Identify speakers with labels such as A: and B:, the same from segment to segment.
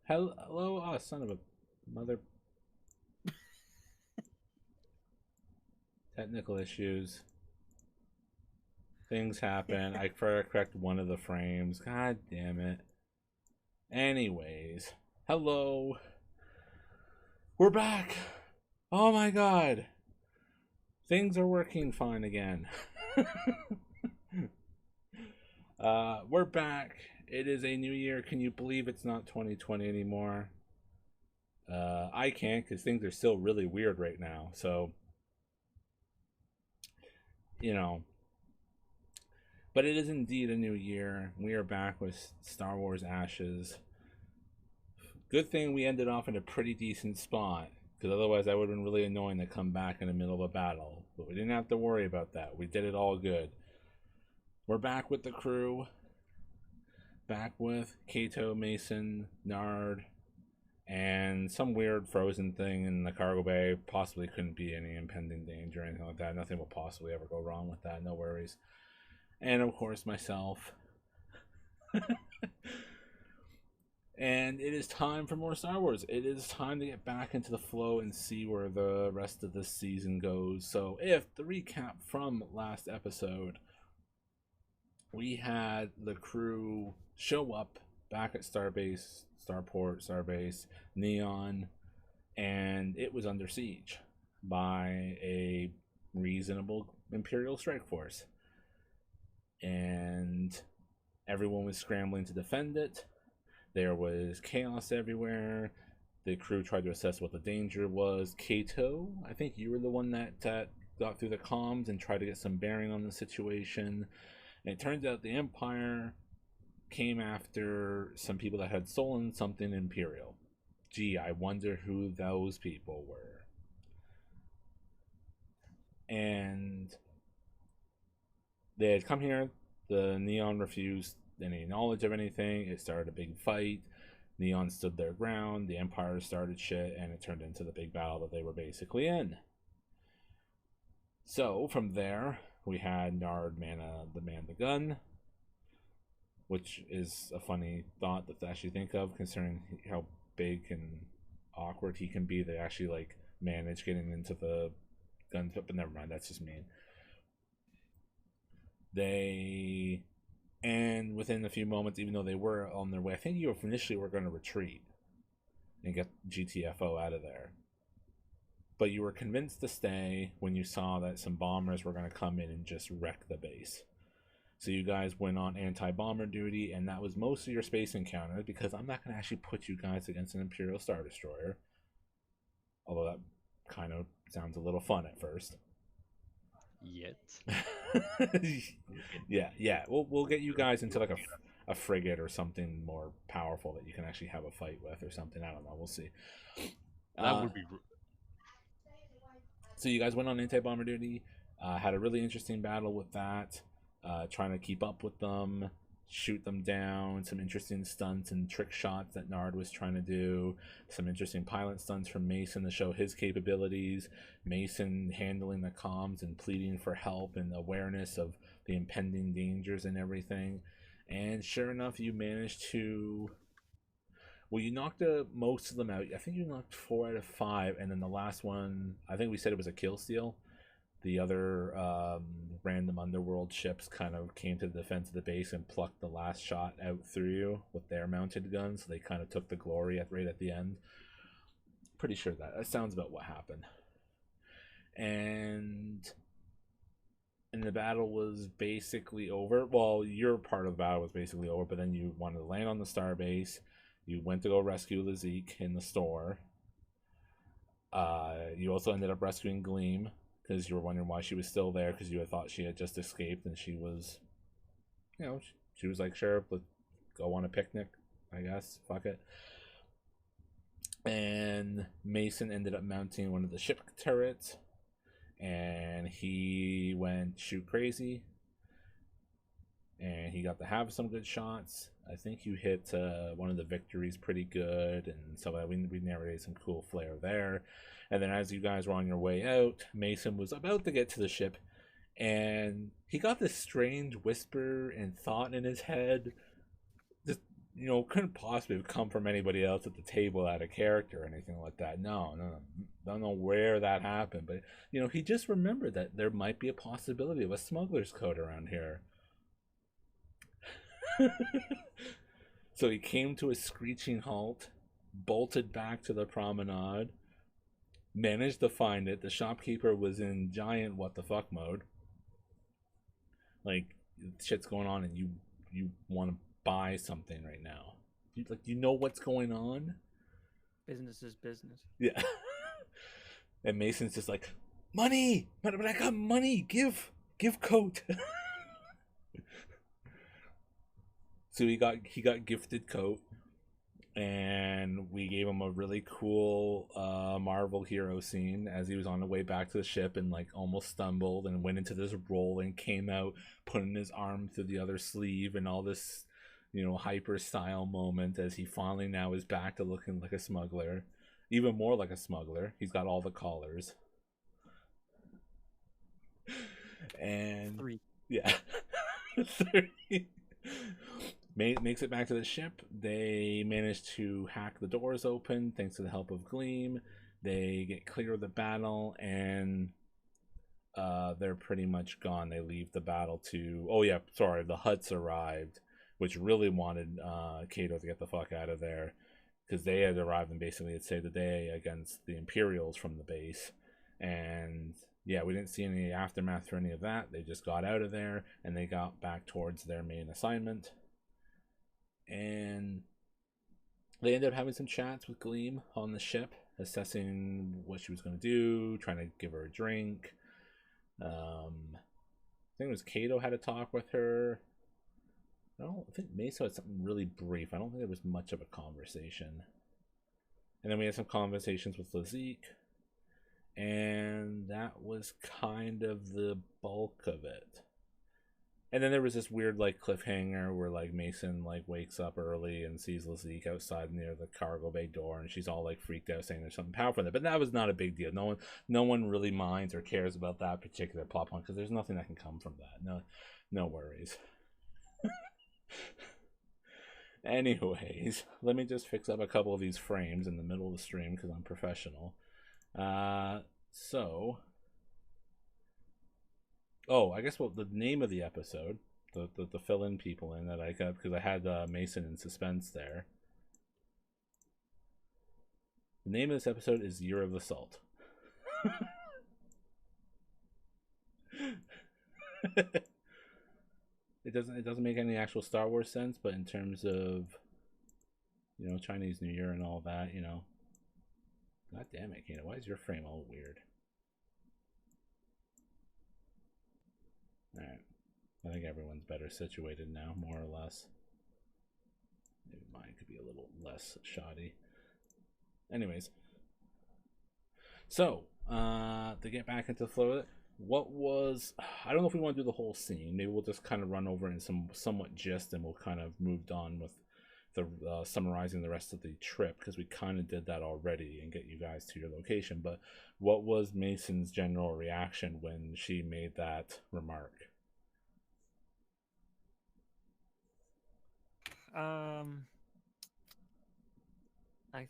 A: Hello, oh, son of a mother. Technical issues. Things happen. I forgot to correct one of the frames. God damn it. Anyways, hello. We're back. Oh my god. Things are working fine again. We're back. It is a new year. Can you believe it's not 2020 anymore? I can't because things are still really weird right now. So, you know, but it is indeed a new year. We are back with Star Wars Ashes. Good thing we ended off in a pretty decent spot, because otherwise that would have been really annoying to come back in the middle of a battle. But we didn't have to worry about that. We did it all good. We're back with the crew. Back with Kato, Mason, Nard, and some weird frozen thing in the cargo bay. Possibly couldn't be any impending danger or anything like that. Nothing will possibly ever go wrong with that. No worries. And of course, myself. And it is time for more Star Wars. It is time to get back into the flow and see where the rest of this season goes. So, if the recap from last episode, we had the crew show up back at Starbase, Starport, Starbase, Neon, and it was under siege by a reasonable Imperial strike force. And everyone was scrambling to defend it. There was chaos everywhere. The crew tried to assess what the danger was. Kato, I think you were the one that got through the comms and tried to get some bearing on the situation. And it turns out the Empire came after some people that had stolen something Imperial. Gee, I wonder who those people were. And they had come here. The Neon refused any knowledge of anything. It started a big fight. Neon stood their ground. The Empire started shit, and it turned into the big battle that they were basically in. So from there, we had Nard man the gun, which is a funny thought to actually think of, considering how big and awkward he can be. They actually like manage getting into the gun, but never mind. That's just mean. And within a few moments, even though they were on their way, I think you initially were going to retreat and get GTFO out of there. But you were convinced to stay when you saw that some bombers were going to come in and just wreck the base. So you guys went on anti-bomber duty, and that was most of your space encounters, because I'm not going to actually put you guys against an Imperial Star Destroyer. Although that kind of sounds a little fun at first.
B: Yet.
A: yeah. We'll get you guys into like a frigate or something more powerful that you can actually have a fight with or something. I don't know. We'll see.
B: That would be.
A: So you guys went on anti-bomber duty. Had a really interesting battle with that. Trying to keep up with them, shoot them down. Some interesting stunts and trick shots that Nard was trying to do. Some interesting pilot stunts from Mason to show his capabilities. Mason handling the comms and pleading for help and awareness of the impending dangers and everything. And sure enough, you managed to... Well, you knocked most of them out. I think you knocked 4 out of 5, and then the last one, I think we said it was a kill steal. The other random underworld ships kind of came to the defense of the base and plucked the last shot out through you with their mounted guns. So they kind of took the glory right at the end. Pretty sure that sounds about what happened. And the battle was basically over. Well, your part of the battle was basically over, but then you wanted to land on the starbase. You went to go rescue Lazik in the store. You also ended up rescuing Gleam, because you were wondering why she was still there, because you had thought she had just escaped, and she was, she was like, sure, let's go on a picnic, I guess, fuck it. And Mason ended up mounting one of the ship turrets, and he went shoot crazy, and he got to have some good shots. I think you hit one of the victories pretty good, and so we narrated some cool flair there. And then as you guys were on your way out, Mason was about to get to the ship, and he got this strange whisper and thought in his head. Just couldn't possibly have come from anybody else at the table out of character or anything like that. No, no, no. Don't know where that happened, but he just remembered that there might be a possibility of a smuggler's code around here. So he came to a screeching halt, bolted back to the promenade, managed to find it. The shopkeeper was in giant what the fuck mode. Like, shit's going on and you want to buy something right now. You know what's going on?
C: Business is business.
A: Yeah. And Mason's just like, money! But I got money! Give coat! So he got gifted coat, and we gave him a really cool Marvel hero scene as he was on the way back to the ship and like almost stumbled and went into this roll and came out putting his arm through the other sleeve and all this hyper style moment as he finally now is back to looking like a smuggler, even more like a smuggler. He's got all the collars and
C: 3.
A: Yeah. 3. Makes it back to the ship. They manage to hack the doors open thanks to the help of Gleam. They get clear of the battle, and they're pretty much gone. They leave the battle to... Oh, yeah, sorry. The Hutts arrived, which really wanted Cato to get the fuck out of there, because they had arrived and basically had saved the day against the Imperials from the base. And... yeah, we didn't see any aftermath for any of that. They just got out of there, and they got back towards their main assignment. And they ended up having some chats with Gleam on the ship, assessing what she was going to do, trying to give her a drink. I think it was Cato had a talk with her. I think Mesa had something really brief. I don't think there was much of a conversation. And then we had some conversations with Lazique. And that was kind of the bulk of it. And then there was this weird like cliffhanger where like Mason like wakes up early and sees Lazique outside near the cargo bay door, and she's all like freaked out saying there's something powerful in there. But that was not a big deal. No one really minds or cares about that particular plot point because there's nothing that can come from that. No worries. Anyways, let me just fix up a couple of these frames in the middle of the stream because I'm professional. So, I guess the name of the episode, the fill-in people in that I got, because I had Mason in suspense there. The name of this episode is Year of the Salt. It doesn't make any actual Star Wars sense, but in terms of Chinese New Year and all that, God damn it, Kano, why is your frame all weird? Alright. I think everyone's better situated now, more or less. Maybe mine could be a little less shoddy. Anyways. So, to get back into the flow of it, I don't know if we want to do the whole scene. Maybe we'll just kind of run over in some somewhat gist, and we'll kind of moved on with the summarizing the rest of the trip, because we kind of did that already and get you guys to your location. But what was Mason's general reaction when she made that remark?
C: I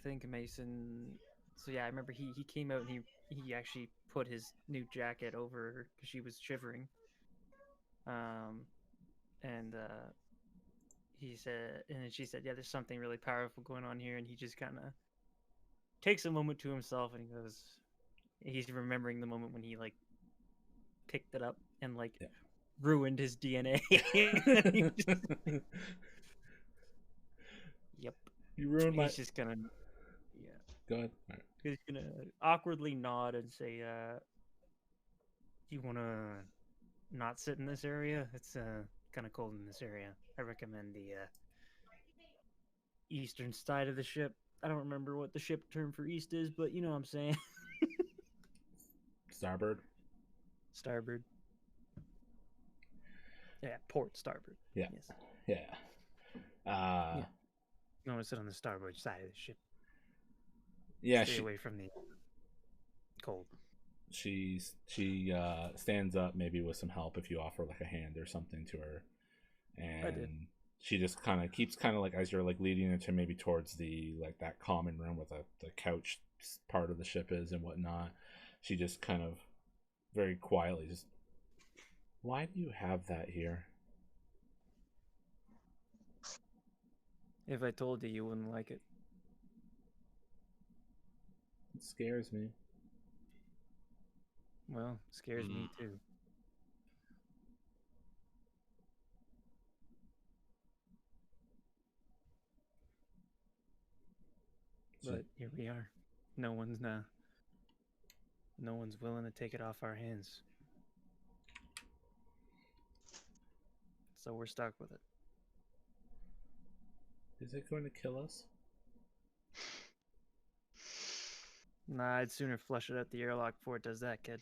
C: think Mason. So yeah, I remember he came out and he actually put his new jacket over her because she was shivering. And he said, and then she said, "Yeah, there's something really powerful going on here." And he just kind of takes a moment to himself, and he's remembering the moment when he like picked it up and like ruined his DNA. Yep.
A: You ruined my.
C: He's just gonna. Yeah.
A: Go ahead. All right.
C: He's gonna awkwardly nod and say, "Do you want to not sit in this area? It's kind of cold in this area. I recommend the eastern side of the ship. I don't remember what the ship term for east is, but you know what I'm saying."
A: Starboard.
C: Starboard. Yeah, port starboard.
A: Yeah.
C: Yes.
A: Yeah.
C: You want to sit on the starboard side of the ship.
A: Yeah.
C: Stay away from the cold.
A: She stands up, maybe with some help if you offer like a hand or something to her, and she just kind of keeps kind of like as you're like leading her to maybe towards the like that common room where the couch part of the ship is and whatnot. She just kind of very quietly just, why do you have that here?
C: If I told you, you wouldn't like it.
A: It scares me.
C: Well, scares me too. But here we are. No one's willing to take it off our hands. So we're stuck with it.
A: Is it going to kill us?
C: Nah, I'd sooner flush it out the airlock before it does that, kid.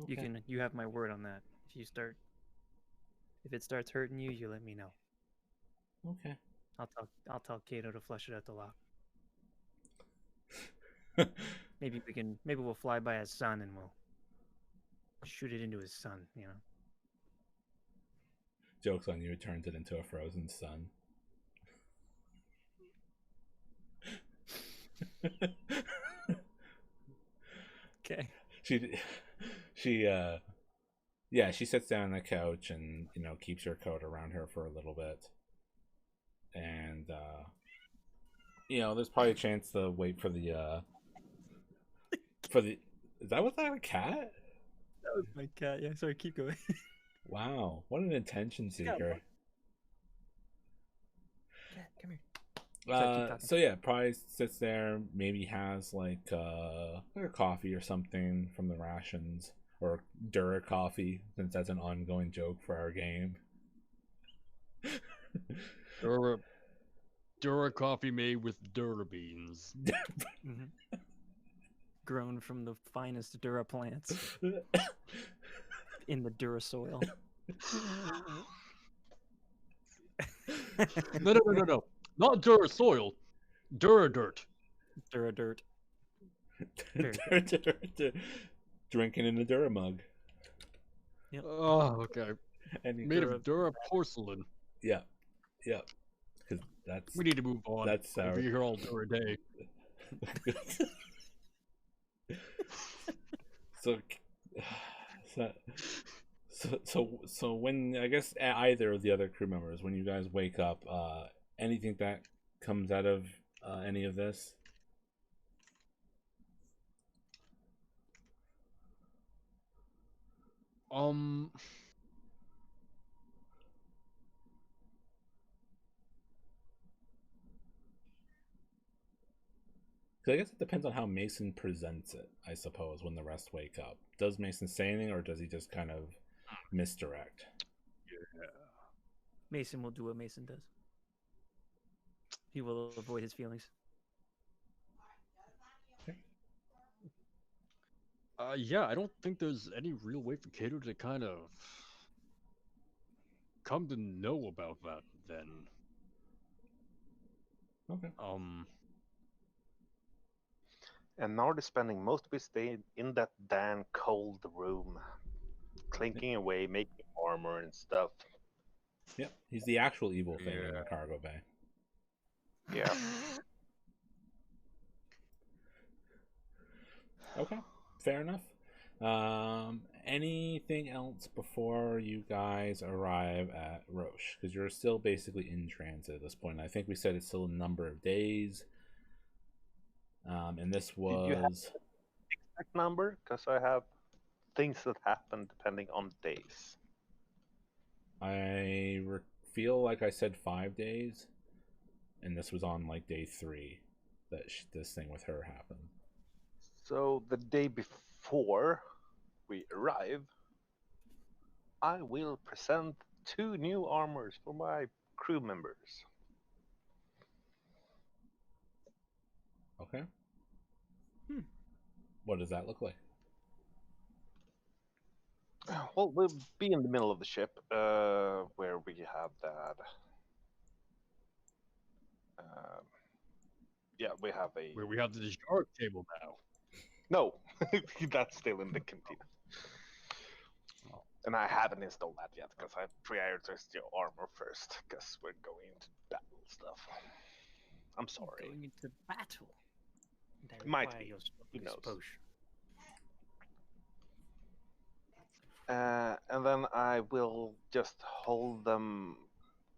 A: Okay.
C: You have my word on that. If it starts hurting you, you let me know.
A: Okay.
C: I'll tell Kato to flush it out the lock. Maybe we'll fly by his son and we'll shoot it into his son, you know.
A: Joke's on you, it turns it into a frozen sun.
C: Okay.
A: She sits down on the couch and, you know, keeps her coat around her for a little bit. And you know, there's probably a chance to wait for the is that a cat?
C: That was my cat. Yeah, sorry, keep going.
A: Wow, what an attention seeker.
C: Cat, come here.
A: So yeah, probably sits there, maybe has like a coffee or something from the rations, or Dura coffee, since that's an ongoing joke for our game.
B: Dura coffee made with Dura beans.
C: Mm-hmm. Grown from the finest Dura plants in the Dura soil.
B: No. Not Dura soil. Dura dirt.
C: Dura dirt.
A: Drinking in a Dura mug.
C: Yep.
B: Oh, okay.
A: And
B: Made of Dura porcelain.
A: Yeah. Because that's.
B: We need to move on.
A: That's
B: We'll be here all Dura day.
A: So when, I guess, either of the other crew members, when you guys wake up, anything that comes out of any of this? I guess it depends on how Mason presents it, I suppose, when the rest wake up. Does Mason say anything, or does he just kind of misdirect?
B: Yeah.
C: Mason will do what Mason does. He will avoid his feelings.
A: Okay.
B: Yeah, I don't think there's any real way for Kato to kind of come to know about that then.
A: Okay.
D: And Nard is spending most of his day in that damn cold room, clinking away, making armor and stuff.
A: Yep, he's the actual evil thing in the cargo bay.
D: Yeah.
A: Okay, fair enough. Anything else before you guys arrive at Roche? Because you're still basically in transit at this point. I think we said it's still a number of days. And this was...
D: Did you have an exact number? Because I have things that happen depending on days.
A: I feel like I said 5 days, and this was on like day 3 that this thing with her happened.
D: So the day before we arrive, I will present 2 new armors for my crew members.
A: Okay. What does that look like?
D: Well, we'll be in the middle of the ship, where we have that. Yeah, we have a.
B: Where we have the shark table now.
D: No, that's still in the cantina. And I haven't installed that yet because I prioritized your armor first because we're going into battle stuff. I'm sorry.
C: Going into battle. And I
D: Might
C: require
D: be.
C: your
D: Who
C: smuggler's
D: knows?
C: potion.
D: And then I will just hold them,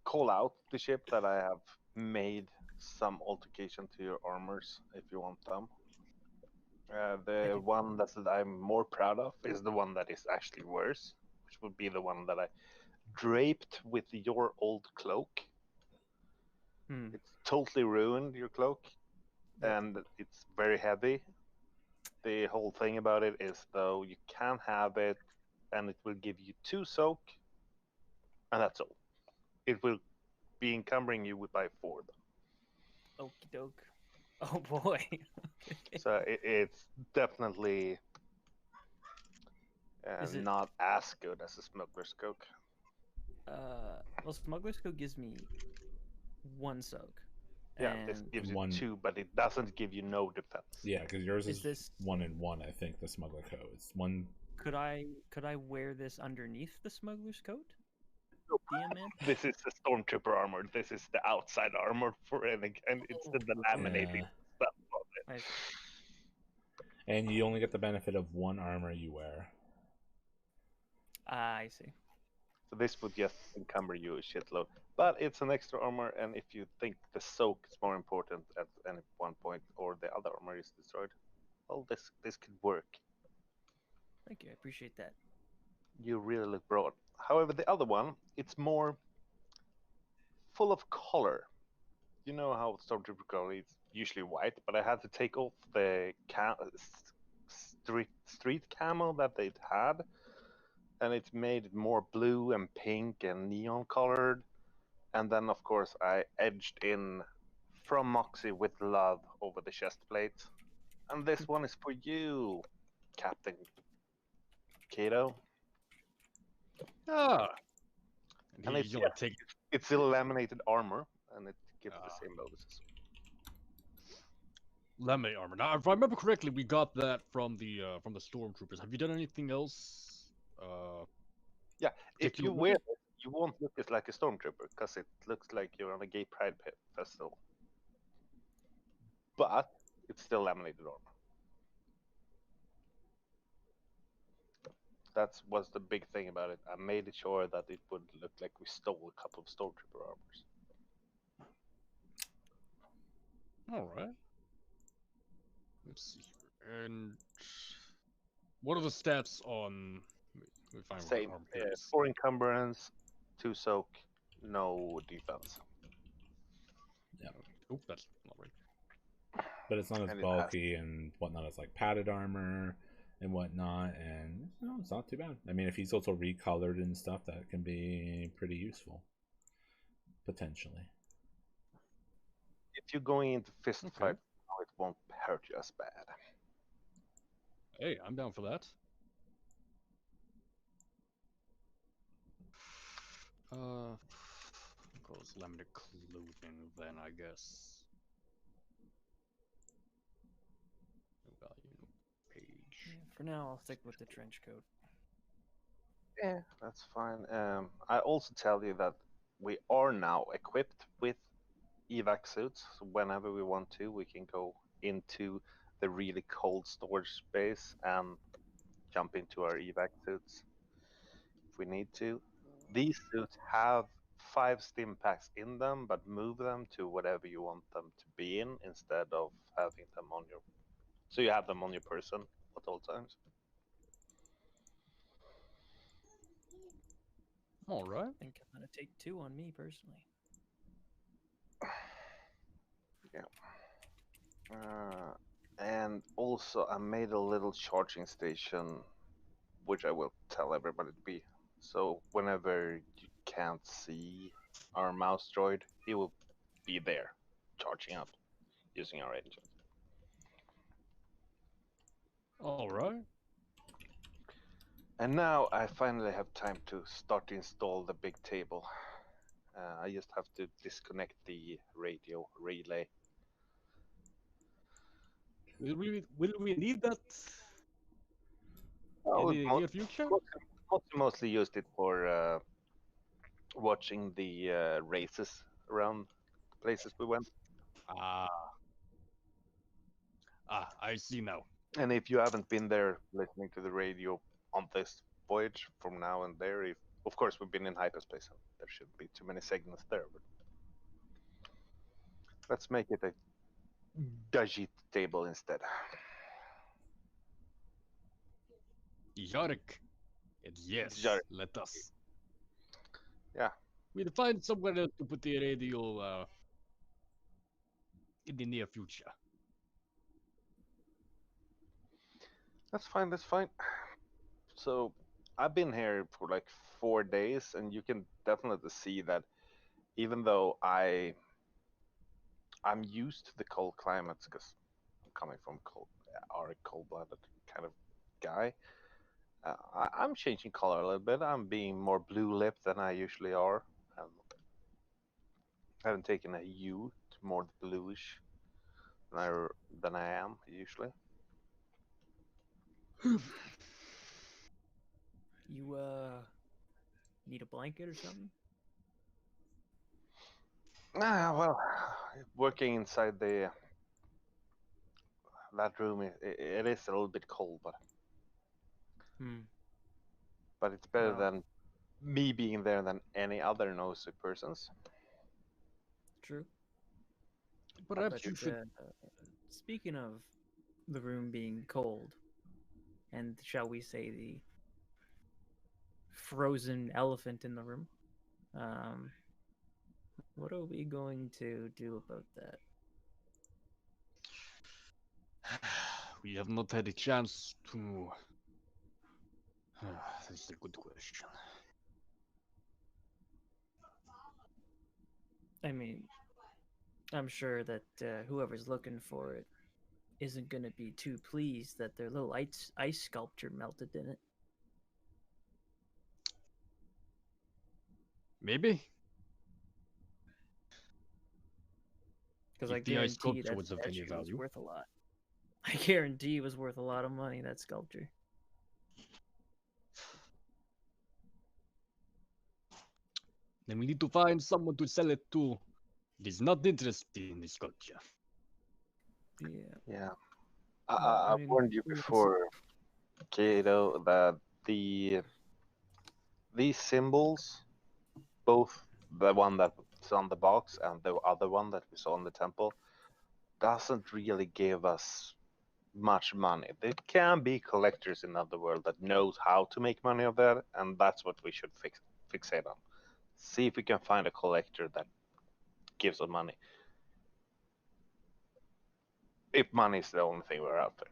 D: call out the ship that I have made some altercation to your armors if you want them. The
C: do.
D: one that I'm more proud of is the one that is actually worse, which would be the one that I draped with your old cloak.
C: Hmm.
D: It's totally ruined, your cloak,
C: Yep.
D: and it's very heavy. The whole thing about it is, though, you can have it, and it will give you 2 soak, and that's all. It will be encumbering you with by 4, though.
C: Okie doke. Oh boy.
D: So it's definitely
C: Is it-
D: not as good as a smuggler's cloak.
C: Well, Smuggler's Code gives me 1 soak.
D: Yeah, this
C: And
D: gives you
A: One-
D: 2, but it doesn't give you no defense.
A: Yeah, because yours
C: Is
A: is
C: this-
A: 1 and 1. I think the smuggler code. It's one.
C: could I wear this underneath the Smuggler's Coat?
D: Nope.
C: DM man?
D: This is the stormtrooper armor. This is the outside armor for any, and it's the laminating stuff on
C: I
D: it.
C: see.
A: And you only get the benefit of 1 armor you wear.
C: I see.
D: So this would just encumber you a shitload. But it's an extra armor, and if you think the soak is more important at any one point, or the other armor is destroyed, well, this could work.
C: Thank you. I appreciate that.
D: You really look broad. However, the other one, it's more full of color. You know how stormtrooper color is usually white, but I had to take off the street camo that they'd had, and it made it more blue and pink and neon colored. And then, of course, I edged in from Moxie with love over the chest plate. And this one is for you, Captain Kato.
B: Ah.
D: And
B: He's
D: it's,
B: gonna take
D: it's still laminated armor, and it gives the
B: Ah.
D: same bonuses.
B: laminate armor. Now, if I remember correctly, we got that from the stormtroopers. Have you done anything else?
D: Yeah, if
B: particular
D: you
B: with
D: wear
B: it?
D: it, you won't look as like a stormtrooper, because it looks like you're on a gay pride festival. But it's still laminated armor. That was the big thing about it. I made it sure that it would look like we stole a couple of stormtrooper armors.
B: All right. Let's see here. And what are the stats on? Let me find
D: Same.
B: what armor it is.
D: 4 encumbrance, 2 soak, no defense.
B: Oh, that's not right.
A: But it's not as
D: And it
A: bulky and whatnot. It's like padded armor and whatnot, and no, it's not too bad. I mean, if he's also recolored and stuff, that can be pretty useful, potentially.
D: If you're going into fist
B: Okay.
D: fight, it won't hurt you as bad.
B: Hey, I'm down for that. Goes laminated clothing then, I guess. No value, no page.
C: Yeah, for now, I'll stick with the trench coat.
D: Yeah, that's fine. I also tell you that we are now equipped with evac suits. So whenever we want to, we can go into the really cold storage space and jump into our evac suits if we need to. These suits have 5 stim packs in them, but move them to whatever you want them to be in instead of having them on your. So you have them on your person at all times.
B: All right.
C: I think I'm gonna take 2 on me personally.
D: And also, I made a little charging station, which I will tell everybody to be. So whenever you can't see our mouse droid, he will be there, charging up, using our engine.
B: All right.
D: And now I finally have time to start to install the big table. I just have to disconnect the radio relay.
B: Will we need that
D: Oh,
B: in the near future?
D: mostly used it for watching the races around places we went.
B: Ah, I see now.
D: And if you haven't been there listening to the radio on this voyage from now and there, if of course we've been in hyperspace, and there shouldn't be too many segments there. But let's make it a Dajit table instead.
B: Yark. And yes,
D: Yark.
B: let us.
D: Yeah.
B: We'll find somewhere else to put the radio in the near future.
D: That's fine. That's fine. So I've been here for like 4 days, and you can definitely see that even though I'm used to the cold climates because I'm coming from cold-blooded kind of guy. I'm changing color a little bit. I'm being more blue-lipped than I usually are. I haven't taken a hue to more bluish than I am usually.
C: You need a blanket or something?
D: Well, working inside that room, it is a little bit cold, but it's better
C: Well,
D: than me being there than any other nosy persons.
C: true.
B: Perhaps
C: But
B: you should.
C: speaking of the room being cold, and shall we say the frozen elephant in the room, what are we going to do about that?
B: We have not had a chance to. That's a good question.
C: I mean, I'm sure that whoever's looking for it isn't going to be too pleased that their little ice sculpture melted in it.
B: Maybe.
C: Because I
B: If the ice
C: guarantee
B: sculpture
C: that
B: was of any
C: statue was
B: value.
C: worth a lot. I guarantee it was worth a lot of money, that sculpture.
B: Then we need to find someone to sell it to. It is not interested in the sculpture.
C: Yeah.
D: Yeah.
C: Well,
D: I warned you
C: we can
D: before, Kato, that these symbols, both the one that's on the box and the other one that we saw in the temple, doesn't really give us much money. There can be collectors in Underworld that knows how to make money of that, and that's what we should fixate on. See if we can find a collector that gives us money. If money is the only thing we're after.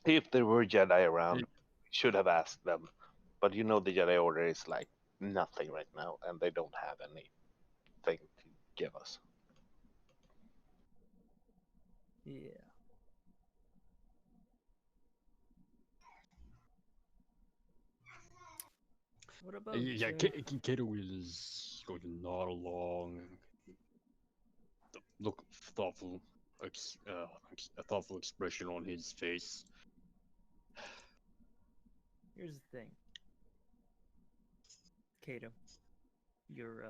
D: If there were Jedi around, we should have asked them. But you know the Jedi Order is like nothing right now, and they don't have anything to give us.
C: Yeah. What about
B: Yeah, Kato is going to nod along. Look thoughtful, a thoughtful expression on his face.
C: Here's the thing, Kato. Your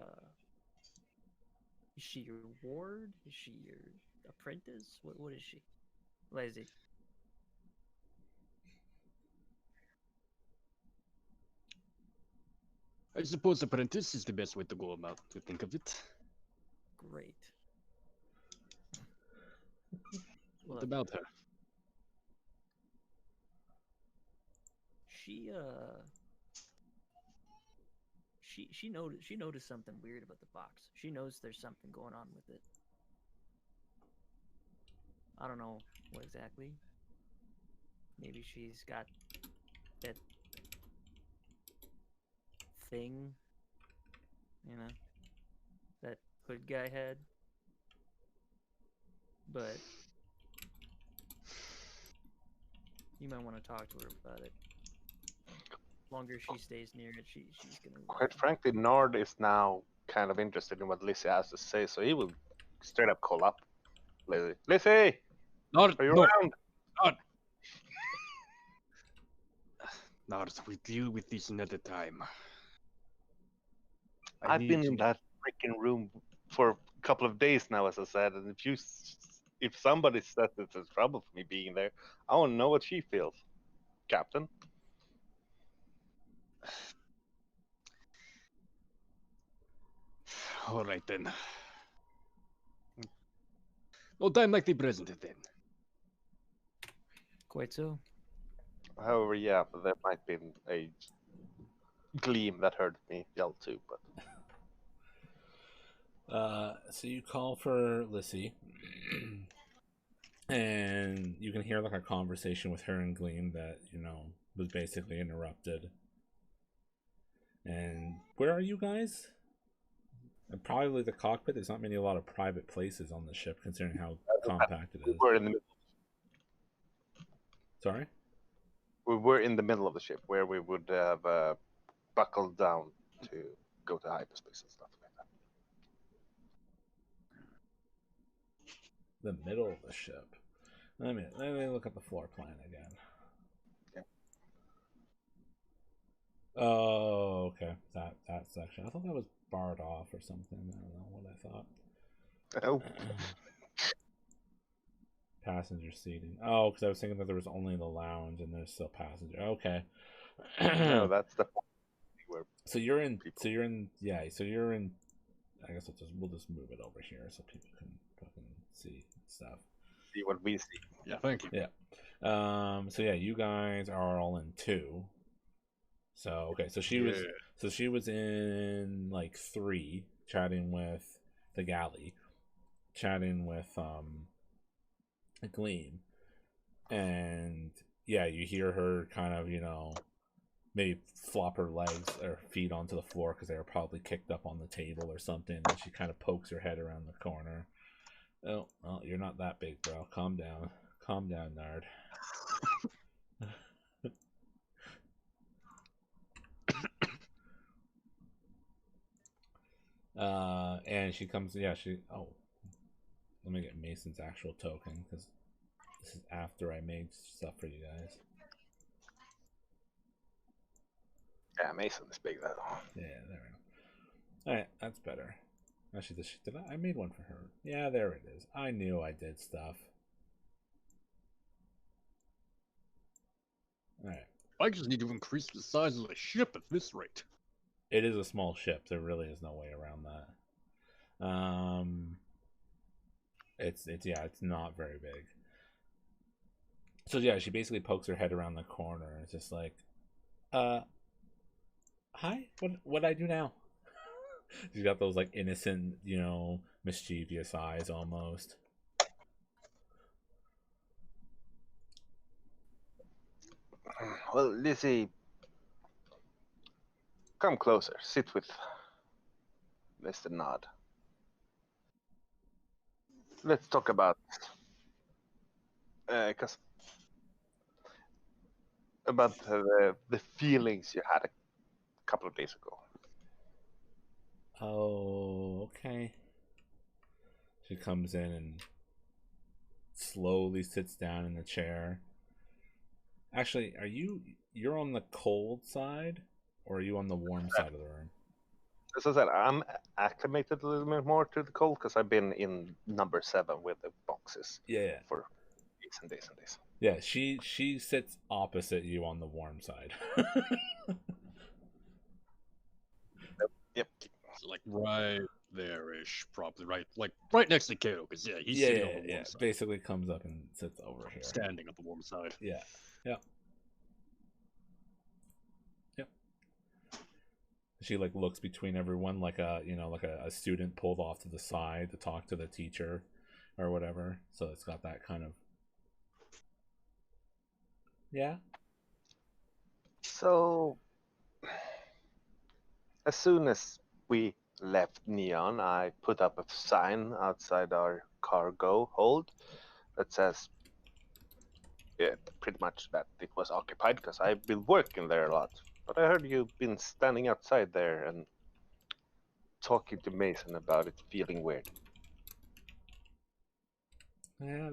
C: is she your ward? Is she your apprentice? What is she? Lazy.
B: I suppose apprentice is the best way to go about to think of it.
C: Great.
B: What
C: Look,
B: about her?
C: she noticed something weird about the box. She knows there's something going on with it. I don't know what exactly. Maybe she's got that thing, you know, that hood guy had. But you might want to talk to her about it. Longer she stays near it, she's gonna.
D: Quite frankly, Nord is now kind of interested in what Lizzie has to say, so he will straight up call up Lizzie. Lizzie,
B: Nord,
D: are you
B: no.
D: around?
B: Nard, we deal with this another time.
D: I've been in that freaking room for a couple of days now, as I said, and if somebody says it's a trouble for me being there, I want to know what she feels, Captain.
B: All right then. No time like the present then.
C: Quite so.
D: However, yeah, but there might be a gleam that heard me yell too, but...
A: So you call for Lissy, and you can hear like a conversation with her and Gleam that, you know, was basically interrupted. And where are you guys? And probably the cockpit. There's not many a lot of private places on the ship, considering how compact it is.
D: We're in the middle.
A: Sorry?
D: We were in the middle of the ship where we would have buckled down to go to hyperspace and stuff like that.
A: The middle of the ship. Let me look at the floor plan again.
D: Okay.
A: Oh, okay. That section. I thought that was barred off or something. I don't know what I thought.
D: Oh.
A: Passenger seating. Oh, because I was thinking that there was only the lounge and there's still passenger. Okay.
D: No, that's the where
A: So you're in.
D: people-
A: So you're in. Yeah. So you're in. I guess we'll just move it over here so people can fucking see stuff.
D: see what we see.
B: Yeah, thank you.
A: Yeah. So yeah, you guys are all in 2. So okay, so she was in like 3, chatting with the galley, chatting with Gleam, and yeah, you hear her kind of, you know, maybe flop her legs or feet onto the floor because they were probably kicked up on the table or something, and she kind of pokes her head around the corner. Oh, well, you're not that big, bro. Calm down, Nard. And she comes. Yeah, oh, let me get Mason's actual token because this is after I made stuff for you guys.
D: Yeah, Mason is big though.
A: Yeah, there we go. All right, that's better. Actually, I made one for her. Yeah, there it is. I knew I did stuff. All right.
B: I just need to increase the size of the ship at this rate.
A: It is a small ship. There really is no way around that. It's not very big. So yeah, she basically pokes her head around the corner and it's just like, hi, what I do now? She's got those like innocent, you know, mischievous eyes almost.
D: Well, Lizzie, come closer. Sit with Mr. Nod. Let's talk about the feelings you had a couple of days ago.
A: Oh, okay. She comes in and slowly sits down in the chair. Actually, you're on the cold side or are you on the warm side of the room?
D: As I said, I'm acclimated a little bit more to the cold because I've been in number 7 with the boxes
A: Yeah.
D: for days and days and days.
A: Yeah, she sits opposite you on the warm side.
D: Yep.
B: So, like right there-ish, probably right next to Kato, because he's sitting on the warm side.
A: Basically comes up and sits over here.
B: Standing on the warm side.
A: Yeah. She like looks between everyone like a student pulled off to the side to talk to the teacher or whatever. So it's got that kind of. Yeah.
D: So as soon as we left Neon, I put up a sign outside our cargo hold that says pretty much that it was occupied because I've been working there a lot. But I heard you've been standing outside there and talking to Mason about it feeling weird.
A: Yeah,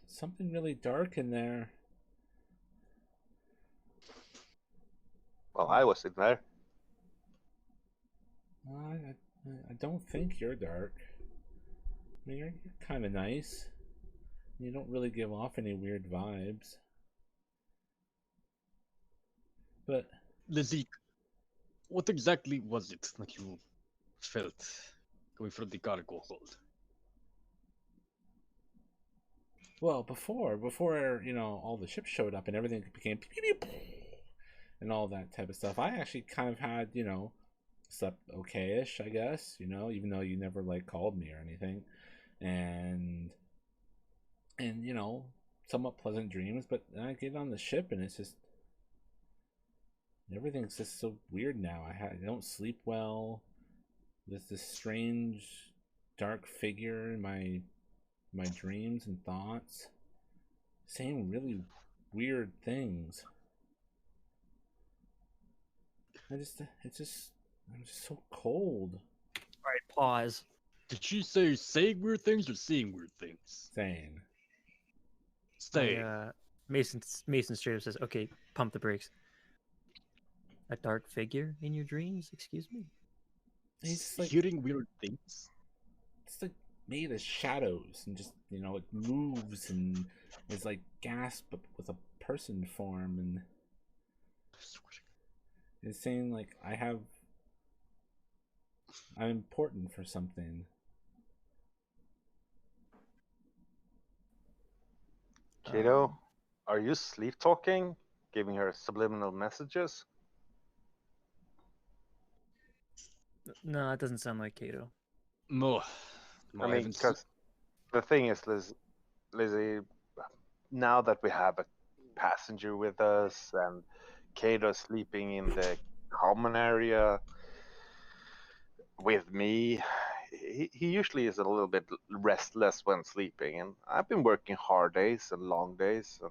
A: something really dark in there.
D: Well, I was in there.
A: I don't think you're dark. I mean, you're kind of nice. You don't really give off any weird vibes. But
B: Lizzie, what exactly was it that you felt going from the cargo hold?
A: well, before all the ships showed up and everything became pew, pew, pew, and all that type of stuff, I actually kind of had slept okay-ish, I guess. Even though you never like called me or anything, and somewhat pleasant dreams. But then I get on the ship and it's just everything's just so weird now. I don't sleep well. There's this strange dark figure in my dreams and thoughts saying really weird things. I'm just so cold.
C: All right, pause.
B: Did she say saying weird things or seeing weird things?
A: Saying.
B: Saying.
C: Mason straight up says, "Okay, pump the brakes." A dark figure in your dreams? Excuse me?
A: He's just like
B: Hearing weird things?
A: it's like made of shadows and just it moves and is like gas but with a person form, and it's saying like I'm important for something.
D: Kato, are you sleep talking? Giving her subliminal messages?
C: No, it doesn't sound like Kato.
B: No.
D: I mean, because the thing is, Lizzie, now that we have a passenger with us and Kato sleeping in the common area with me, he usually is a little bit restless when sleeping, and I've been working hard days and long days, and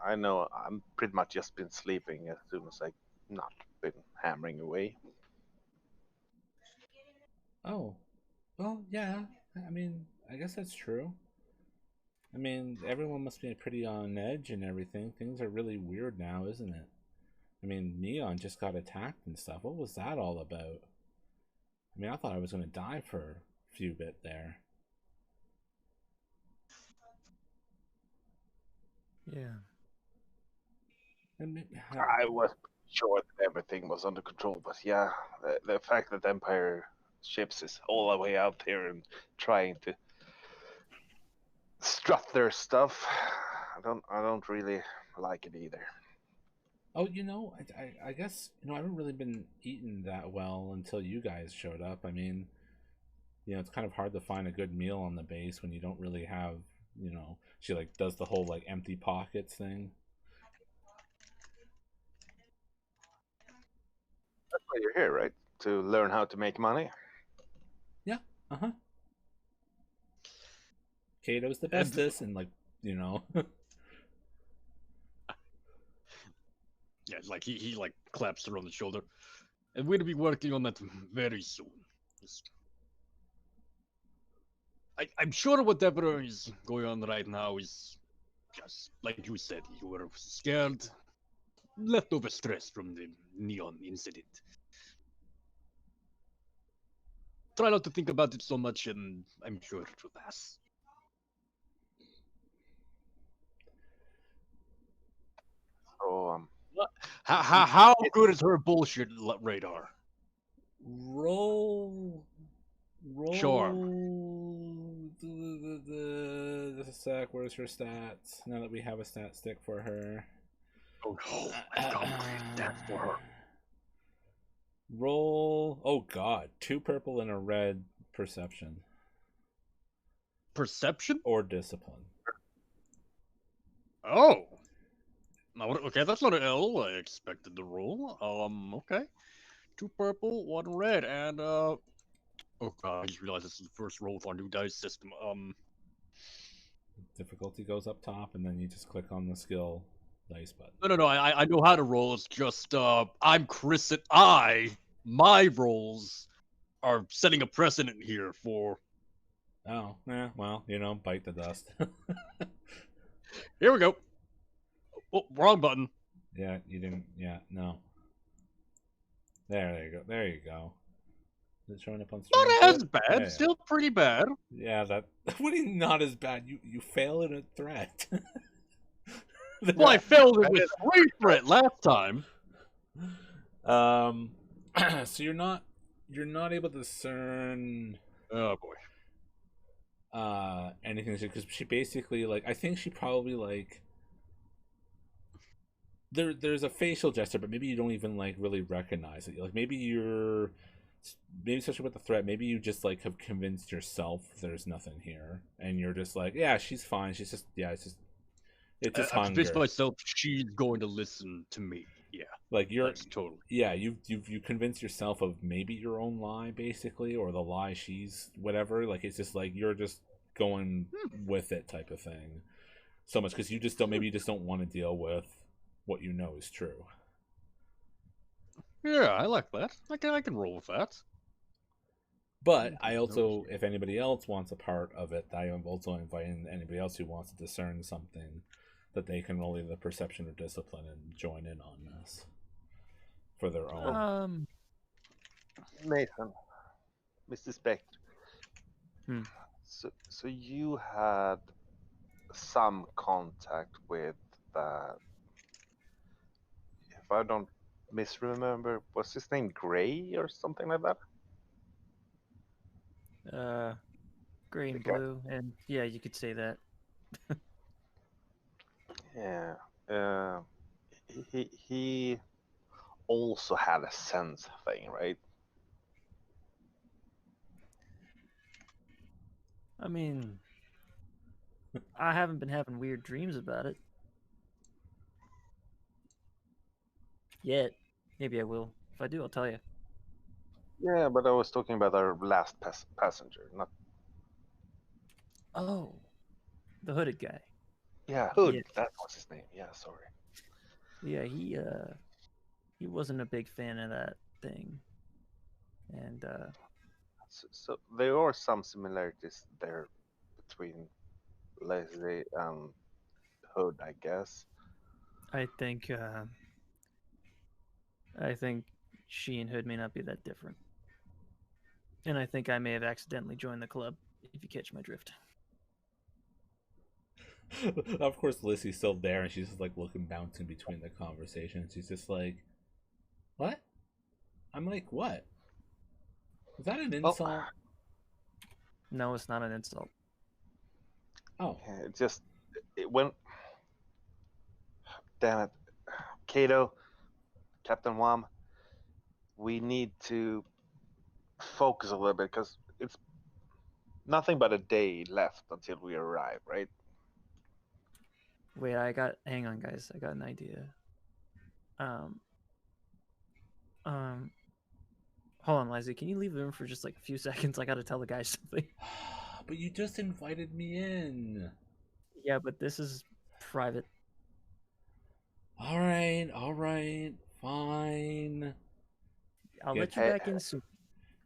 D: I know I'm pretty much just been sleeping as soon as I've not been hammering away.
A: Oh, well, yeah. I mean, I guess that's true. I mean, everyone must be pretty on edge and everything. Things are really weird now, isn't it? I mean, Neon just got attacked and stuff. What was that all about? I mean, I thought I was going to die for a few bit there.
C: Yeah.
D: I was sure that everything was under control, but yeah, the fact that Empire ships is all the way out there and trying to strut their stuff, I don't really like it either.
A: Oh, I guess I haven't really been eating that well until you guys showed up. I mean, it's kind of hard to find a good meal on the base when you don't really have, she like does the whole like empty pockets thing.
D: That's why you're here, right? To learn how to make money.
A: Yeah. Uh-huh. Kato's the bestest, and like,
B: Yeah, like he like claps her on the shoulder. And we'll be working on that very soon. I'm sure whatever is going on right now is just like you said, you were scared, leftover stress from the Neon incident. Try not to think about it so much, and I'm sure it will pass.
D: So
B: How good is her bullshit radar?
A: Roll.
B: Charm.
A: Just a sec. Where's her stats? Now that we have a stat stick for her.
B: Oh no, I've got that for her.
A: Roll. Oh god, 2 purple and a red perception.
B: Perception
A: or discipline.
B: Oh. Okay, that's not an L I expected to roll. Okay. 2 purple, 1 red, and oh god, I just realized this is the first roll of our new dice system.
A: Difficulty goes up top, and then you just click on the skill dice button.
B: No, I know how to roll. It's just I'm Chris and my rolls are setting a precedent here for.
A: Oh, yeah, well, bite the dust.
B: Here we go. Oh, wrong button.
A: Yeah, you didn't. Yeah, no. There you go. There you go. Is it showing up on stream?
B: Not as
A: Good?
B: bad.
A: Yeah, yeah.
B: Still pretty bad.
A: Yeah, that. What do you mean not as bad? You fail at a threat.
B: Well, I failed it with 3 threat last time.
A: So you're not able to discern
B: Oh boy.
A: anything because she basically like I think she probably like there's a facial gesture, but maybe you don't even like really recognize it. Like maybe especially with the threat, maybe you just like have convinced yourself there's nothing here, and you're just like, yeah, she's fine. She's just it's just
B: I've
A: hunger.
B: convinced myself she's going to listen to me. Yeah,
A: Like
B: that's totally.
A: yeah, you convinced yourself of maybe your own lie basically, or the lie she's whatever. Like it's just like you're just going with it type of thing. So much because you just don't want to deal with what you know is true.
B: Yeah, I like that. I can roll with that.
A: But I also, if anybody else wants a part of it, I am also inviting anybody else who wants to discern something that they can roll either perception or discipline and join in on this for their own.
D: Nathan, Mr. Spectre.
C: Hmm.
D: So you had some contact with that. If I don't misremember, was his name Gray or something like that?
C: Gray and
D: Okay.
C: blue, and yeah, you could say that.
D: Yeah. He also had a sense thing, right?
C: I mean, I haven't been having weird dreams about it yet. Maybe I will. If I do, I'll tell you.
D: Yeah, but I was talking about our last passenger, not.
C: Oh, the hooded guy.
D: Yeah, Hood.
C: Yeah.
D: That was his name. Yeah, sorry.
C: Yeah, he wasn't a big fan of that thing, and
D: So there are some similarities there between Leslie and Hood, I guess.
C: I think she and Hood may not be that different, and I think I may have accidentally joined the club. If you catch my drift.
A: Of course, Lissy's still there, and she's just like looking, bouncing between the conversations. She's just like, "What?" I'm like, "What? Is that an insult?"
D: Well,
C: No, it's not an insult.
A: Oh,
D: yeah, it went. Damn it, Kato, Captain Wam. We need to focus a little bit because it's nothing but a day left until we arrive, right?
C: Wait, hang on, guys. I got an idea. Hold on, Liza. Can you leave the room for just like a few seconds? I gotta tell the guys something.
A: but you just invited me in.
C: Yeah, but this is private.
A: All right, fine.
C: I'll
A: Yeah,
C: let you back in soon.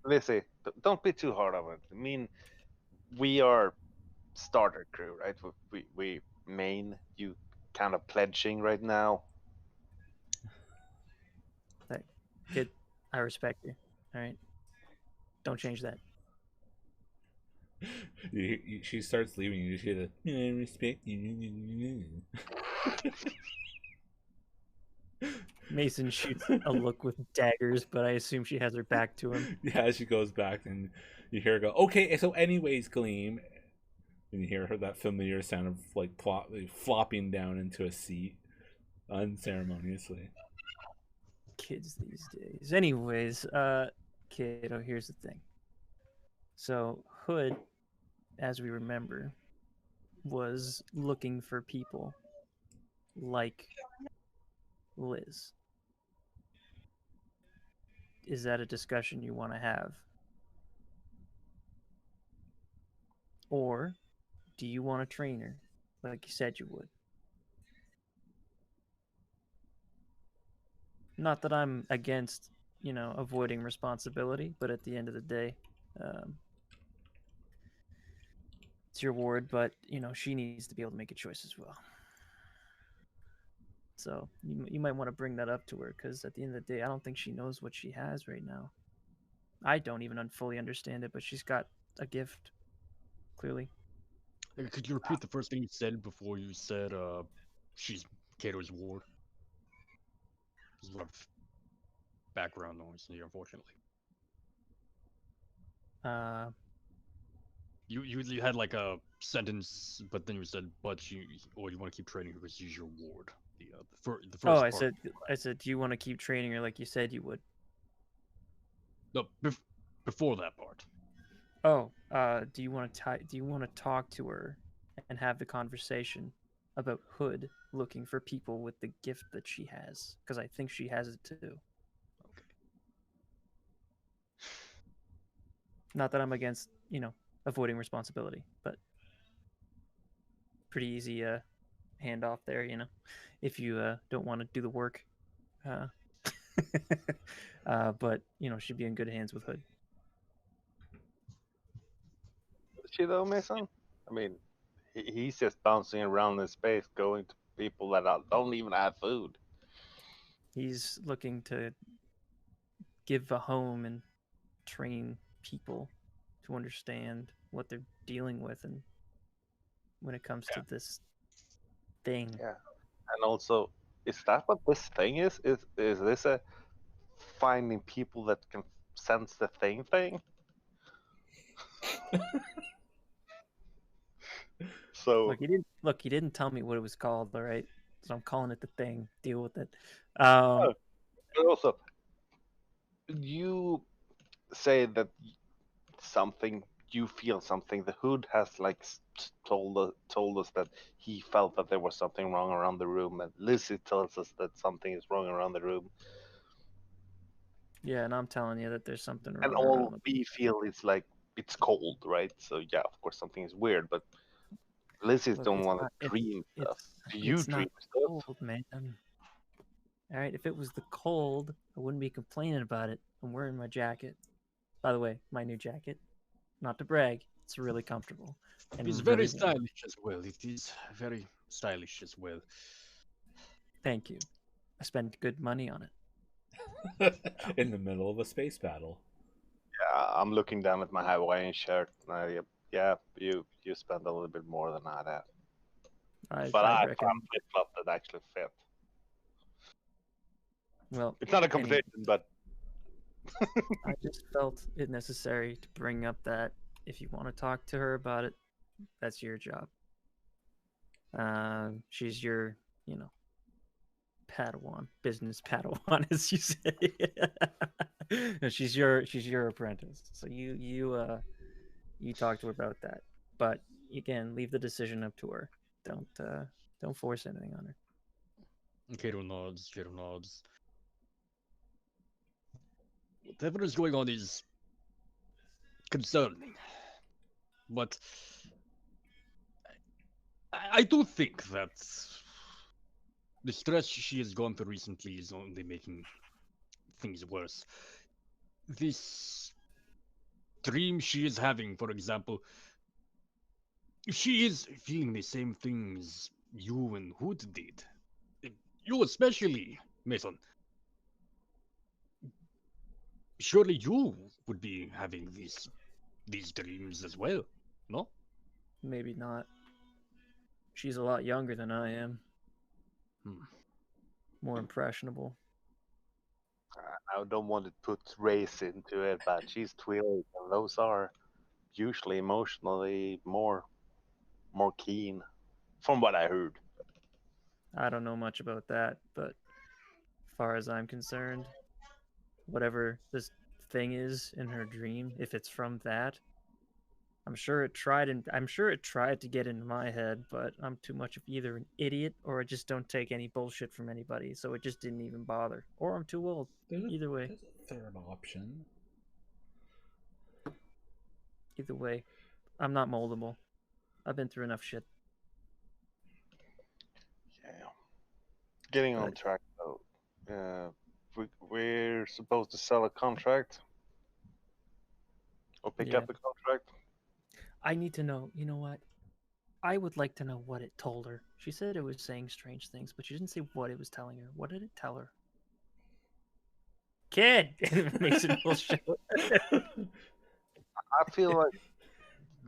D: Lissy, don't be too hard on it. I mean, we are starter crew, right? We main you kind of pledging right now.
C: Kid, I respect you. All right, don't change that.
A: She starts leaving. You just hear the "I respect you."
C: Mason shoots a look with daggers, but I assume she has her back to him.
A: Yeah, she goes back, and you hear her go, "Okay, so anyways, Gleam," and you hear her that familiar sound of like flopping down into a seat unceremoniously.
C: Kids these days. Anyways, kiddo, here's the thing. So Hood, as we remember, was looking for people like Liz. Is that a discussion you want to have? Or do you want a trainer like you said you would? Not that I'm against, avoiding responsibility, but at the end of the day, it's your ward, but, she needs to be able to make a choice as well. So you might want to bring that up to her, because at the end of the day, I don't think she knows what she has right now. I don't even fully understand it, but she's got a gift, clearly.
B: Could you repeat the first thing you said before you said she's Cato's ward? There's a lot of background noise here, unfortunately. You had like a sentence, but then you said, "But you want to keep training her because she's your ward." The first
C: Oh,
B: part.
C: I said, do you want to keep training her like you said you would?
B: No, before that part.
C: Oh, do you want to talk to her and have the conversation about Hood looking for people with the gift that she has? Because I think she has it too.
B: Okay.
C: Not that I'm against, avoiding responsibility, but pretty easy handoff there, if you don't want to do the work. But she'd be in good hands with Hood.
D: Is she though, Mason? I mean, he's just bouncing around in space, going to people that don't even have food.
C: He's looking to give a home and train people to understand what they're dealing with, and when it comes to this thing.
D: Yeah, and also, is that what this thing is? Is this a finding people that can sense the thing? So
C: He didn't tell me what it was called. All right, so I'm calling it the thing. Deal with it.
D: but also, you say that you feel something. The Hood has like told us that he felt that there was something wrong around the room, and Lizzie tells us that something is wrong around the room.
C: Yeah, and I'm telling you that there's something wrong.
D: And all we feel is like it's cold, right? So yeah, of course something is weird, but Lizzie's
C: Look,
D: don't
C: it's
D: want
C: not-
D: to dream stuff. Do you
C: it's
D: dream
C: not
D: stuff?
C: cold, man. All right, if it was the cold, I wouldn't be complaining about it. I'm wearing my jacket. By the way, my new jacket. Not to brag, it's really comfortable. And
B: It's
C: really
B: very
C: warm.
B: stylish as well. It is very stylish as well.
C: Thank you. I spend good money on it.
A: In the middle of a space battle.
D: Yeah, I'm looking down at my Hawaiian shirt. Yeah, you spend a little bit more than I have. But I
C: reckon.
D: found flip flop that actually fit.
C: Well,
D: It's not a competition, but
C: I just felt it necessary to bring up that if you want to talk to her about it, that's your job. She's your, Padawan, business Padawan, as you say. No, she's your apprentice. So you talk to her about that. But again, leave the decision up to her. Don't force anything on her.
B: Cato nods. Cato nods. Whatever is going on is concerning, but I do think that the stress she has gone through recently is only making things worse. This dream she is having, for example, if she is feeling the same things you and Hood did, you especially, Mason, surely you would be having these dreams as well, no?
C: Maybe not. She's a lot younger than I am. More impressionable.
D: I don't want to put race into it, but she's 12, and those are usually emotionally more keen, from what I heard.
C: I don't know much about that, but as far as I'm concerned, whatever this thing is in her dream, if it's from that, I'm sure it tried to get into my head, but I'm too much of either an idiot or I just don't take any bullshit from anybody, so it just didn't even bother. Or I'm too old. Either way.
A: There's a third option.
C: Either way, I'm not moldable. I've been through enough shit.
D: Yeah. Getting on track though. We're supposed to sell a contract or pick up a contract.
C: I need to know. You know what? I would like to know what it told her. She said it was saying strange things, but she didn't say what it was telling her. What did it tell her? Kid! Mason will show.
D: I feel like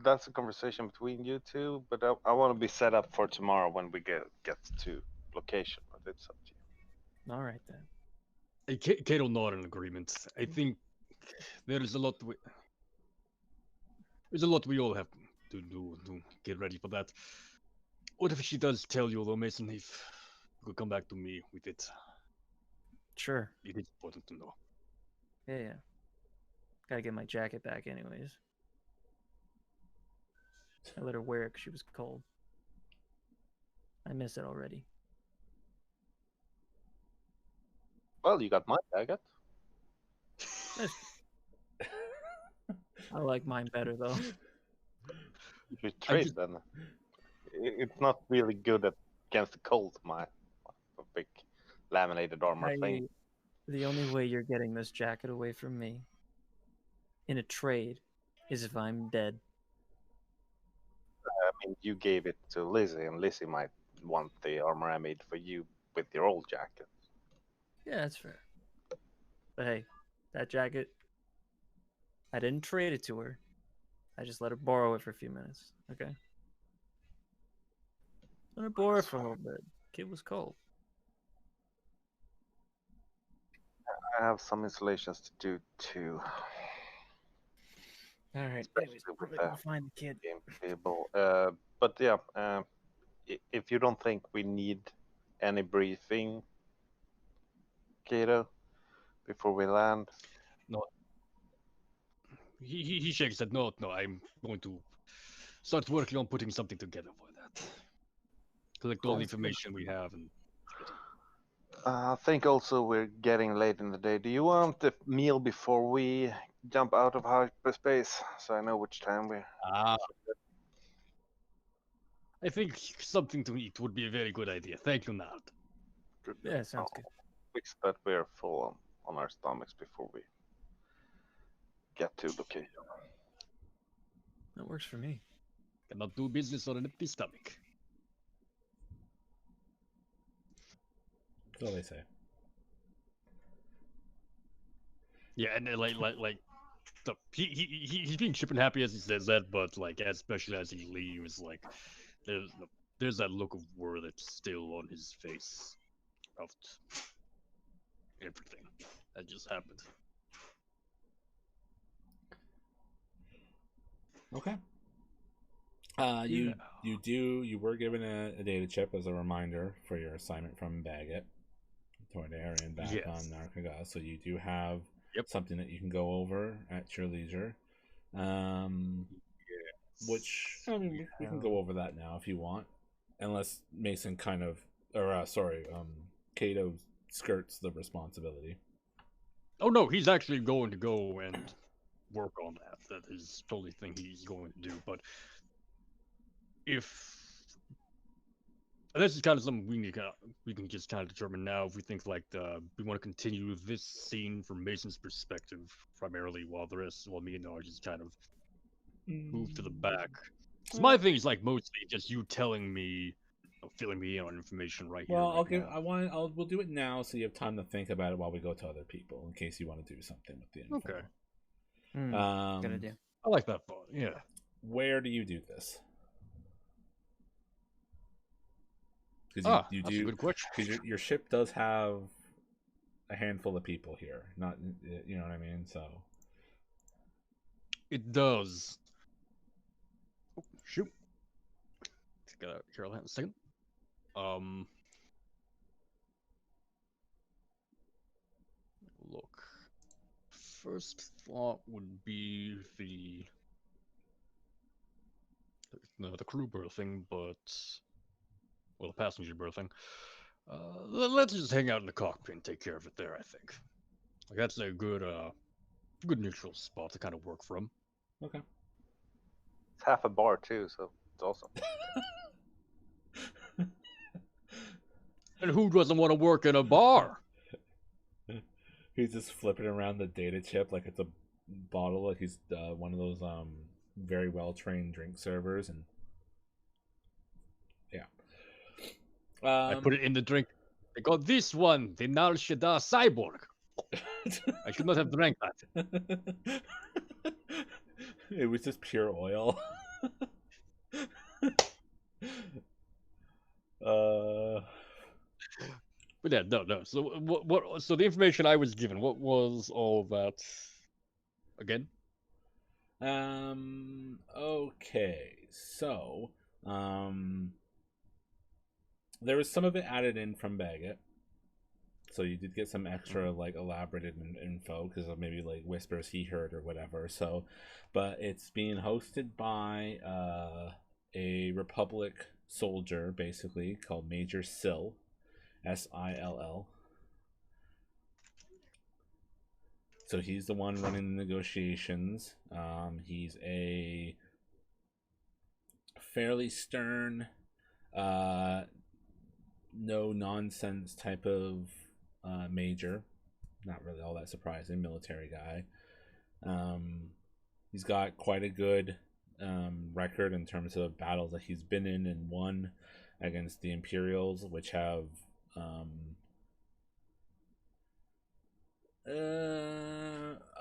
D: that's a conversation between you two, but I want to be set up for tomorrow when we get to location. But it's up to you.
C: All right then.
B: Hey, Kato nodded in agreement. I think there's a lot we all have to do to get ready for that. What if she does tell you though, Mason? If you could come back to me with it,
C: Sure.
B: it is important to know.
C: Yeah. Gotta get my jacket back, anyways. I let her wear it because she was cold. I miss it already.
D: Well, you got my jacket.
C: I like mine better though.
D: You should trade then. It's not really good against the cold. My big laminated armor thing.
C: The only way you're getting this jacket away from me in a trade is if I'm dead.
D: I mean, you gave it to Lizzie, and Lizzie might want the armor I made for you with your old jacket.
C: Yeah, that's fair. But hey, that jacket, I didn't trade it to her. I just let her borrow it for a few minutes. Okay? Let her borrow it for a little bit. Kid was cold.
D: I have some installations to do too.
C: All right.
D: Especially with the
C: I'll find the kid.
D: game table. But yeah, if you don't think we need any briefing, Kato, before we land.
B: No. He shakes that. No, I'm going to start working on putting something together for that. Collect all the information we have and.
D: I think also we're getting late in the day. Do you want a meal before we jump out of hyperspace, so I know which time we're?
B: I think something to eat would be a very good idea. Thank you, Nard.
C: Yeah, sounds good.
D: Fix that we're full on our stomachs before we get to location.
C: That works for me.
B: Cannot do business on an empty stomach.
A: That's all they say.
B: Yeah, and he's being chip and happy as he says that, but like especially as he leaves, like there's that look of worry that's still on his face of everything that just happened.
A: Okay. You were given a data chip as a reminder for your assignment from Baggett to Area and back on Narcaga, so you do have something that you can go over at your leisure. Which I mean, we can go over that now if you want, unless Mason Kato skirts the responsibility.
B: Oh no, he's actually going to go and work on that. That is totally the thing he's going to do. But this is kind of something we can just kind of determine now if we think like we want to continue this scene from Mason's perspective primarily, while me and Nard just kind of move to the back. So my thing is like mostly just you telling me, filling me in on information right here.
A: Well, we'll do it now so you have time to think about it while we go to other people in case you want to do something with the info.
B: Okay.
C: Good idea.
B: I like that thought. Yeah.
A: Where do you do this?
B: That's a good question.
A: Because your ship does have a handful of people here. Not, you know what I mean? So
B: it does. Oh, shoot. Get out here a second. Look. First thought would be the crew berthing, but the passenger berthing. Let's just hang out in the cockpit and take care of it there. I think like that's a good neutral spot to kind of work from.
A: Okay.
D: It's half a bar too, so it's awesome.
B: And who doesn't want to work in a bar?
A: He's just flipping around the data chip like it's a bottle, like he's one of those very well trained drink servers, and
B: I put it in the drink. I got this one, the Nal Shaddaa Cyborg. I should not have drank that.
A: It was just pure oil.
B: But yeah, no. So what? So the information I was given, what was all that again?
A: Okay. So, there was some of it added in from Baggett. So you did get some extra like elaborated info because of maybe like whispers he heard or whatever. So, but it's being hosted by a Republic soldier basically called Major Sill, Sill. So he's the one running the negotiations. He's a fairly stern, no nonsense type of major. Not really all that surprising, military guy. He's got quite a good record in terms of battles that he's been in and won against the Imperials, which have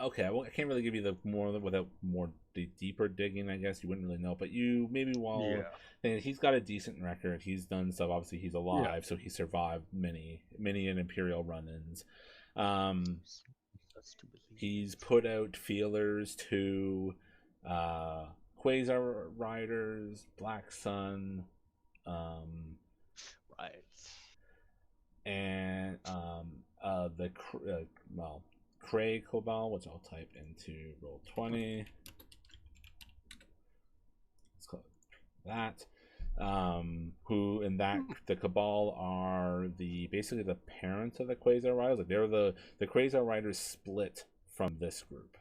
A: okay, well, I can't really give you the more without more the deeper digging. I guess you wouldn't really know, but you maybe he's got a decent record. He's done stuff. Obviously, he's alive, so he survived many an Imperial run-ins. He's put out feelers to Quasar Riders, Black Sun,
B: Right.
A: and the Cray Cobal, which I'll type into Roll20. Let's call it that. Who in that the Cabal are basically the parents of the Quasar Riders. Like they're the Quasar Riders split from this group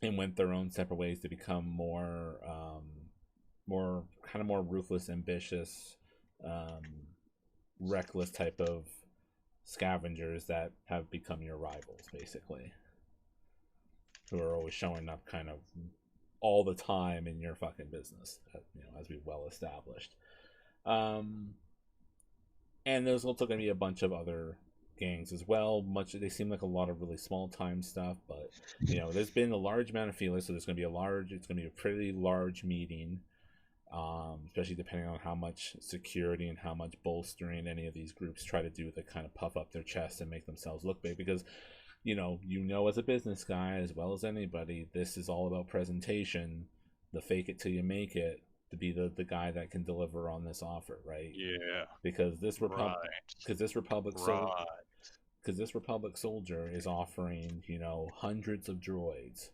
A: and went their own separate ways to become more ruthless, ambitious, reckless type of scavengers that have become your rivals, basically, who are always showing up kind of all the time in your fucking business, as we've well established. And there's also going to be a bunch of other gangs as well. They seem like a lot of really small time stuff, but there's been a large amount of feelers, so it's going to be a pretty large meeting. Especially depending on how much security and how much bolstering any of these groups try to do to kind of puff up their chest and make themselves look big, because as a business guy as well as anybody, this is all about presentation, the fake it till you make it, to be the guy that can deliver on this offer, right?
B: Yeah.
A: Because this Republic soldier is offering hundreds of droids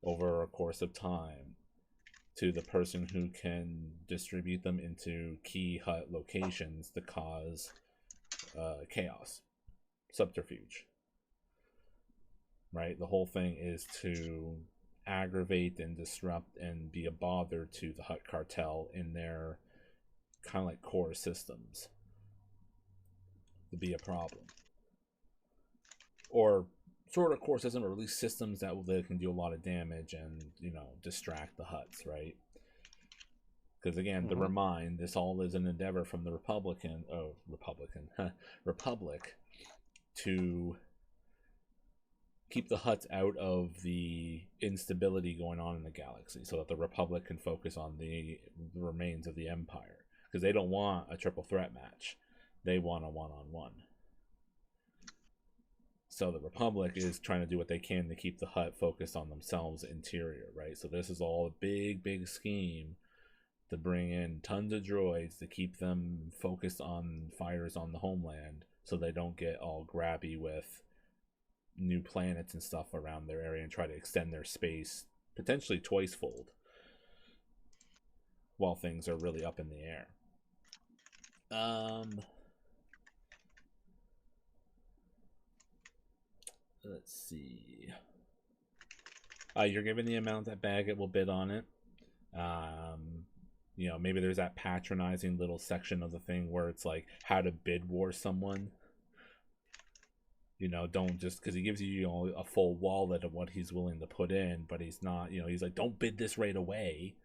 A: over a course of time to the person who can distribute them into key hut locations to cause chaos, subterfuge. Right? The whole thing is to aggravate and disrupt and be a bother to the Hutt cartel in their kind of like core systems, to be a problem. Or sort of core system, or at least systems that can do a lot of damage and distract the Hutts, right? Because again, to remind, this all is an endeavor from the Republic to keep the Hutts out of the instability going on in the galaxy, so that the Republic can focus on the remains of the Empire. Because they don't want a triple threat match, they want a one-on-one. So the Republic is trying to do what they can to keep the Hutt focused on themselves interior, right? So this is all a big scheme to bring in tons of droids to keep them focused on fires on the homeland, so they don't get all grabby with new planets and stuff around their area and try to extend their space potentially twice-fold while things are really up in the air. Let's see. You're given the amount that Baggett will bid on it. Maybe there's that patronizing little section of the thing where it's like how to bid war someone. Don't just, because he gives you a full wallet of what he's willing to put in, but he's not, he's like, don't bid this right away.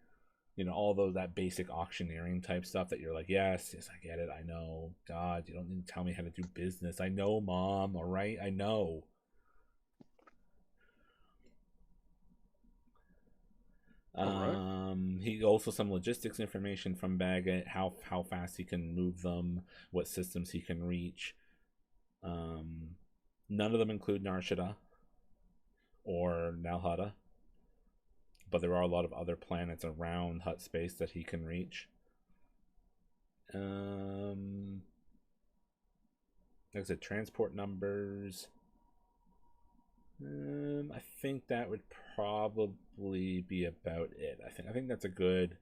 A: all that basic auctioneering type stuff that you're like, yes, I get it, I know. God, you don't need to tell me how to do business. I know, Mom. All right, I know. He also some logistics information from Baggett, how fast he can move them, what systems he can reach. None of them include Narshada or Nalhada, but there are a lot of other planets around Hut space that he can reach. Like I said, transport numbers. I think that would probably be about it. I think that's a good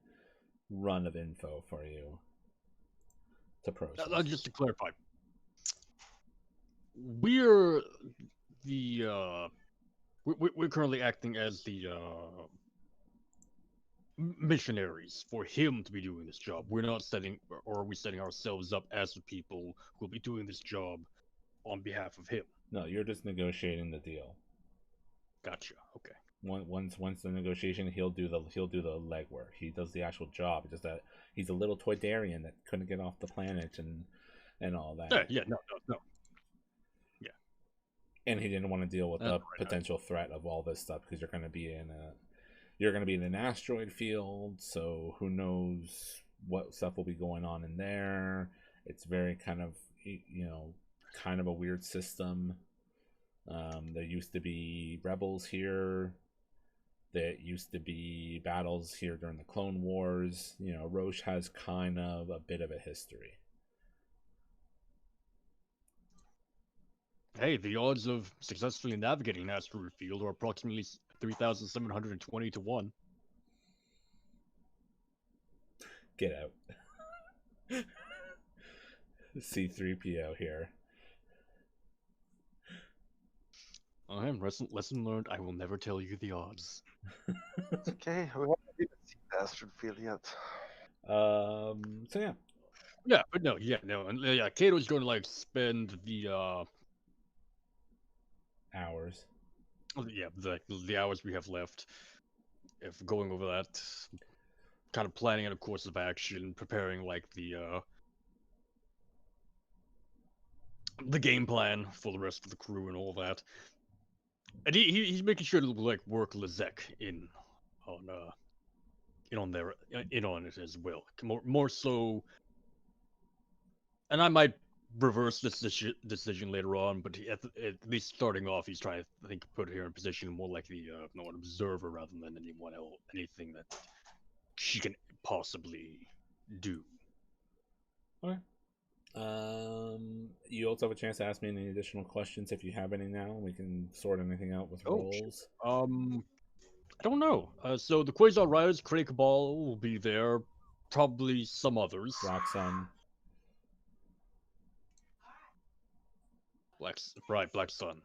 A: run of info for you to process.
B: Just to clarify, we're the we're currently acting as the missionaries for him to be doing this job. We're not setting, or are we setting ourselves up as the people who will be doing this job on behalf of him?
A: No, you're just negotiating the deal.
B: Gotcha. Okay.
A: Once the negotiation, he'll do the legwork. He does the actual job. It's just that he's a little Toydarian that couldn't get off the planet and all that.
B: Yeah. No. Yeah.
A: And he didn't want to deal with the potential threat of all this stuff because you're going to be in an asteroid field, so who knows what stuff will be going on in there. It's very kind of a weird system. There used to be rebels here. There used to be battles here during the Clone Wars. Roche has kind of a bit of a history.
B: Hey, the odds of successfully navigating an asteroid field are approximately 3,720 to 1.
A: Get out. C-3PO here.
B: Lesson learned, I will never tell you the odds.
D: It's okay, we haven't even seen the asteroid field yet.
A: So yeah.
B: Yeah, but no, Kato's going to spend the
A: hours.
B: Yeah, the hours we have left, if going over that, kind of planning out a course of action, preparing the game plan for the rest of the crew and all that. And he's making sure to work Lezek in on it as well. More so, and I might reverse this decision later on, but at least starting off, he's trying to put her in a position more like an observer rather than anything that she can possibly do.
A: Okay. You also have a chance to ask me any additional questions if you have any now. We can sort anything out with roles.
B: I don't know. So the Quasar Riders, Cray Cabal will be there. Probably some others.
A: Black Sun.
B: Black Sun.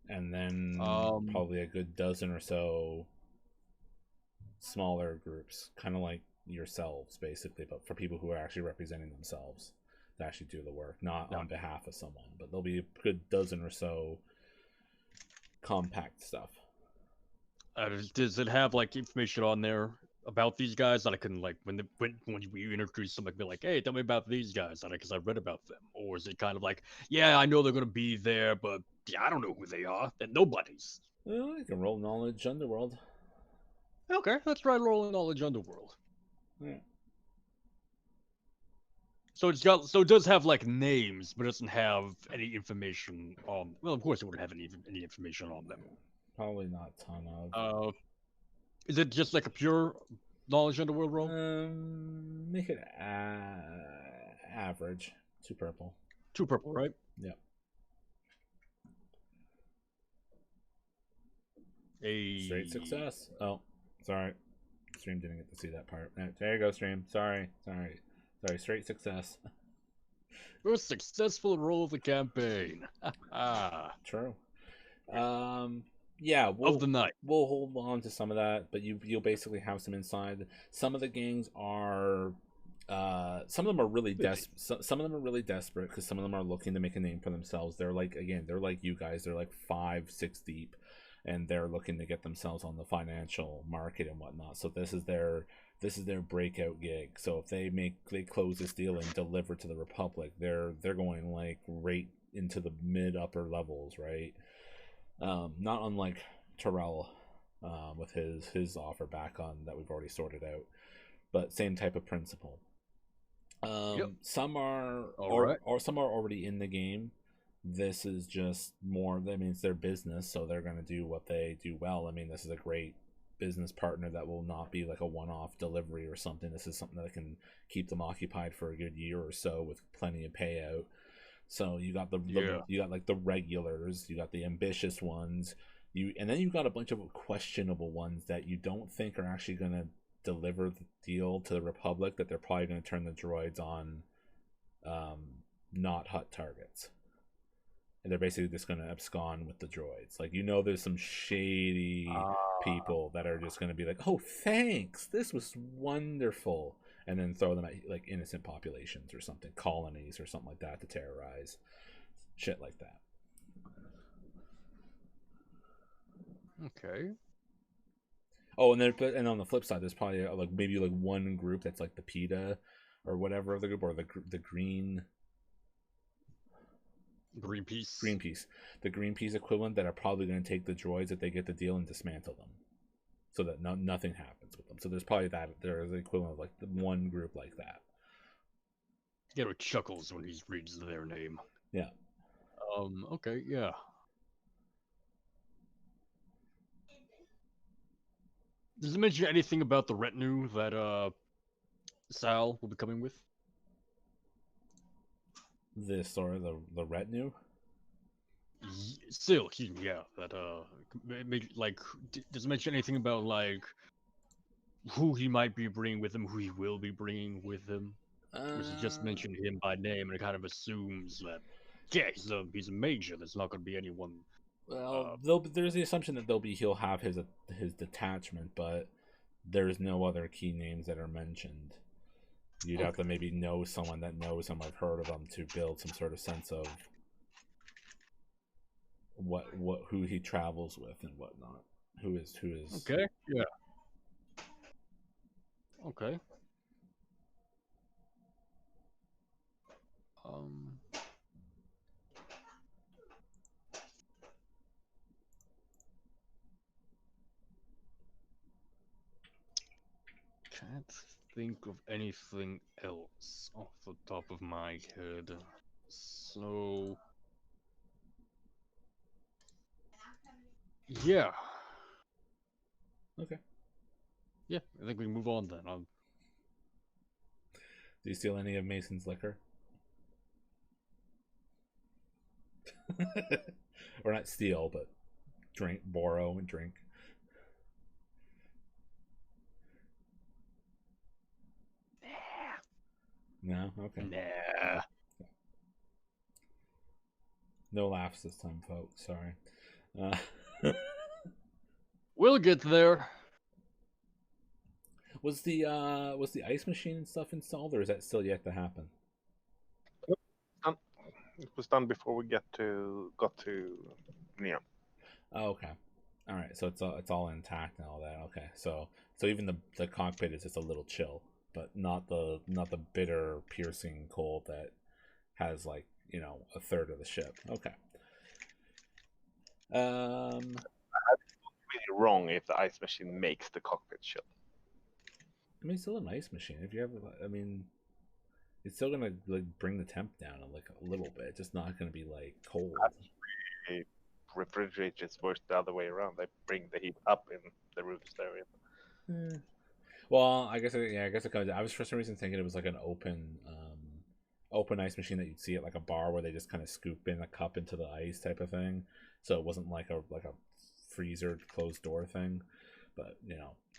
A: And then probably a good dozen or so smaller groups, kind of like yourselves, basically, but for people who are actually representing themselves to actually do the work, not on behalf of someone. But there'll be a good dozen or so compact stuff.
B: Does it have information on there about these guys that I can when you introduce them, be like, hey, tell me about these guys, because I read about them? Or is it kind of yeah, I know they're gonna be there, but I don't know who they are. They're nobodies.
A: Well, you can roll knowledge underworld.
B: Okay, let's try rolling knowledge underworld.
A: Yeah.
B: So it does have names, but it doesn't have any information on. Well, of course it wouldn't have any information on them.
A: Probably not a ton of.
B: Is it just a pure knowledge underworld roll?
A: Make it average. 2 purple.
B: 2 purple, right?
A: Yep. Straight success. Oh, sorry. Stream didn't get to see that part. There you go, Stream. Sorry. Straight success.
B: First successful roll of the campaign.
A: True. Yeah,
B: of the night.
A: We'll hold on to some of that, but you'll basically have some inside. Some of the gangs are, some of them are really desperate. Some of them are really desperate because some of them are looking to make a name for themselves. They're like you guys. They're 5-6 deep. and they're looking to get themselves on the financial market and whatnot. So this is their breakout gig. So if they close this deal and deliver to the Republic, they're going like right into the mid upper levels, right? Not unlike Terrell with his offer back on that we've already sorted out, but same type of principle. Some are or some are already in the game. This is just more, I mean, it's their business, so they're going to do what they do well. I mean, this is a great business partner that will not be like a one-off delivery or something. This is something that can keep them occupied for a good year or so with plenty of payout. So you got you got like the regulars, you got the ambitious ones, and then you got a bunch of questionable ones that you don't think are actually going to deliver the deal to the Republic, that they're probably going to turn the droids on not hut targets. And they're basically just going to abscond with the droids. Like, there's some shady people that are just going to be like, oh, thanks, this was wonderful. And then throw them at, like, innocent populations or something, colonies or something like that to terrorize. Shit like that.
B: Okay.
A: Oh, and on the flip side, there's probably like maybe like one group that's like the PETA or whatever of the group, or the Greenpeace, the Greenpeace equivalent, that are probably going to take the droids if they get the deal and dismantle them, so that nothing happens with them. So there's probably there's the equivalent of like the one group like that.
B: Gero chuckles when he reads their name.
A: Yeah.
B: Okay. Yeah. Does it mention anything about the retinue that Sal will be coming with?
A: The retinue.
B: Still, that like, does it mention anything about like who he might be bringing with him, who he will be bringing with him? Or does it just mention him by name, and it kind of assumes that he's a major. There's not going to be anyone.
A: Well, there's the assumption that he'll have his detachment, but there's no other key names that are mentioned. You'd have to maybe know someone that knows him, I've heard of him, to build some sort of sense of who he travels with and whatnot. Who is
B: Okay. Yeah. Okay. Can't think of anything else off the top of my head. So yeah.
A: Okay.
B: Yeah, I think we can move on then.
A: Do you steal any of Mason's liquor? Or not steal, but borrow and drink. No? Okay.
B: Nah.
A: No laughs this time, folks. Sorry.
B: We'll get there.
A: Was the ice machine and stuff installed, or is that still yet to happen?
D: It was done before we got to Neon.
A: Oh, okay. All right. So it's all intact and all that. Okay. So even the cockpit is just a little chill, but not the bitter, piercing cold that has, like, a third of the ship. Okay.
D: I'd be really wrong if the ice machine makes the cockpit chill.
A: I mean, it's still an ice machine. If you have, I mean, it's still gonna like bring the temp down like a little bit. It's just not gonna be like cold.
D: Refrigerators works the other way around. They bring the heat up in the rooms they're in.
A: Well, I guess it comes. I was for some reason thinking it was like an open ice machine that you'd see at like a bar where they just kind of scoop in a cup into the ice type of thing. So it wasn't like a freezer closed door thing. But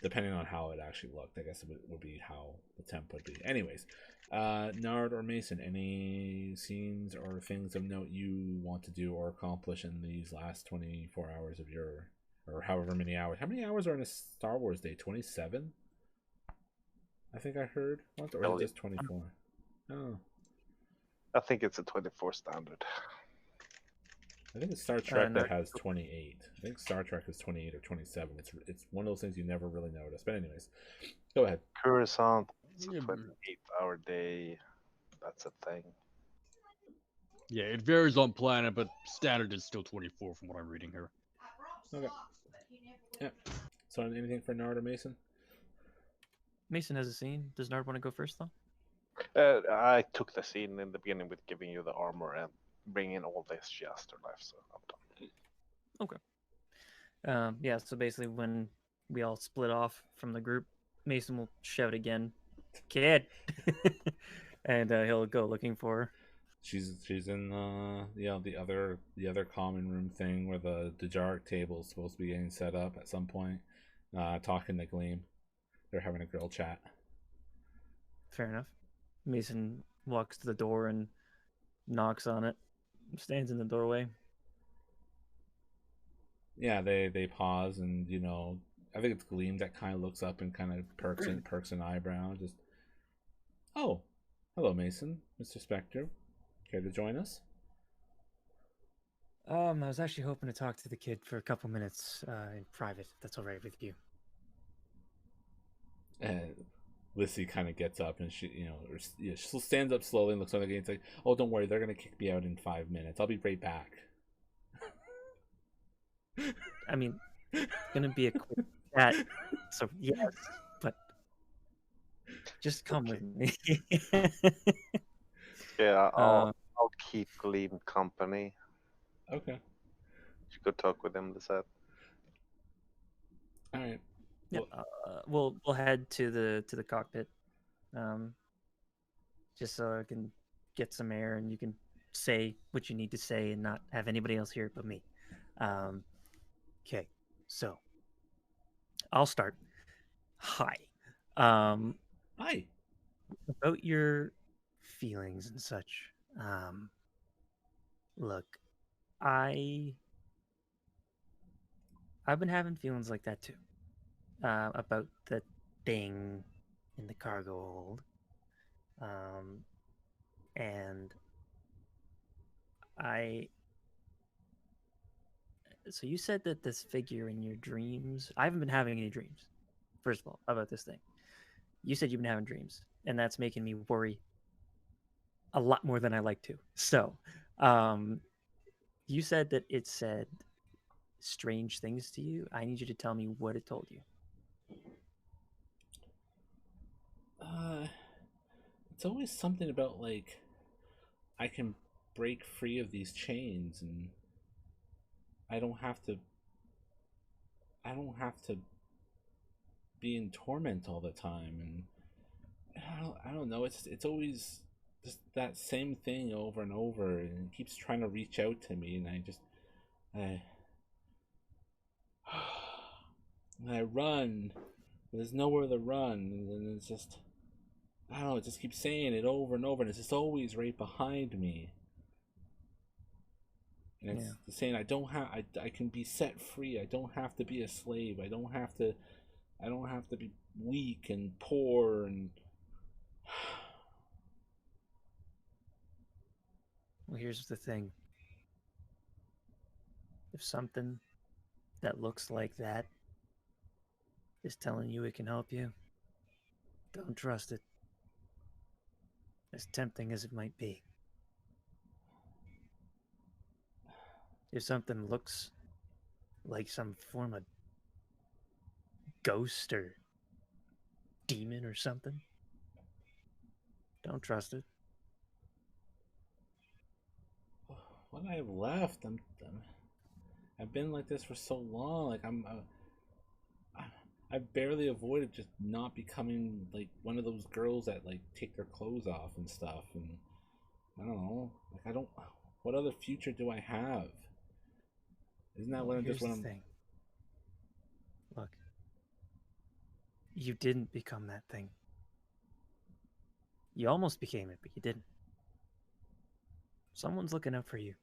A: depending on how it actually looked, I guess it would be how the temp would be. Anyways, Nard or Mason, any scenes or things of note you want to do or accomplish in these last 24 hours of your, or however many hours? How many hours are in a Star Wars day? 27? I think I heard once, or is it just 24? Oh,
D: I think it's a 24 standard.
A: I think it's Star Trek that
C: Nard.
A: has 28. I think Star Trek is 28 or 27. It's one of those things you never really notice. But anyways, go ahead.
D: Coruscant, it's a
B: Yeah,
D: 28-hour day. That's a thing.
B: Yeah, it varies on planet, but standard is still 24 from what I'm reading here.
A: Okay. Yeah. So anything for Nard or Mason?
C: Mason has a scene. Does Nard want to go first, though?
D: I took the scene in the beginning with giving you the armor and bringing all this to afterlife, so I'm done.
C: Yeah, so basically when we all split off from the group, Mason will shout again, "Kid!" and he'll go looking for her.
A: She's in the other common room thing where the Dejaric table is supposed to be getting set up at some point. Talking to Gleam. They're having a girl chat.
C: Fair enough. Mason walks to the door and knocks on it. Stands in the doorway.
A: Yeah, they pause and I think it's Gleam that kind of looks up and kind of perks an eyebrow. Just, oh, hello, Mason, Mr. Spectre. Care to join us?
C: I was actually hoping to talk to the kid for a couple minutes in private, if that's all right with you.
A: And Lissy kind of gets up and she stands up slowly and looks on the gate and says, "Oh, don't worry, they're gonna kick me out in 5 minutes. I'll be right back."
C: I mean, it's gonna be a quick chat, so yes, but just come with me.
D: Yeah, I'll keep Gleam company.
A: Okay.
D: You could talk with him, Lisette.
A: All right.
C: Yeah, we'll head to the cockpit, just so I can get some air and you can say what you need to say and not have anybody else hear it but me. Okay, so I'll start. Hi.
A: Hi.
C: About your feelings and such. Look, I've been having feelings like that too. About the thing in the cargo hold. And so you said that this figure in your dreams, I haven't been having any dreams, first of all, about this thing. You said you've been having dreams, and that's making me worry a lot more than I like to. So, you said that it said strange things to you. I need you to tell me what it told you.
A: It's always something about like I can break free of these chains and I don't have to be in torment all the time, and I don't know, it's always just that same thing over and over, and it keeps trying to reach out to me, and I run, but there's nowhere to run, and then it's just, I don't know, it just keeps saying it over and over, and it's just always right behind me. And it's saying I can be set free. I don't have to be a slave. I don't have to be weak and poor and
C: Well, here's the thing. If something that looks like that is telling you it can help you, don't trust it. As tempting as it might be. If something looks like some form of ghost or demon or something, don't trust it.
A: what I have left. I've been like this for so long. Like I've barely avoided just not becoming like one of those girls that like take their clothes off and stuff. And I don't know. Like I don't. What other future do I have? Isn't that
C: Well,
A: what
C: here's
A: I'm?
C: the thing. Look, you didn't become that thing. You almost became it, but you didn't. Someone's looking out for you.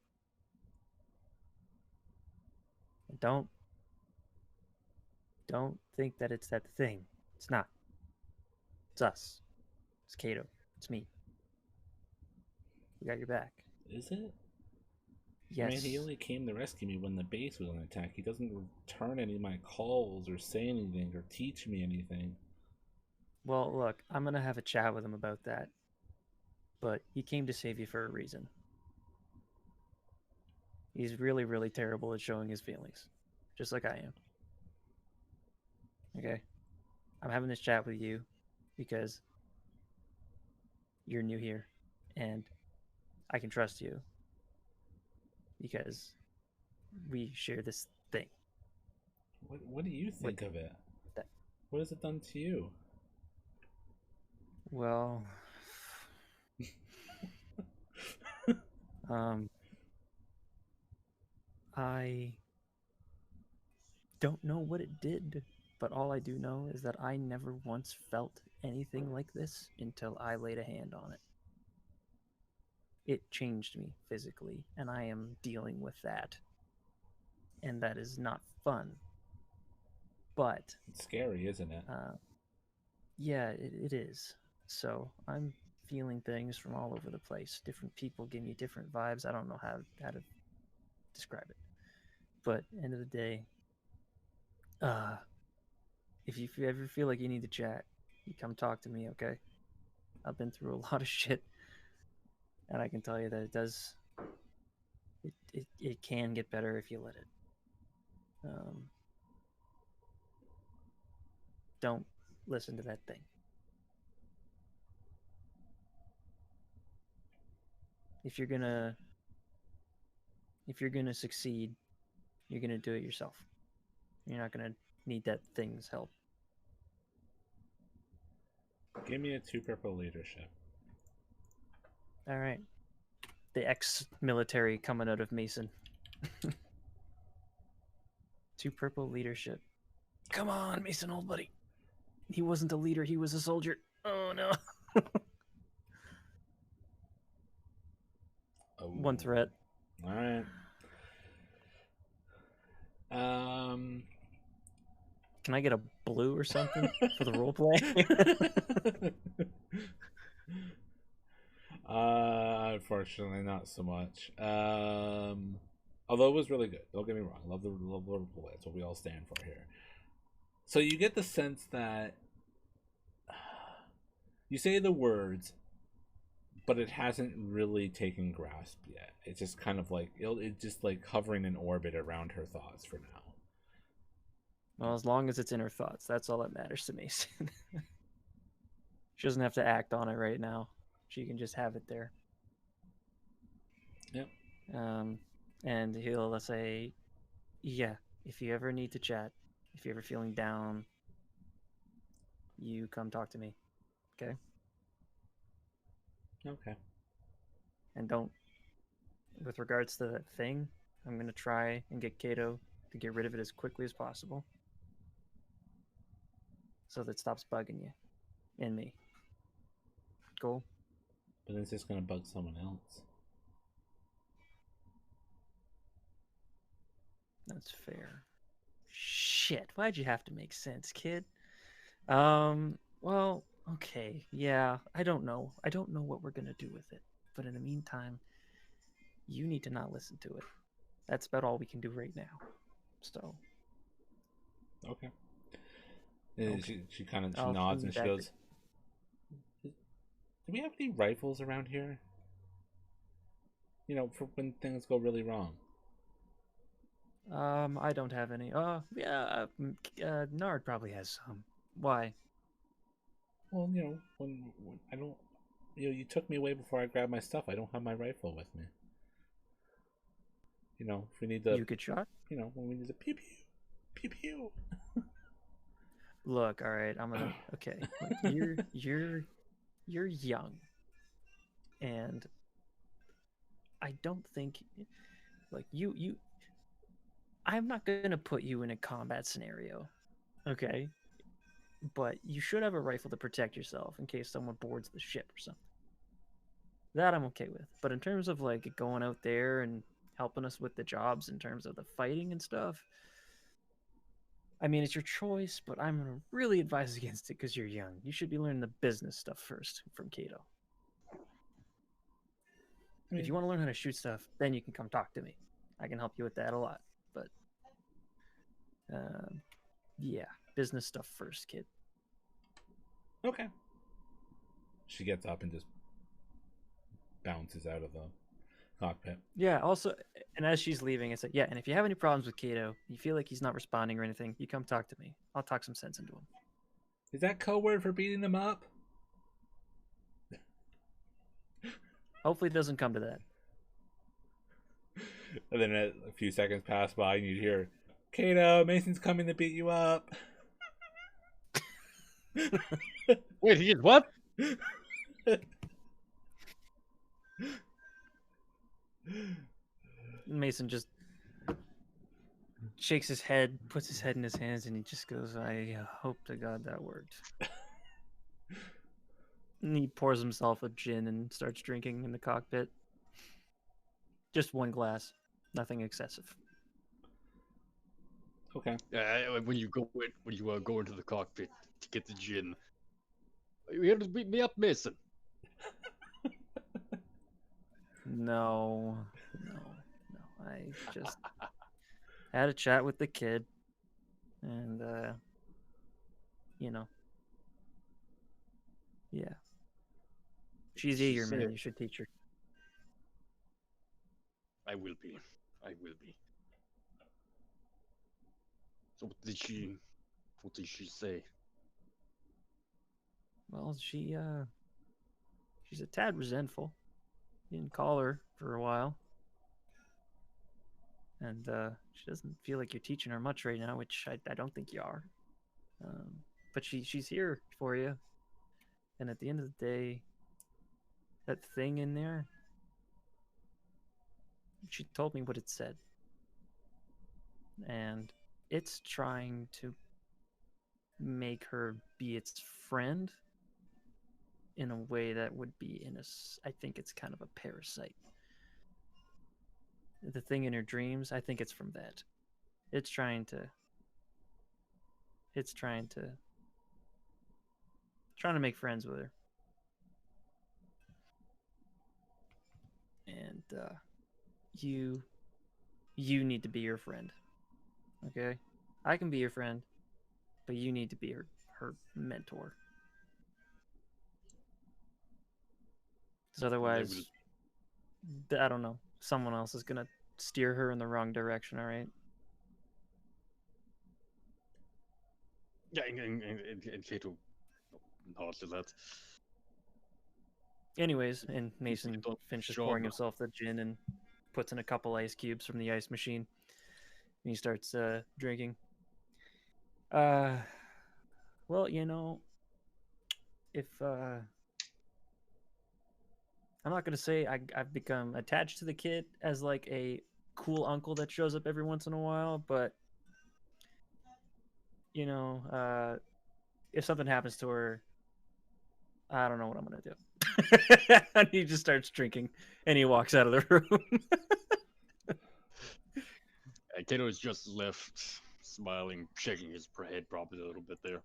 C: And don't think that it's that thing. It's not. It's us. It's Kato. It's me. We got your back.
A: Is it?
C: Yes.
A: Man, he only came to rescue me when the base was on attack. He doesn't return any of my calls or say anything or teach me anything.
C: Well, look, I'm going to have a chat with him about that. But he came to save you for a reason. He's really, really terrible at showing his feelings. Just like I am. Okay? I'm having this chat with you because you're new here. And I can trust you. Because we share this thing.
A: What do you think of it? What has it done to you?
C: Well, I don't know what it did, but all I do know is that I never once felt anything like this until I laid a hand on it. It changed me physically, and I am dealing with that. And that is not fun. But
A: it's scary, isn't it?
C: Yeah, it is. So I'm feeling things from all over the place. Different people give me different vibes. I don't know how to describe it. But end of the day, if you ever feel like you need to chat, you come talk to me, okay? I've been through a lot of shit, and I can tell you that it does. It can get better if you let it. Don't listen to that thing. If you're gonna succeed, you're gonna do it yourself. You're not gonna need that thing's help.
A: Give me a 2 purple leadership.
C: All right. The ex-military coming out of Mason. 2 purple leadership. Come on, Mason, old buddy. He wasn't a leader, he was a soldier. Oh, no.
A: Oh.
C: 1 threat.
A: All right.
C: Can I get a blue or something for the roleplay?
A: Unfortunately, not so much. Although it was really good. Don't get me wrong. Love the roleplay. That's what we all stand for here. So you get the sense that you say the words, but it hasn't really taken grasp yet. It's just kind of like it's just like hovering in orbit around her thoughts for now.
C: Well, as long as it's in her thoughts, that's all that matters to me. She doesn't have to act on it right now. She can just have it there.
A: Yep.
C: And he'll say, yeah, if you ever need to chat, if you're ever feeling down, you come talk to me. Okay?
A: Okay.
C: And don't, with regards to that thing, I'm going to try and get Kato to get rid of it as quickly as possible. So that it stops bugging you and me. Cool?
A: But it's just going to bug someone else.
C: That's fair. Shit, why'd you have to make sense, kid? Well, okay, yeah, I don't know. I don't know what we're going to do with it. But in the meantime, you need to not listen to it. That's about all we can do right now. So.
A: Okay.
C: Okay.
A: She kind of nods and she goes, do we have any rifles around here? You know, for when things go really wrong.
C: I don't have any. Yeah, Nard probably has some. Why?
A: Well, you know, when I don't, you know, you took me away before I grabbed my stuff. I don't have my rifle with me. You know, if we need to,
C: You get shot?
A: you know, when we need to pew pew, pew pew.
C: Look, all right, I'm gonna. Okay, like, you're young, and I don't think, like you. I'm not gonna put you in a combat scenario, okay? But you should have a rifle to protect yourself in case someone boards the ship or something. That I'm okay with. But in terms of like going out there and helping us with the jobs in terms of the fighting and stuff, I mean, it's your choice, but I'm going to really advise against it because you're young. You should be learning the business stuff first from Kato. If you want to learn how to shoot stuff, then you can come talk to me. I can help you with that a lot. But yeah, business stuff first, kid.
A: Okay. She gets up and just bounces out of the cockpit.
C: Yeah. Also, and as she's leaving, it's like, yeah. And if you have any problems with Kato, you feel like he's not responding or anything, you come talk to me. I'll talk some sense into him.
A: Is that code word for beating them up?
C: Hopefully, it doesn't come to that.
A: And then a few seconds pass by and you'd hear, Kato, Mason's coming to beat you up.
B: Wait, he is what?
C: Mason just shakes his head, puts his head in his hands, and he just goes, I hope to God that worked. And he pours himself a gin and starts drinking in the cockpit. Just one glass, nothing excessive.
A: Okay.
B: Yeah, when you go into the cockpit to get the gin, you here to beat me up, Mason?
C: No. I just had a chat with the kid, and yeah. She's
B: She
C: eager, man.
B: said-
C: You should teach her.
B: I will be. So what did she say?
C: Well, she's a tad resentful. You didn't call her for a while. And she doesn't feel like you're teaching her much right now, which I don't think you are. But she's here for you. And at the end of the day, that thing in there, she told me what it said. And it's trying to make her be its friend in a way that would be I think it's kind of a parasite. The thing in her dreams, I think it's from that. It's trying to make friends with her. And you need to be your friend. Okay? I can be your friend, but you need to be her mentor. Because otherwise, I don't know, someone else is going to steer her in the wrong direction, all right?
B: Yeah, and Kato nods to that.
C: Anyways, and Mason finishes
B: Sure.
C: pouring himself the gin and puts in a couple ice cubes from the ice machine. And he starts drinking. Well, if I'm not gonna say I've become attached to the kid as like a cool uncle that shows up every once in a while, but if something happens to her, I don't know what I'm gonna do. And he just starts drinking, and he walks out of the room.
B: Kato is just left smiling, shaking his head probably a little bit there.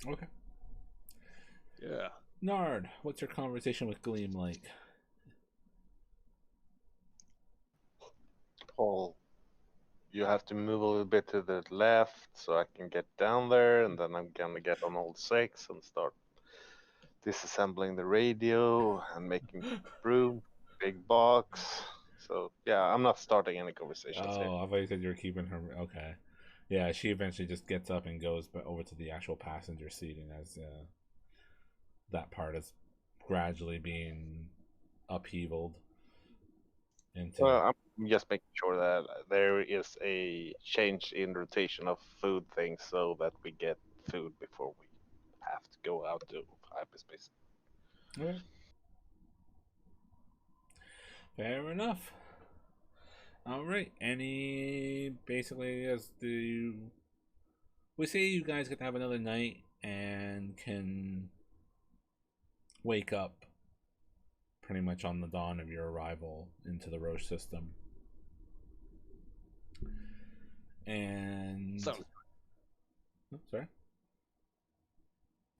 A: Okay.
B: Yeah.
A: Nard, what's your conversation with Gleam like?
D: Paul, you have to move a little bit to the left so I can get down there, and then I'm gonna get on all six and start disassembling the radio and making room, big box. So yeah, I'm not starting any conversations here.
A: Oh, I thought you said you were keeping her. Okay. Yeah, she eventually just gets up and goes over to the actual passenger seating as that part is gradually being upheavaled into.
D: Well, I'm just making sure that there is a change in rotation of food things so that we get food before we have to go out to hyperspace.
A: Okay. Fair enough. All right. Basically, we say you guys get to have another night and can wake up pretty much on the dawn of your arrival into the Roche system. And
B: So,
A: oh, sorry.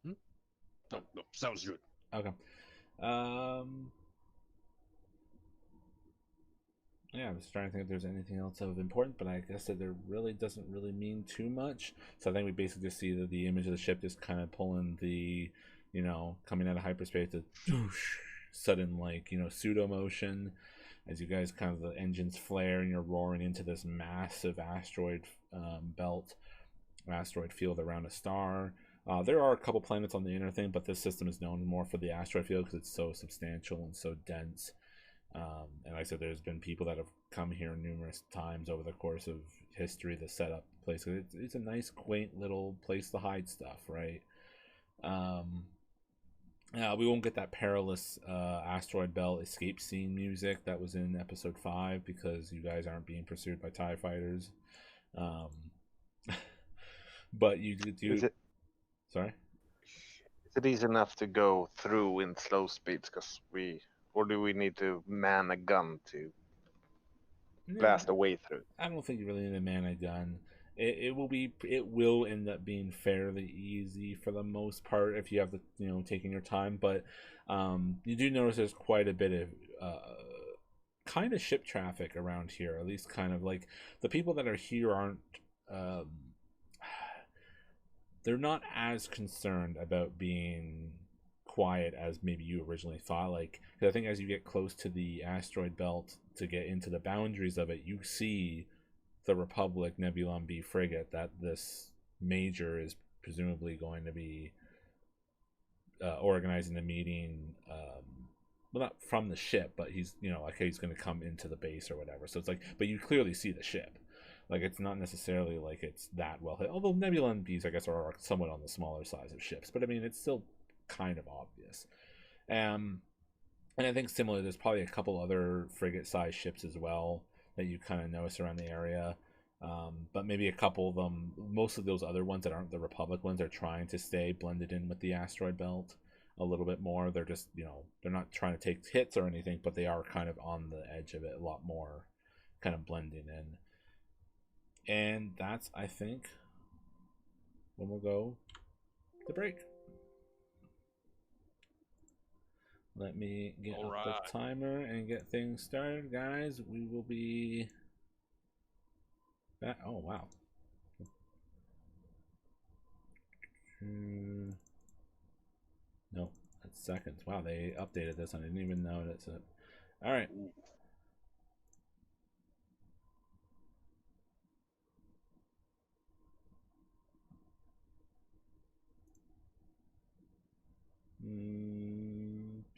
B: no, sounds good.
A: Okay. Yeah, I was trying to think if there's anything else of important, but I guess that there really doesn't really mean too much. So I think we basically just see the image of the ship just kind of pulling the, coming out of hyperspace, the doosh, sudden, like, pseudo motion as you guys kind of, the engines flare and you're roaring into this massive asteroid belt, asteroid field around a star. There are a couple planets on the inner thing, but this system is known more for the asteroid field because it's so substantial and so dense. And like I said, there's been people that have come here numerous times over the course of history to set up place. It's a nice, quaint little place to hide stuff, right? We won't get that perilous asteroid belt escape scene music that was in episode 5 because you guys aren't being pursued by TIE fighters. But you do. Sorry?
D: Is it easy enough to go through in slow speeds? Or do we need to man a gun to blast a way through?
A: I don't think you really need to man a gun. It will end up being fairly easy for the most part if you have the taking your time. But you do notice there's quite a bit of kind of ship traffic around here. At least kind of like the people that are here aren't. They're not as concerned about being quiet as maybe you originally thought. Like, 'cause I think as you get close to the asteroid belt to get into the boundaries of it, you see the Republic Nebulon B frigate that this major is presumably going to be organizing a meeting. Well, not from the ship, but he's he's going to come into the base or whatever. So it's like, but you clearly see the ship. Like, it's not necessarily like it's that well hit. Although Nebulon Bs, I guess, are somewhat on the smaller size of ships. But I mean, it's still kind of obvious. And I think similarly, there's probably a couple other frigate-sized ships as well that you kind of notice around the area. But maybe a couple of them, most of those other ones that aren't the Republic ones, are trying to stay blended in with the asteroid belt a little bit more. They're just, they're not trying to take hits or anything, but they are kind of on the edge of it a lot more, kind of blending in. And that's, I think, when we'll go to break. Let me get up the timer and get things started, guys. We will be back. Oh, wow. No, that's seconds. Wow, they updated this. I didn't even notice it. All right.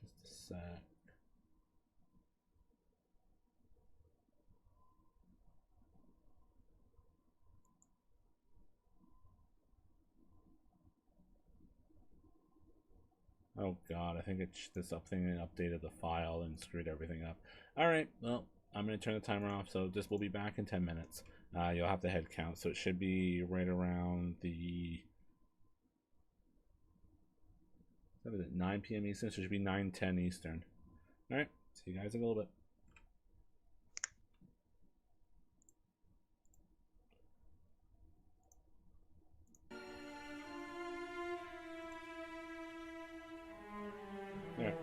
A: Just a sec. Oh god, I think this thing updated the file and screwed everything up. Alright, well, I'm going to turn the timer off, so this will be back in 10 minutes. You'll have the head count, so it should be right around the... What is it, 9 p.m. Eastern? So it should be 9:10 Eastern. Alright, see you guys in a little bit. Alright.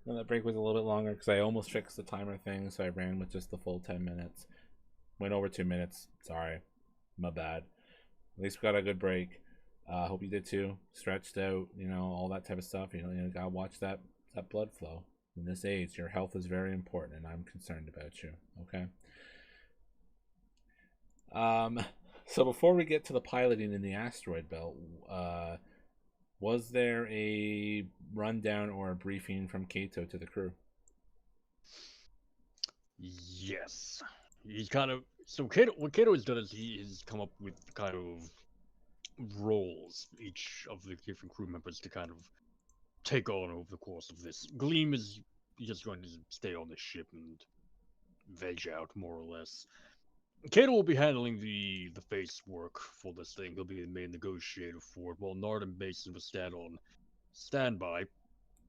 A: And that break was a little bit longer because I almost fixed the timer thing, so I ran with just the full 10 minutes. Went over 2 minutes. Sorry. My bad. At least we got a good break. Hope you did too. Stretched out, all that type of stuff. You gotta watch that blood flow. In this age, your health is very important, and I'm concerned about you. Okay. So before we get to the piloting in the asteroid belt, was there a rundown or a briefing from Kato to the crew?
B: Yes. He's kind of what Kato has done is he has come up with kind of roles each of the different crew members to kind of take on over the course of this. Gleam is just going to stay on the ship and veg out more or less. Kato will be handling the face work for this thing. He'll be the main negotiator for it, while Nard and Mason will stand on standby.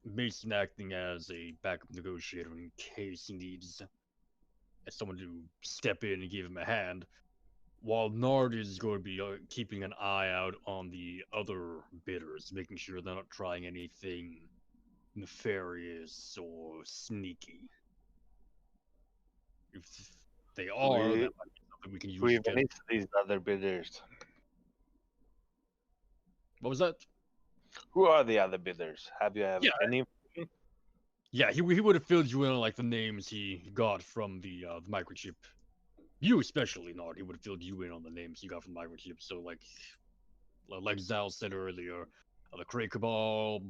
B: Mason acting as a backup negotiator in case he needs someone to step in and give him a hand, while Nard is going to be keeping an eye out on the other bidders, making sure they're not trying anything nefarious or sneaky. If they are, that might be something we can use.
D: Who even is these other bidders?
B: What was that?
D: Who are the other bidders? Have you any?
B: Yeah, he would have filled you in on like the names he got from the microchip. You especially, Nard. He would have filled you in on the names he got from the microchip. So like Zal said earlier, the Cray Cabal,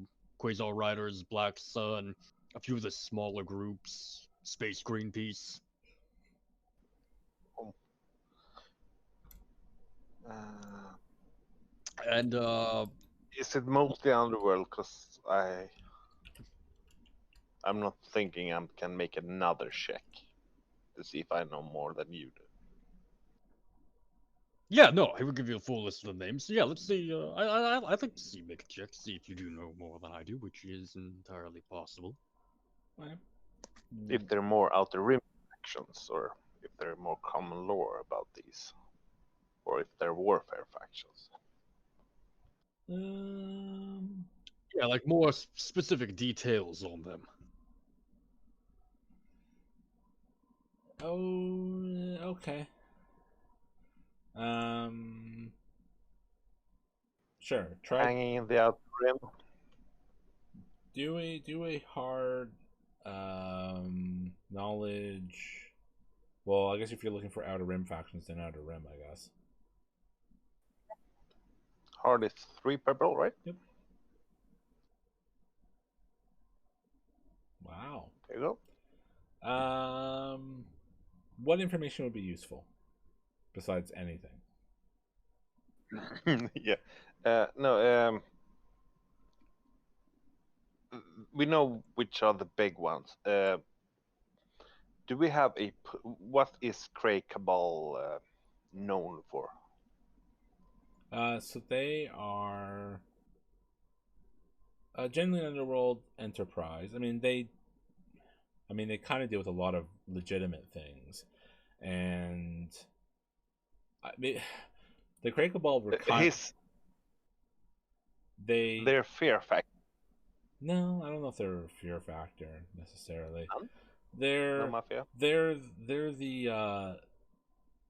B: Quasar Riders, Black Sun, a few of the smaller groups, Space Greenpeace. And
D: Is it mostly underworld? Because I'm not thinking I can make another check to see if I know more than you do.
B: yeah, no, he will give you a full list of the names. So yeah, let's see. I'd like to see make a check, see if you do know more than I do, which is entirely possible.
A: Okay.
D: If they're more Outer Rim factions, or if they're more common lore about these, or if they're warfare factions.
B: Yeah, like more specific details on them.
A: Oh, okay. Sure. Try
D: Hanging in the Outer Rim.
A: do a hard knowledge. Well, I guess if you're looking for Outer Rim factions, then Outer Rim, I guess.
D: Hard is 3 purple, right?
A: Yep. Wow.
D: There you
A: go. What information would be useful besides anything?
D: Yeah. No. We know which are the big ones. Do we have what is Cray Cabal known for?
A: So they are generally an underworld enterprise. I mean, they kind of deal with a lot of legitimate things, and I mean, the Cray Cabal were
D: they're fear factor.
A: No, I don't know if they're a fear factor necessarily.
D: No mafia.
A: They're the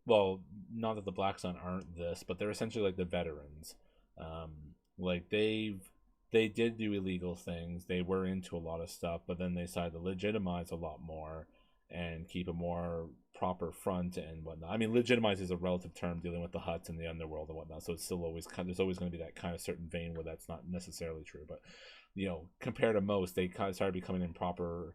A: well, not that the Black Sun aren't this, but they're essentially like the veterans. Like they did do illegal things. They were into a lot of stuff, but then they decided to legitimize a lot more and keep a more proper front and whatnot. I mean, legitimize is a relative term dealing with the Hutts and the underworld and whatnot, so it's still always there's always going to be that kind of certain vein where that's not necessarily true. But compared to most, they kind of started becoming in proper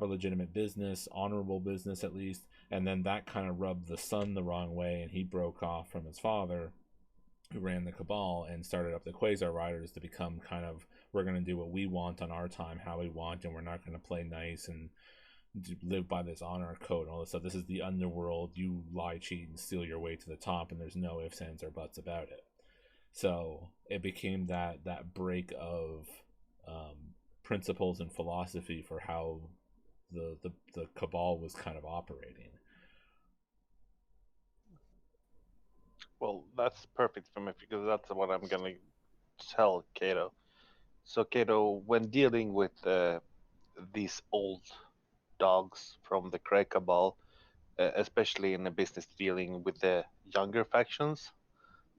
A: legitimate business, honorable business at least, and then that kind of rubbed the son the wrong way, and he broke off from his father, who ran the Cabal, and started up the Quasar Riders to become kind of, we're going to do what we want on our time, how we want, and we're not going to play nice and live by this honor code and all this stuff. This is the underworld. You lie, cheat, and steal your way to the top, and there's no ifs, ands, or buts about it. So it became that break of principles and philosophy for how the Cabal was kind of operating.
D: Well, that's perfect for me because that's what I'm gonna tell Kato. So Kato, when dealing with these old dogs from the Grey Cabal, especially in a business dealing with the younger factions.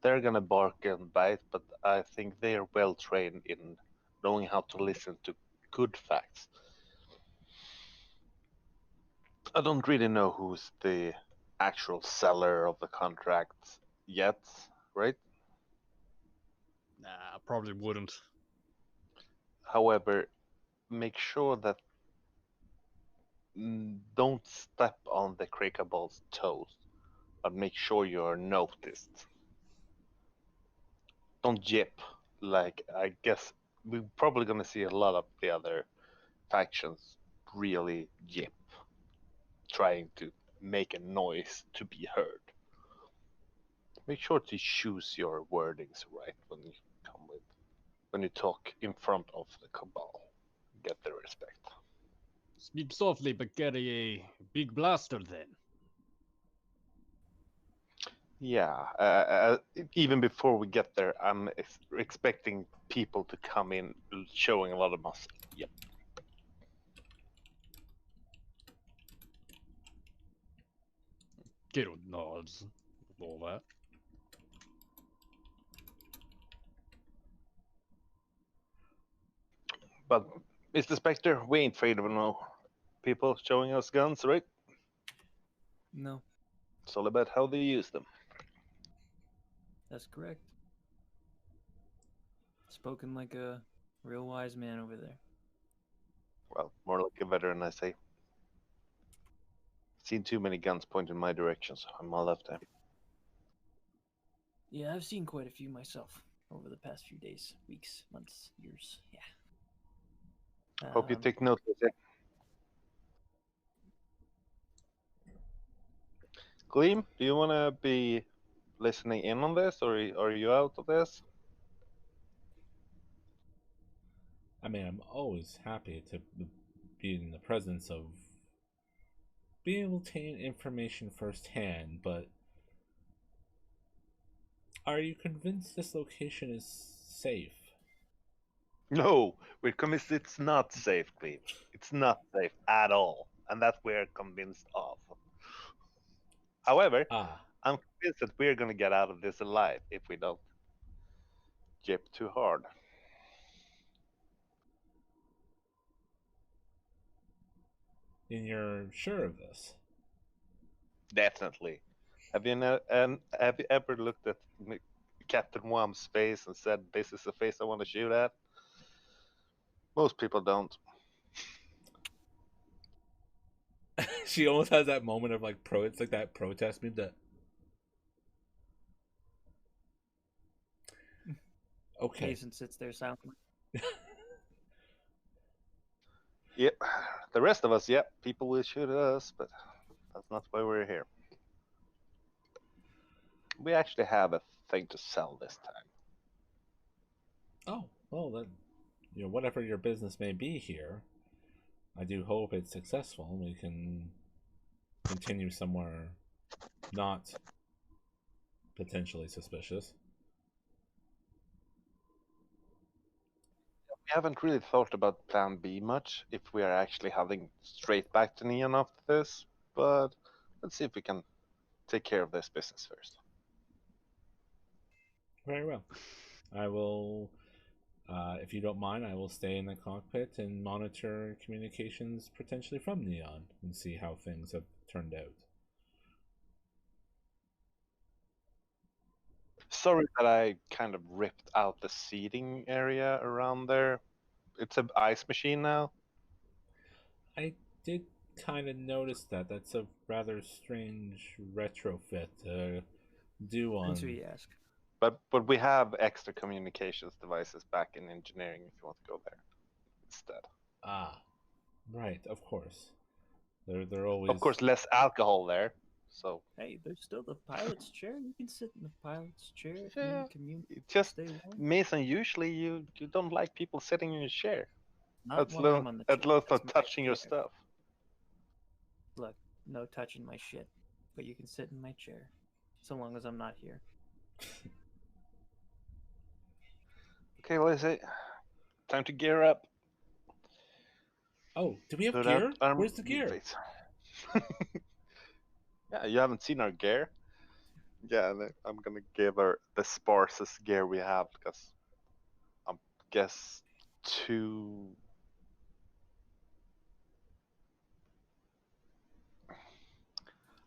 D: They're gonna bark and bite, but I think they are well trained in knowing how to listen to good facts. I don't really know who's the actual seller of the contract yet, right?
B: Nah, probably wouldn't.
D: However, make sure that don't step on the Crackabal's toes, but make sure you are noticed. Don't jip. Like, I guess we're probably gonna see a lot of the other factions really jip, trying to make a noise to be heard. Make sure to choose your wordings right when you talk in front of the Cabal. Get their respect.
B: Speak softly, but carry a big blaster then.
D: Yeah, even before we get there, I'm expecting people to come in showing a lot of muscle. Yep.
B: Kiddo nods. All that.
D: But, Mr. Spectre, we ain't afraid of no people showing us guns, right?
C: No,
D: It's all about how they use them.
C: that's correct. Spoken like a real wise man over there.
D: Well, more like a veteran, I say. Seen too many guns pointed in my direction, so I'm all left there.
C: Yeah, I've seen quite a few myself over the past few days, weeks, months, years. Yeah.
D: Hope you take note of it. Gleam, do you want to be listening in on this, or are you out of this?
A: I mean, I'm always happy to be in the presence of being able to obtain information firsthand, but are you convinced this location is safe?
D: No, we're convinced it's not safe, Gleam. It's not safe at all, and that we're convinced of. However,
A: Ah,
D: I'm convinced that we're going to get out of this alive if we don't jip too hard.
A: and you're sure of this?
D: Definitely. Have you ever looked at Captain Wham's face and said, "This is the face I want to shoot at"? Most people don't.
A: She almost has that moment of like it's like that protest meme that. Okay.
C: Jason sits there silently.
D: Yep. The rest of us, yep, people will shoot at us, but that's not why we're here. We actually have a thing to sell this time.
A: Oh, well, then, whatever your business may be here, I do hope it's successful and we can continue somewhere not potentially suspicious.
D: We haven't really thought about Plan B much, if we are actually heading straight back to Neon after this, but let's see if we can take care of this business first.
A: Very well. I will, if you don't mind, I will stay in the cockpit and monitor communications potentially from Neon and see how things have turned out.
D: Sorry that I kind of ripped out the seating area around there. It's an ice machine now.
A: I did kind of notice that. That's a rather strange retrofit to do on.
C: Thanks for you ask.
D: But we have extra communications devices back in engineering if you want to go there instead.
A: Ah, right. Of course. They're always.
D: Of course, less alcohol there. So
C: Hey, there's still the pilot's chair. You can sit in the pilot's chair if
D: Yeah,
C: you communicate.
D: just
C: Stay warm.
D: Mason, usually you don't like people sitting in your chair.
C: Not
D: That's
C: while I'm on the
D: at
C: chair.
D: least
C: That's
D: not
C: my
D: touching your
C: chair.
D: stuff.
C: Look, no touching my shit. But you can sit in my chair. So long as I'm not here.
D: Okay, what is it? Time to gear up.
A: Oh, do we have
D: Put
A: gear?
D: out armor
A: Where's the gear?
D: face. Yeah, you haven't seen our gear? Yeah, I'm gonna give her the sparsest gear we have because I guess two.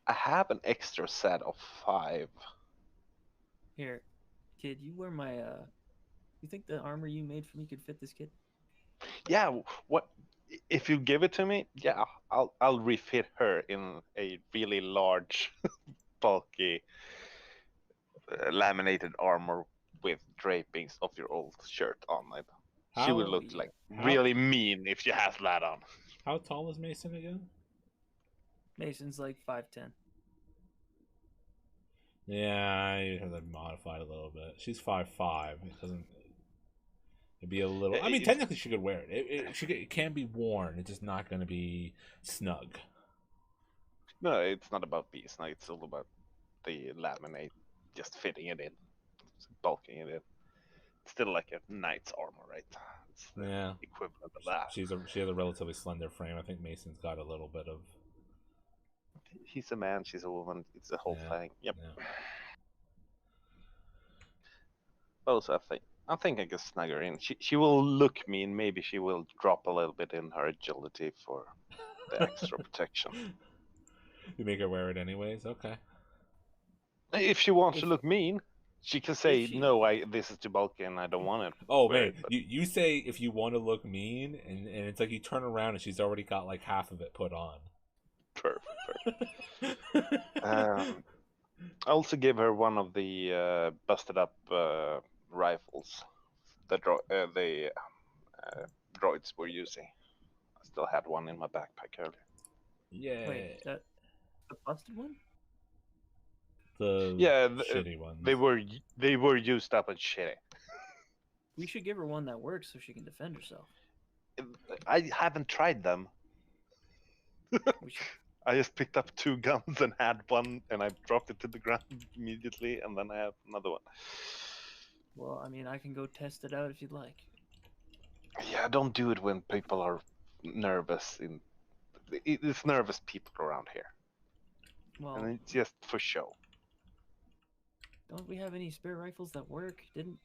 D: I have an extra set of 5.
C: Here, kid, you wear my you think the armor you made for me could fit this kid?
D: Yeah, what if you give it to me? Yeah, I'll refit her in a really large, bulky, laminated armor with drapings of your old shirt on it. She would
A: How
D: look
C: yeah.
D: like
A: How-
D: really mean if she has that on.
A: how tall is Mason again?
C: Mason's like 5'10".
A: Yeah, I have that modified a little bit. She's 5'5". It doesn't. It'd be a little. I mean,
D: If-
A: technically, she could wear it. It can be worn. It's just not going to be snug.
D: No, it's not about these. No, it's all about the laminate, just fitting it in, bulking it in. It's still like a knight's armor, right? It's the
A: Yeah,
D: equivalent of that.
A: she has a relatively slender frame. I think Mason's got a little bit of.
D: He's a man, she's a woman. It's the whole
A: Yeah,
D: thing. Yep.
A: yeah.
D: Also, I think I can snug her in. She will look mean. Maybe she will drop a little bit in her agility for the extra protection.
A: You make her wear it anyways. Okay.
D: If she wants to
C: If-
D: look mean, she can say,
C: she-
D: "No, this is too bulky and I don't want it."
A: Oh
D: wear
A: man,
D: it," but-
A: you say if you want to look mean, and it's like you turn around and she's already got like half of it put on.
D: Perfect. I also gave her one of the busted up rifles the droids were using. I still had one in my backpack earlier.
A: Yeah.
C: Wait, the busted one?
A: The
D: Yeah,
A: shitty ones.
D: they were used up and shitty.
C: We should give her one that works so she can defend herself.
D: I haven't tried them.
C: We should,
D: I just picked up 2 guns and had one, and I dropped it to the ground immediately, and then I have another one.
C: well, I mean, I can go test it out if you'd like.
D: Yeah, don't do it when people are nervous. It's nervous people around here,
C: Well,
D: and it's just for show.
C: don't we have any spare rifles that work? Didn't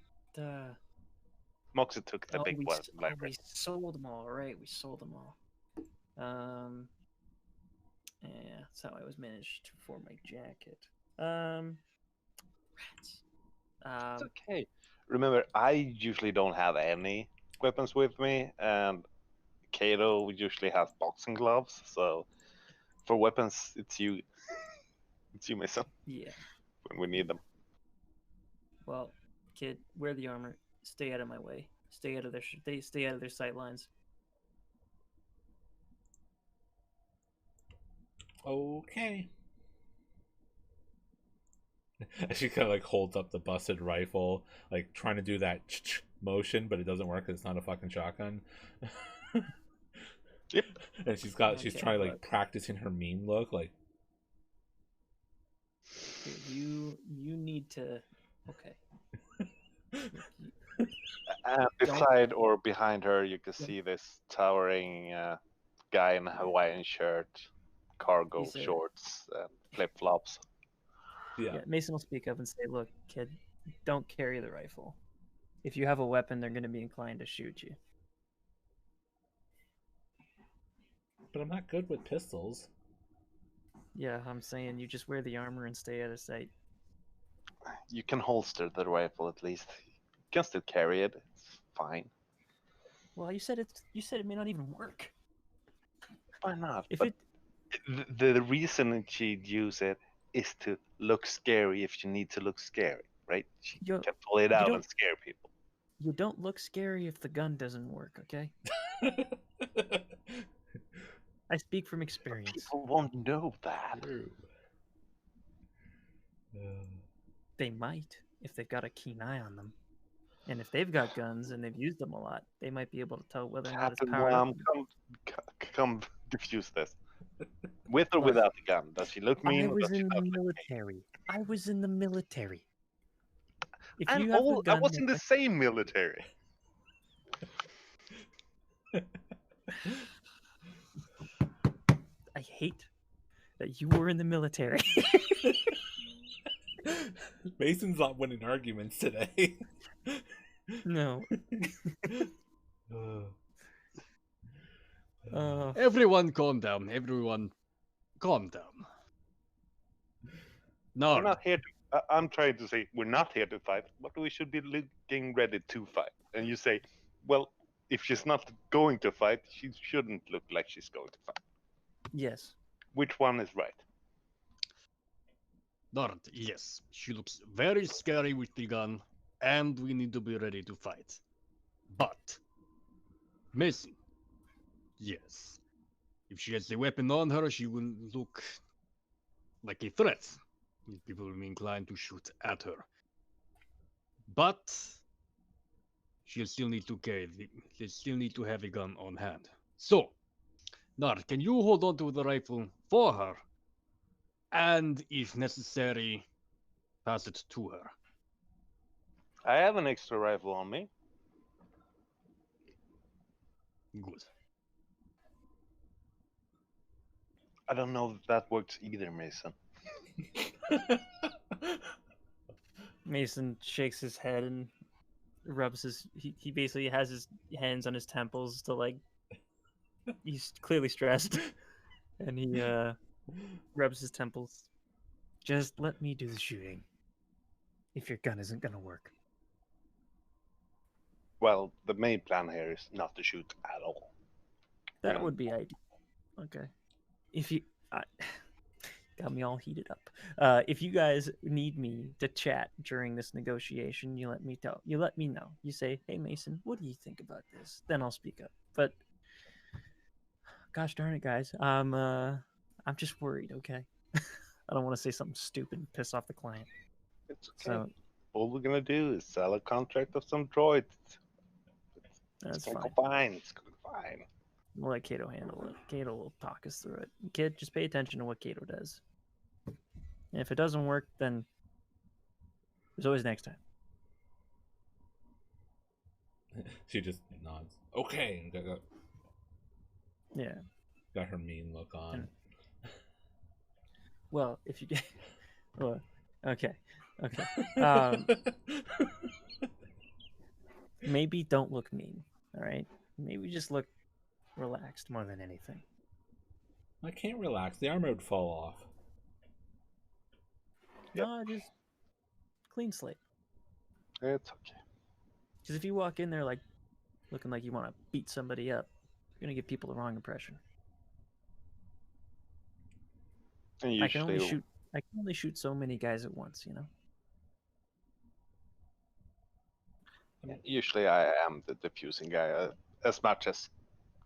D: Moxie took the big
C: we,
D: one.
C: we sold them all, right? We sold them all. Yeah, that's how I was managed for my jacket. Rats.
D: It's okay. Remember, I usually don't have any weapons with me, and Kato usually has boxing gloves. So for weapons, it's you. It's you, Mason,
C: Yeah.
D: when we need them.
C: Well, kid, wear the armor. Stay out of my way. Stay out of their stay out of their sight lines.
A: Okay. She kind of like holds up the busted rifle, like trying to do that motion, but it doesn't work because it's not a fucking shotgun.
D: Yep.
A: And she's
C: Okay,
A: trying to like
C: but-
A: practicing her mean look, like.
C: You need to. Okay.
D: Beside or behind her, you can see this towering guy in a Hawaiian shirt, cargo
C: He's a-
D: shorts, and flip flops.
C: Yeah, Mason will speak up and say, "Look, kid, don't carry the rifle. If you have a weapon, they're going to be inclined to shoot you."
A: But I'm not good with pistols.
C: Yeah, I'm saying you just wear the armor and stay out of sight.
D: You can holster the rifle at least. You can still carry it. It's fine.
C: Well, you said it may not even work.
D: Why not?
C: If
D: But
C: it
D: the reason she'd use it is to look scary if you need to look scary, right? She
C: You-
D: can pull it out
C: don't-
D: and scare people.
C: you don't look scary if the gun doesn't work, okay? I speak from experience.
D: People won't know that.
A: True.
C: They might if they've got a keen eye on them. And if they've got guns and they've used them a lot, they might be able to tell whether or not it's
D: Captain
C: powered up.
D: Wham, come diffuse this. With or
C: What?
D: without the gun? Does she look mean?
C: I
D: or
C: was
D: does she
C: in the
D: not look mean?
C: military. I was in the military. If
D: I'm
C: you have the
D: old. I
C: gun
D: was in
C: that-
D: the same military.
C: hate that you were in the military.
A: Mason's not winning arguments today.
C: No.
B: Everyone calm down. Everyone calm down.
D: We're
B: No.
D: not here to. I'm trying to say we're not here to fight, but we should be looking ready to fight. And you say, well, if she's not going to fight, she shouldn't look like she's going to fight.
C: Yes.
D: Which one is right?
B: Nord, yes. She looks very scary with the gun, and we need to be ready to fight. But, Mason, yes. If she has the weapon on her, she will look like a threat. People will be inclined to shoot at her. But, she'll still need to they still need to have a gun on hand. So, Nard, can you hold on to the rifle for her? And, if necessary, pass it to her.
D: I have an extra rifle on me.
B: Good.
D: I don't know if that works either, Mason.
C: Mason shakes his head and rubs his. He basically has his hands on his temples to like. He's clearly stressed, and he rubs his temples. Just let me do the shooting. If your gun isn't gonna work.
D: Well, the main plan here is not to shoot at all.
C: That
D: Yeah.
C: would be ideal. Okay. If you got me all heated up. If you guys need me to chat during this negotiation, you let me know. You say, "Hey Mason, what do you think about this?" Then I'll speak up. But gosh darn it, guys, I'm just worried. Okay. I don't want to say something stupid and piss off the client.
D: It's okay.
C: So
D: All we're gonna do is sell a contract of some droids.
C: that's
D: It's gonna
C: fine.
D: go fine. It's gonna go fine.
C: We'll let Kato handle it. Kato will talk us through it. Kid, just pay attention to what Kato does. And if it doesn't work, then there's always next time.
A: She just nods. Okay.
C: Yeah.
A: Got her mean look on.
C: Well, if you get, well, okay. Maybe don't look mean. All right. Maybe just look relaxed more than anything.
A: I can't relax. The armor would fall off.
C: No, just clean slate.
D: It's okay.
C: Because if you walk in there like looking like you want to beat somebody up, you're gonna give people the wrong impression.
D: And
C: I can
D: usually,
C: only shoot so many guys at once, you know.
D: usually I am the diffusing guy, as much as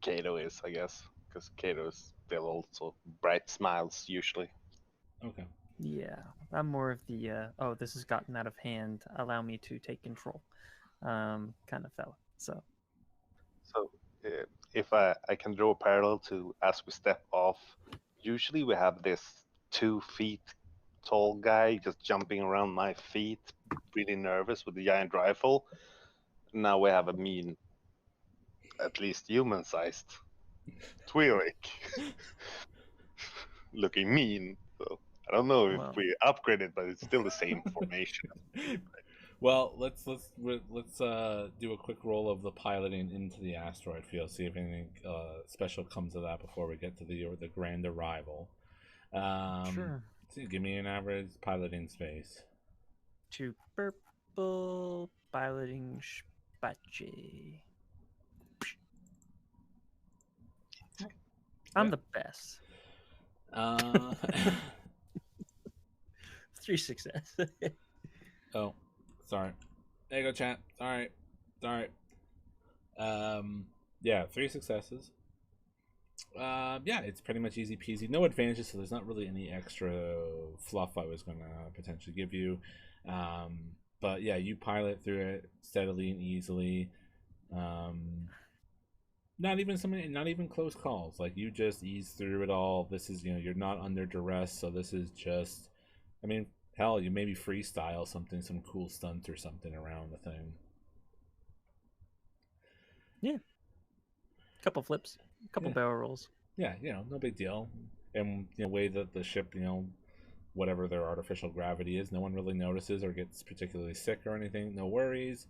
D: Kato is, I guess, because Kato is still also bright smiles usually.
A: Okay.
C: Yeah, I'm more of the oh, this has gotten out of hand. Allow me to take control, kind of fella. So
D: If I can draw a parallel to as we step off, usually we have this 2 feet tall guy just jumping around my feet, really nervous with a giant rifle. Now we have a mean, at least human-sized Twi'rik looking mean. So I don't know if
C: Well.
D: we upgrade it, but it's still the same formation.
A: Well, let's do a quick roll of the piloting into the asteroid field. See if anything special comes of that before we get to the grand arrival.
C: Sure.
A: So give me an average piloting space.
C: 2 purple piloting space. I'm the best. 3 success.
A: Oh, sorry. There you go, chat. All right. Yeah, 3 successes. Yeah, it's pretty much easy peasy. No advantages, so there's not really any extra fluff I was gonna potentially give you. But yeah, you pilot through it steadily and easily. Not even close calls. Like, you just ease through it all. This is, you're not under duress, so this is just, I mean, hell, you maybe freestyle something, some cool stunt or something around the thing.
C: Yeah. Couple flips, couple
A: Yeah.
C: barrel rolls.
A: Yeah, no big deal. in the way that the ship, whatever their artificial gravity is, no one really notices or gets particularly sick or anything. No worries.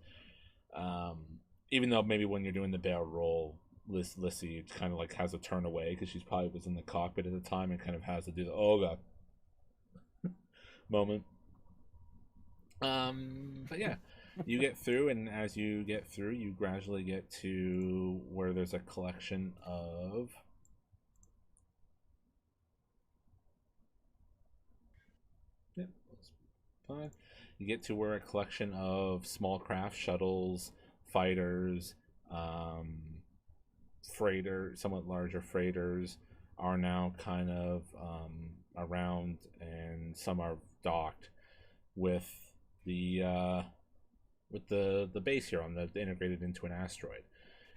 A: Even though maybe when you're doing the barrel roll, Lissy kind of like has a turn away because she's probably was in the cockpit at the time and kind of has to do the oh god moment. But yeah, you get through, and as you get through, you gradually get to where there's a collection of fine. You get to where a collection of small craft, shuttles, fighters, freighter, somewhat larger freighters are now kind of around, and some are docked with the base here on the integrated into an asteroid.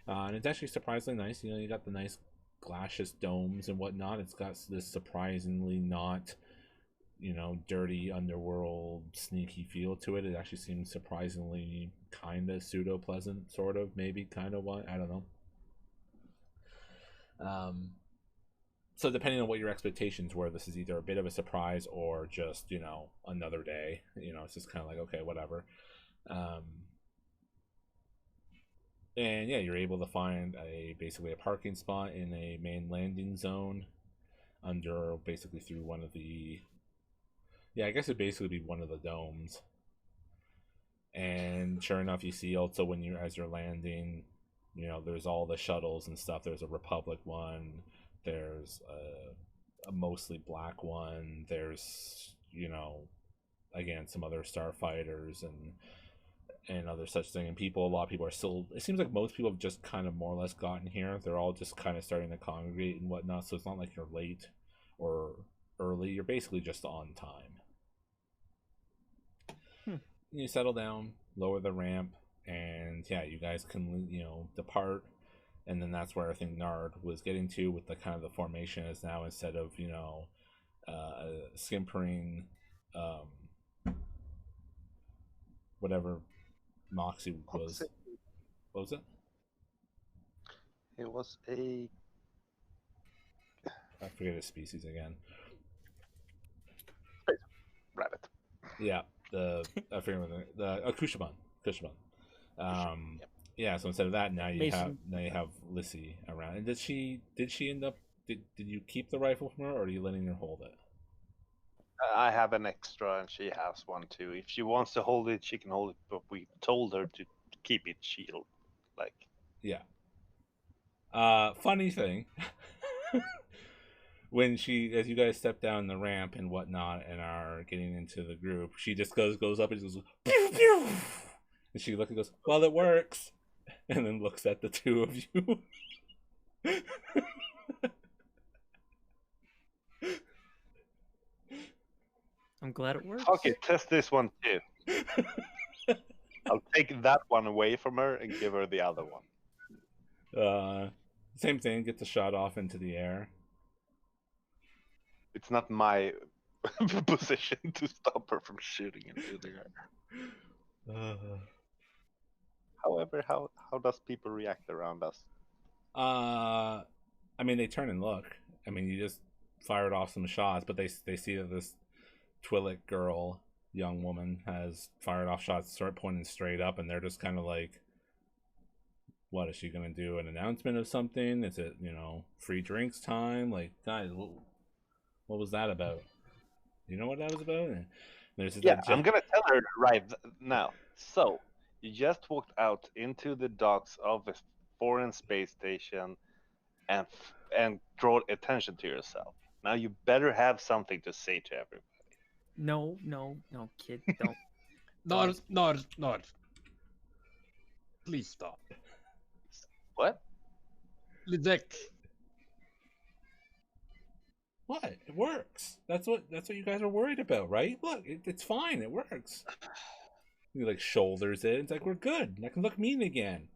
A: And it's actually surprisingly nice. You got the nice glacious domes and whatnot. It's got this surprisingly not dirty underworld sneaky feel to it. It actually seems surprisingly kind of pseudo pleasant, sort of, maybe kind of what, I don't know. So depending on what your expectations were, this is either a bit of a surprise or just another day. It's just kind of like, okay, whatever. And yeah, you're able to find basically a parking spot in a main landing zone under basically through one of the I guess it'd basically be one of the domes. And sure enough, you see also as you're landing, there's all the shuttles and stuff. There's a Republic one. There's a mostly black one. There's again some other starfighters and other such thing. And a lot of people are still. It seems like most people have just kind of more or less gotten here. They're all just kind of starting to congregate and whatnot. So it's not like you're late or early. You're basically just on time. You settle down, lower the ramp, and yeah, you guys can depart. And then that's where I think Nard was getting to with the kind of the formation is now, instead of skimpering whatever Moxie was. What was it?
D: It was a
A: I forget his species again.
D: rabbit.
A: Yeah, I forget the Kushaban. Yeah, so instead of that, now you have Lissy around. And did she end up? Did you keep the rifle from her, or are you letting her hold it?
D: I have an extra, and she has one too. If she wants to hold it, she can hold it. But we told her to keep it shield, like.
A: Yeah. Funny thing. When as you guys step down the ramp and whatnot and are getting into the group, she just goes up and just goes, pew, pew! And she looks and goes, well, it works. And then looks at the two of you.
C: I'm glad it works.
D: Okay, test this one too. I'll take that one away from her and give her the other one.
A: Same thing, get the shot off into the air.
D: It's not my position to stop her from shooting into the air. However, how does people react around us?
A: I mean, they turn and look. I mean, you just fired off some shots, but they see that this Twi'lek girl, young woman, has fired off shots, start pointing straight up, and they're just kind of like, what is she gonna do? An announcement of something? Is it free drinks time? Like, guys, what was that about? You know what that was about?
D: I'm gonna tell her right now. So you just walked out into the docks of a foreign space station and draw attention to yourself. Now you better have something to say to everybody.
C: No, kid, don't.
B: Not. Please stop.
D: What?
B: Lidek.
A: What? It works. That's what you guys are worried about, right? Look, it's fine. It works. He like shoulders it. It's like, we're good. I can look mean again.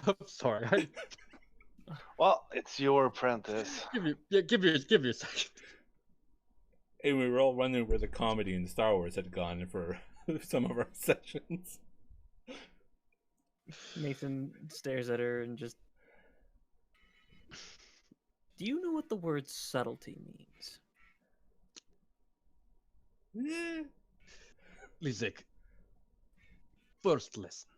B: I'm sorry.
D: Well, it's your apprentice.
B: Give me a second.
A: And we were all wondering where the comedy in Star Wars had gone for some of our sessions.
C: Nathan stares at her and just. Do you know what the word subtlety means?
A: Yeah.
B: Lizek, first lesson.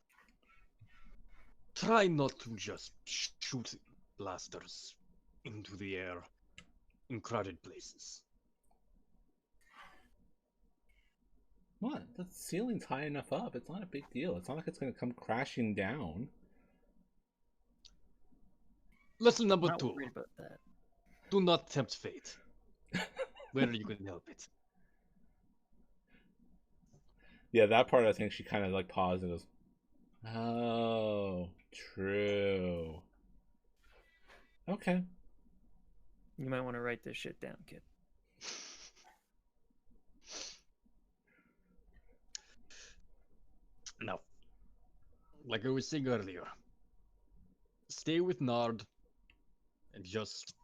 B: Try not to just shoot blasters into the air in crowded places.
A: What? The ceiling's high enough up. It's not a big deal. It's not like it's going to come crashing down.
B: Lesson number
C: I'm not
B: 2.
C: worried about that.
B: Do not tempt fate. Where you can help it.
A: Yeah, that part I think she kind of like paused and goes, "Oh, true. Okay."
C: You might want to write this shit down, kid.
B: Now, like I was saying earlier, stay with Nard and just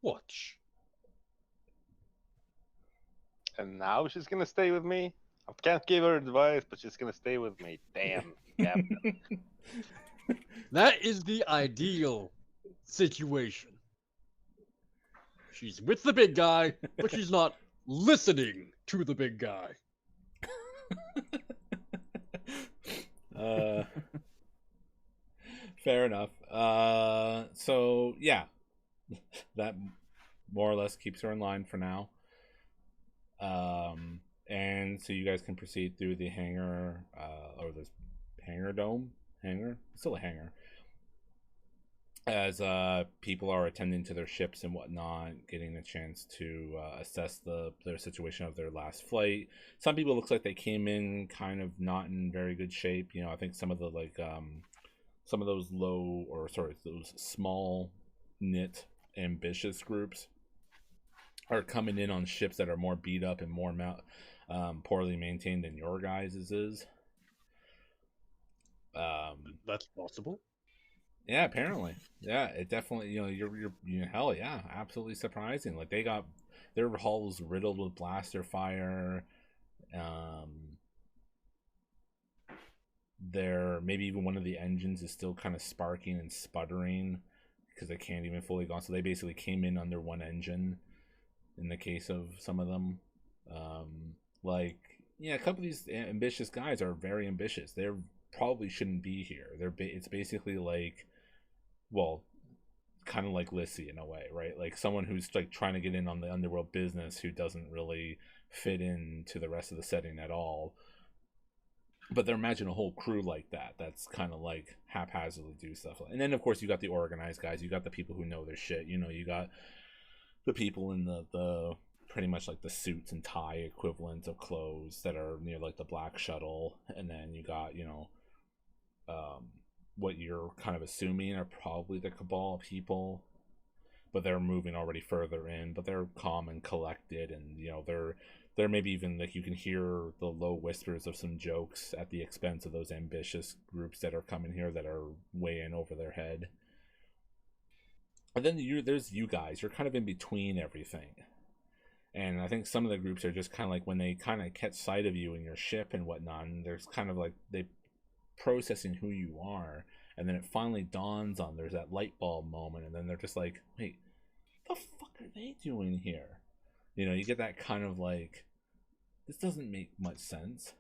B: watch.
D: And now she's gonna stay with me. I can't give her advice, but she's gonna stay with me. Damn, Captain.
B: That is the ideal situation. She's with the big guy, but she's not listening to the big guy.
A: Fair enough. So yeah, that more or less keeps her in line for now. And so you guys can proceed through the hangar, or this hangar dome, still a hangar. As people are attending to their ships and whatnot, getting a chance to assess their situation of their last flight. Some people looks like they came in kind of not in very good shape. You know, I think some of the some of those those small knit ambitious groups are coming in on ships that are more beat up and more poorly maintained than your guys' is.
B: That's possible.
A: Yeah, apparently. Yeah, it definitely, you're hell yeah, absolutely surprising. Like they got their hulls riddled with blaster fire. Maybe even one of the engines is still kind of sparking and sputtering because they can't even fully go on. So they basically came in under one engine in the case of some of them. A couple of these ambitious guys are very ambitious. They're probably shouldn't be here. It's basically like, well, kind of like Lissy in a way, right? Like someone who's like trying to get in on the underworld business who doesn't really fit into the rest of the setting at all. But they're imagine a whole crew like that. That's kind of like haphazardly do stuff. And then of course you got the organized guys. You got the people who know their shit. You got the people in the pretty much like the suits and tie equivalent of clothes that are near like the black shuttle. And then you got what you're kind of assuming are probably the Cabal people, but they're moving already further in, but they're calm and collected, and they're maybe even like you can hear the low whispers of some jokes at the expense of those ambitious groups that are coming here that are way in over their head. And then there's you guys, you're kind of in between everything. And I think some of the groups are just kind of like when they kind of catch sight of you and your ship and whatnot, and there's kind of like they processing who you are, and then it finally dawns on there's that light bulb moment, and then they're just like, wait, what the fuck are they doing here? You get that kind of like, this doesn't make much sense.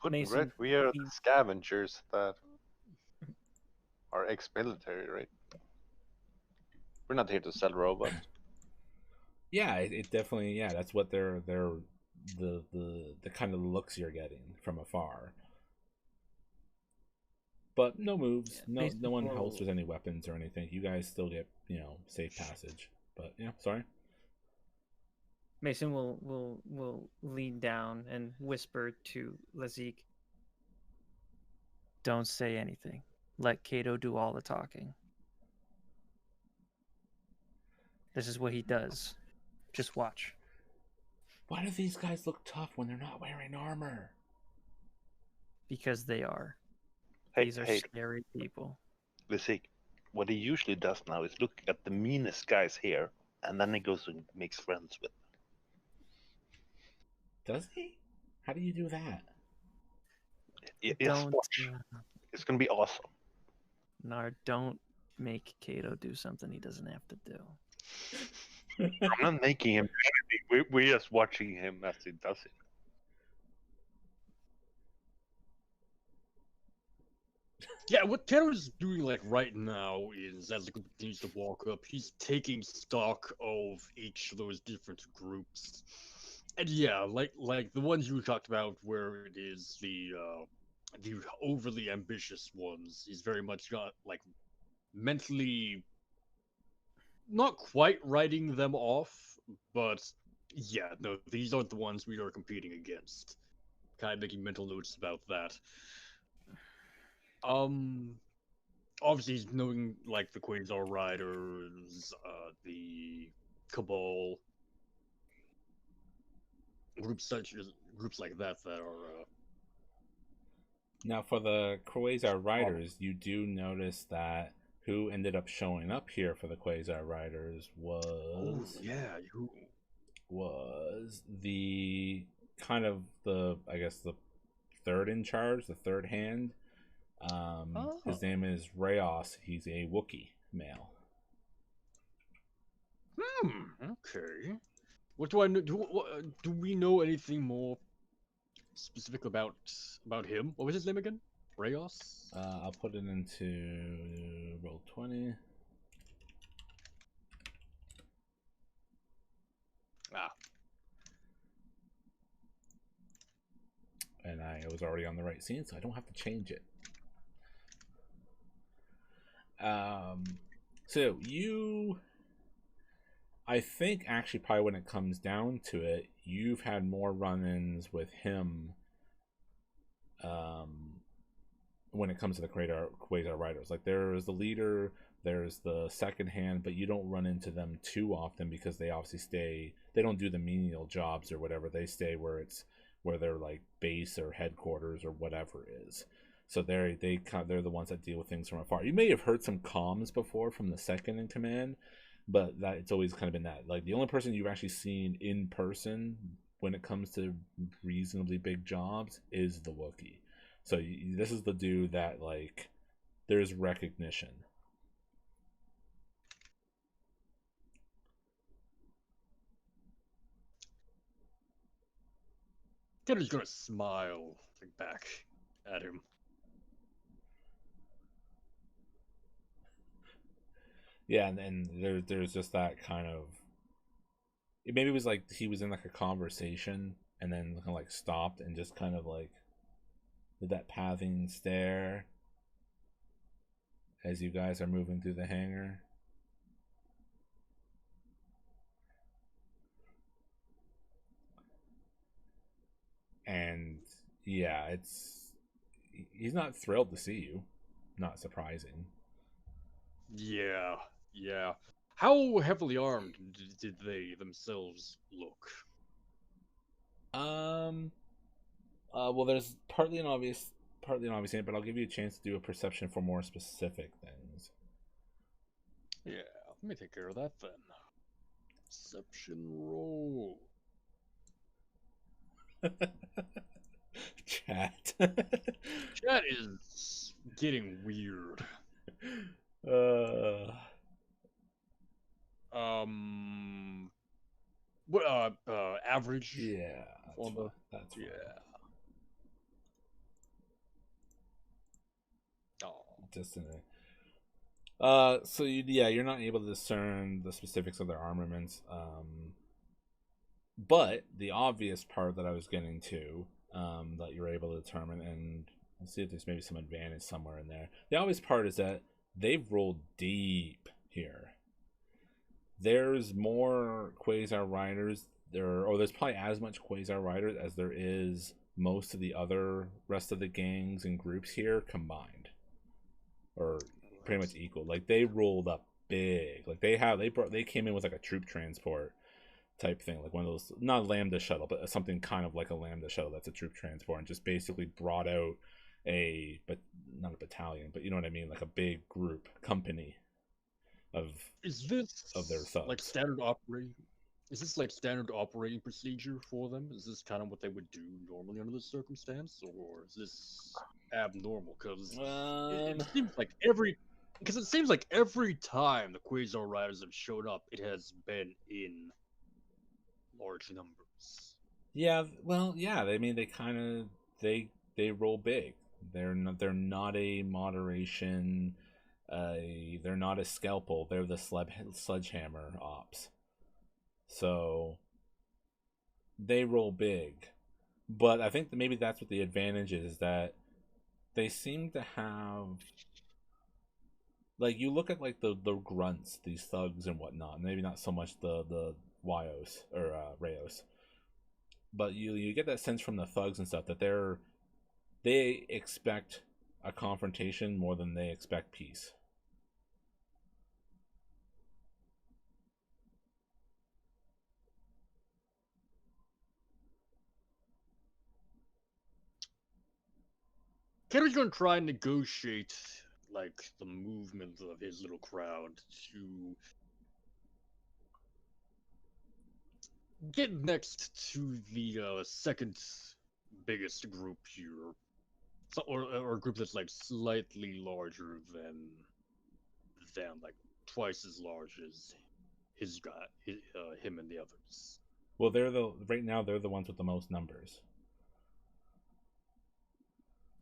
C: Mason,
D: We are the scavengers that are ex-military, right? We're not here to sell robots.
A: Yeah, it definitely, yeah, that's what they're the kind of looks you're getting from afar. But no moves, no one holsters any weapons or anything. You guys still get, safe passage. But yeah, sorry.
C: Mason will lean down and whisper to Lazik, "Don't say anything. Let Kato do all the talking. This is what he does. Just watch."
A: Why do these guys look tough when they're not wearing armor?
C: Because they are. These are scary people.
D: Listen, what he usually does now is look at the meanest guys here and then he goes and makes friends with.
A: Does he? How do you do that?
D: It's
C: Don't,
D: watch. It's gonna be awesome.
C: Nard, don't make Kato do something he doesn't have to do.
D: I'm not making him do anything. We're just watching him as he does it.
B: Yeah, what Tanner's doing like right now is, as the group continues to walk up, he's taking stock of each of those different groups. And yeah, like the ones you talked about, where it is the overly ambitious ones, he's very much got like mentally not quite writing them off, but yeah, no, these aren't the ones we are competing against. Kind of making mental notes about that. Obviously, he's knowing like the Quasar Riders, the Cabal, groups like that are.
A: Now, for the Quasar Riders, you do notice that who ended up showing up here for the Quasar Riders was was the kind of the, I guess, the third in charge, the third hand. His name is Rayos. He's a Wookiee male.
B: Okay. What do I know? Do we know anything more specific about him? What was his name again? Rayos?
A: I'll put it into roll 20. And I was already on the right scene, so I don't have to change it. So you, I think actually probably when it comes down to it, you've had more run-ins with him when it comes to the Quasar Riders. Like, there's the leader, there's the second hand, but you don't run into them too often because they obviously they don't do the menial jobs or whatever. They stay where their like base or headquarters or whatever is. So they're the ones that deal with things from afar. You may have heard some comms before from the second in command, but that it's always kind of been that. Like, the only person you've actually seen in person when it comes to reasonably big jobs is the Wookiee. So this is the dude that, like, there's recognition.
B: Tanner's gonna smile back at him.
A: Yeah, and then there's just that kind of. Maybe it was like he was in like a conversation and then kind of like stopped and just kind of like did that pathing stare as you guys are moving through the hangar. And yeah, he's not thrilled to see you. Not surprising.
B: Yeah. How heavily armed did they themselves look?
A: Well, there's partly an obvious answer, but I'll give you a chance to do a perception for more specific things.
B: Yeah, let me take care of that then. Perception roll.
A: Chat.
B: Chat is getting weird. What average?
A: Yeah, that's
B: yeah. Oh,
A: just in so you're not able to discern the specifics of their armaments. But the obvious part that I was getting to, that you're able to determine, and let's see if there's maybe some advantage somewhere in there. The obvious part is that they've rolled deep here. There's more Quasar Riders there's probably as much Quasar Riders as there is most of the other rest of the gangs and groups here combined, or pretty much equal. Like, they rolled up big. Like, they came in with like a troop transport type thing, like one of those, not a Lambda shuttle, but something kind of like a Lambda shuttle that's a troop transport, and just basically brought out not a battalion, but you know what I mean, like a big group company of
B: Is this
A: their thugs.
B: like standard operating? Is this like standard operating procedure for them? Is this kind of what they would do normally under this circumstance, or is this abnormal? Because it seems like every time the Quasar Riders have showed up, it has been in large numbers.
A: Yeah, well, yeah. I mean, they kind of they roll big. They're not a moderation. They're not a scalpel. They're the sledgehammer ops. So they roll big, but I think that maybe that's what the advantage is, that they seem to have, like, you look at like the grunts, these thugs and whatnot. Maybe not so much the Yos or Rayos, but you get that sense from the thugs and stuff that they expect a confrontation more than they expect peace.
B: Kenri's gonna try and negotiate like the movement of his little crowd to get next to the second biggest group here, or a group that's like slightly larger than like twice as large as him and the others.
A: Well, right now they're the ones with the most numbers.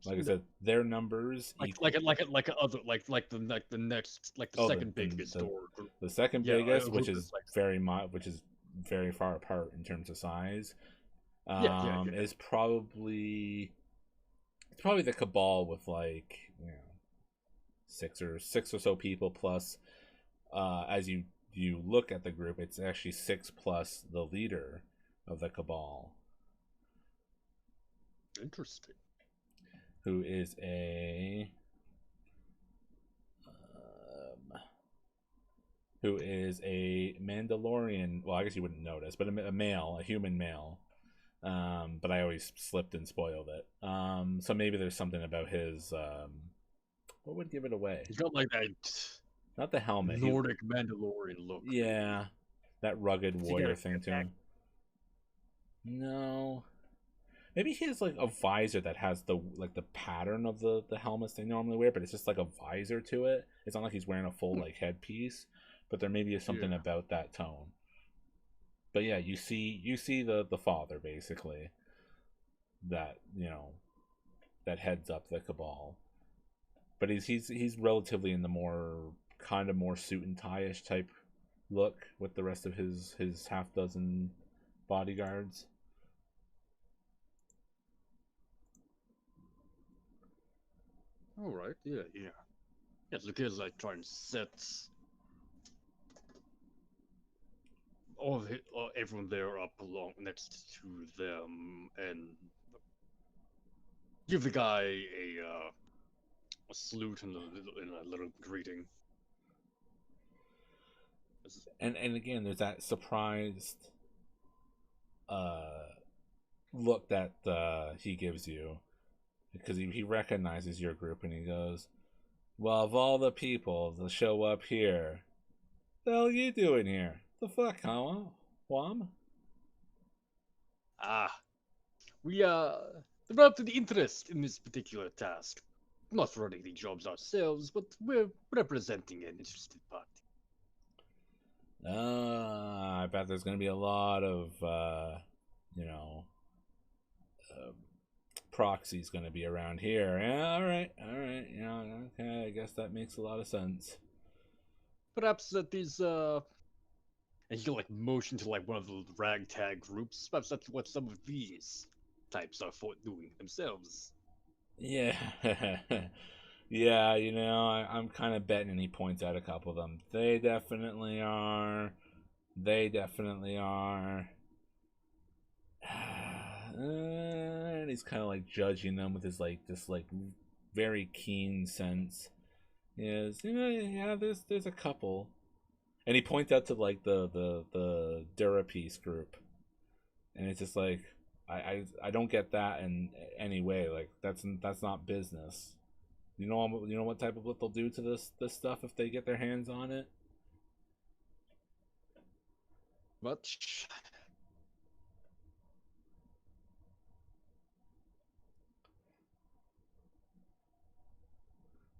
A: Like I said, their numbers
B: like
A: equal...
B: the second biggest group.
A: The second biggest, which is very far apart in terms of size, is probably the Cabal with like, you know, six or so people plus. As you look at the group, it's actually 6 plus the leader of the Cabal.
B: Interesting.
A: Who is a Mandalorian. Well, I guess you wouldn't notice, but a human male. But I always slipped and spoiled it. So maybe there's something about his. What would give it away?
B: He's got like that.
A: Not the helmet.
B: Nordic Mandalorian look.
A: Yeah, that rugged warrior thing to him. No. Maybe he has like a visor that has the pattern of the helmets they normally wear, but it's just like a visor to it. It's not like he's wearing a full like headpiece, but there maybe is something about that tone. But yeah, you see the father basically that, you know, that heads up the Cabal. But he's relatively in the more suit and tie-ish type look with the rest of his half dozen bodyguards.
B: All right, yeah. Yes, the kids like try and set everyone there up along next to them and give the guy a salute and a little greeting.
A: And again, there's that surprised look that he gives you, because he recognizes your group and he goes, "Well, of all the people to show up here, the hell are you doing here? The fuck, huh, Wam?"
B: We developed an interest in this particular task. Not running the jobs ourselves, but we're representing an interested party.
A: I bet there's going to be a lot of, proxies going to be around here. Yeah, all right. Yeah, okay, I guess that makes a lot of sense.
B: Perhaps that these, and you like motion to like one of the ragtag groups. Perhaps that's what some of these types are doing themselves.
A: Yeah. Yeah, you know, I'm kind of betting, and he points out a couple of them. They definitely are. And he's kind of like judging them with his like this like very keen sense. Is, you know, yeah, there's a couple, and he points out to like the Durapiece group, and it's just like I don't get that in any way. Like that's not business. You know what type of what they'll do to this stuff if they get their hands on it?
B: But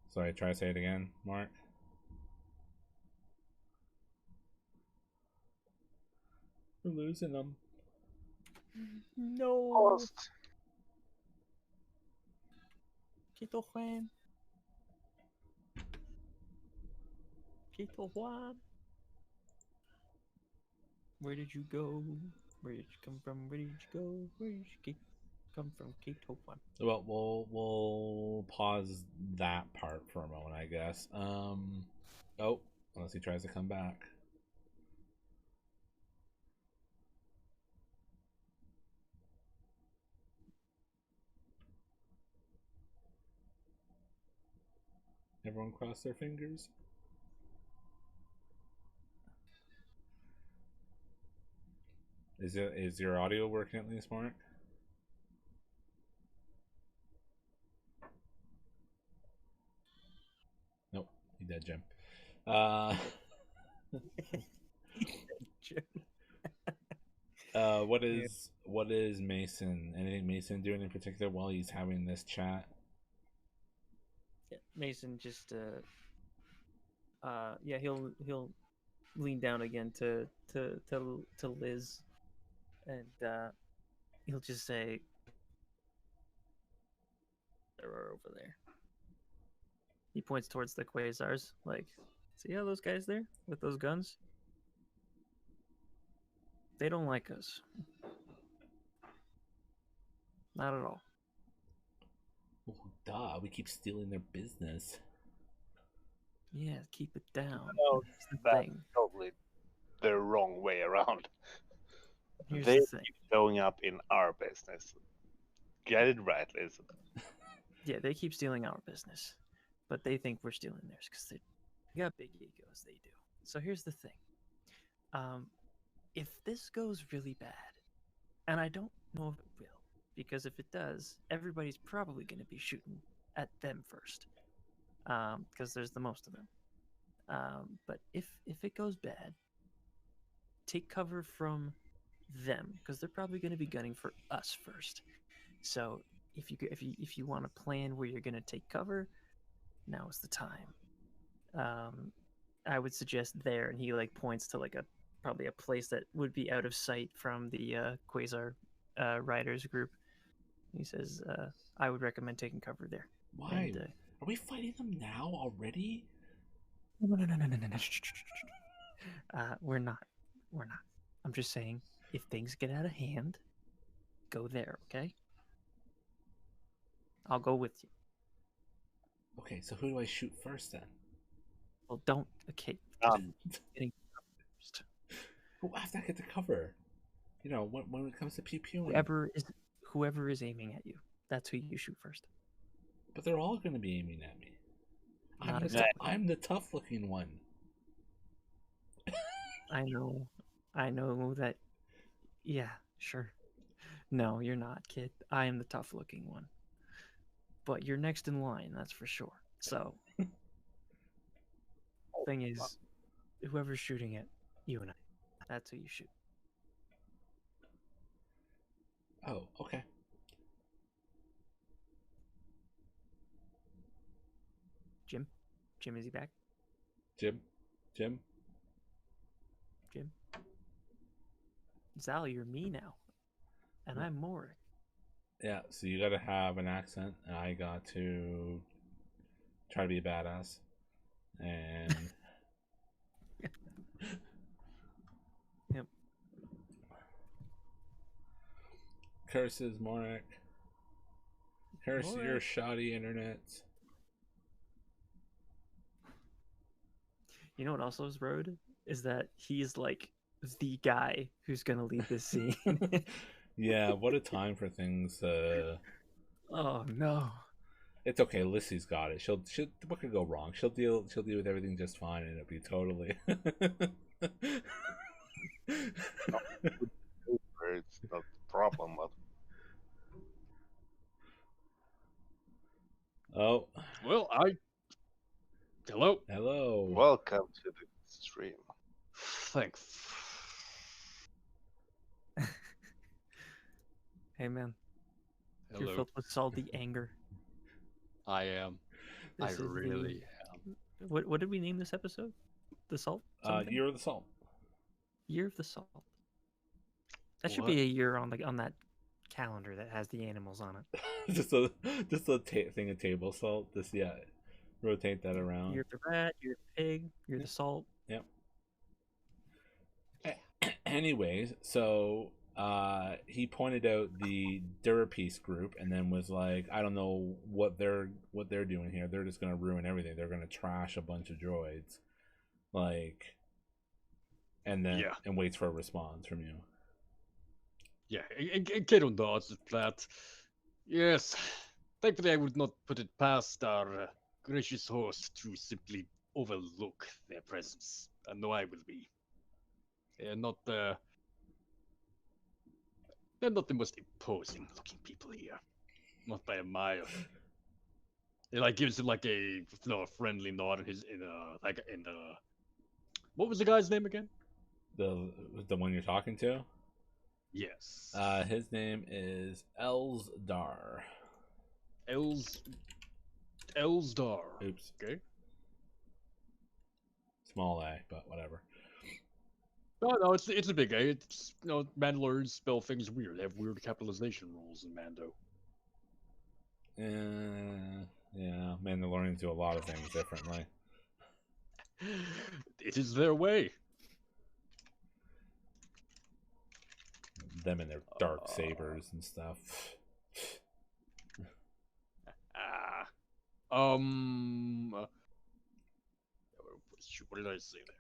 A: Sorry, try to say it again, Mark. We're losing them.
C: No.
D: Lost.
C: Quito Juan. Quito Juan. Where did you go? Where did you come from? Where did you go? Where did you come from? Quito Juan.
A: Well, we'll pause that part for a moment, I guess. Oh, unless he tries to come back. Everyone cross their fingers. Is your audio working at least, Mark? Nope, he dead, Jim. What is Mason? Anything Mason doing in particular while he's having this chat?
C: Yeah, Mason just yeah, he'll lean down again to Liz, and he'll just say, "There are over there." He points towards the quasars, like, "See how those guys there with those guns? They don't like us. Not at all."
A: Well, duh, we keep stealing their business.
C: Yeah, keep it down.
D: No,
C: That's the
D: that's
C: thing.
D: totally the wrong way around.
C: Here's
D: They
C: the thing.
D: keep showing up in our business. Get it right, listen.
C: Yeah, they keep stealing our business, but they think we're stealing theirs because they got big egos. They do. So here's the thing. If this goes really bad, and I don't know if it will, because if it does, everybody's probably going to be shooting at them first, because there's the most of them. But if it goes bad, take cover from them, because they're probably going to be gunning for us first. So if you want to plan where you're going to take cover, now is the time. I would suggest there, and he like points to like probably a place that would be out of sight from the Quasar Riders group. He says, "I would recommend taking cover there."
A: Why?
C: And,
A: Are we fighting them now already?
C: no. We're not. We're not. I'm just saying, if things get out of hand, go there. Okay. I'll go with you.
A: Okay, so who do I shoot first then?
C: Well, don't. Okay. Getting first.
A: Who after I get the cover? You know, when it comes to pew pewing.
C: Whoever is aiming at you, that's who you shoot first.
A: But they're all going to be aiming at me.
C: Not exactly.
A: I'm the tough looking one.
C: I know that. Yeah, sure. No, you're not, kid. I am the tough looking one. But you're next in line, that's for sure. So, thing is, whoever's shooting it, you and I, that's who you shoot.
A: Oh, okay.
C: Jim, is he back?
A: Jim?
C: Zal, you're me now. And I'm Morik.
A: Yeah, so you gotta have an accent, and I got to try to be a badass. And
C: Yep.
A: Curses, Morik. Curse your
C: Morik.
A: shoddy internet.
C: You know what also is road? Is that he's like the guy who's gonna lead this scene.
A: Yeah, what a time for things.
C: Oh no.
A: It's okay. Lissy's got it. She'll. What could go wrong? She'll deal with everything just fine, and it'll be totally.
D: It's not the problem, but
A: Oh,
B: well, hello.
A: hello.
D: welcome to the stream.
B: Thanks.
C: Hey man, you're
B: Hello.
C: filled with salty anger.
B: I am.
C: This
B: I
C: is
B: really
C: what did we name this episode? The salt? Something?
A: Year of the Salt.
C: Year of the salt. That should
B: What?
C: be a year on that calendar that has the animals on it.
A: just a thing of table salt. Just rotate that around.
C: Year of the rat, year of the pig, year of the salt.
A: Yep. Anyways, so he pointed out the Durapiece group, and then was like, I don't know what they're doing here. They're just gonna ruin everything. They're gonna trash a bunch of droids, like, and then and waits for a response from you.
B: Yeah, Kato nods at that. Yes, thankfully I would not put it past our gracious host to simply overlook their presence. I know I will be. They're not the most imposing looking people here. Not by a mile. It like gives him like a friendly nod what was the guy's name again?
A: The one you're talking to?
B: Yes.
A: His name is Elsdar.
B: Elsdar.
A: Oops.
B: Okay.
A: Small A, but whatever.
B: No, it's a big A. It's Mandalorians spell things weird. They have weird capitalization rules in Mando.
A: Yeah, Mandalorians do a lot of things differently.
B: It is their way.
A: Them and their dark sabers and stuff.
B: What did I say there?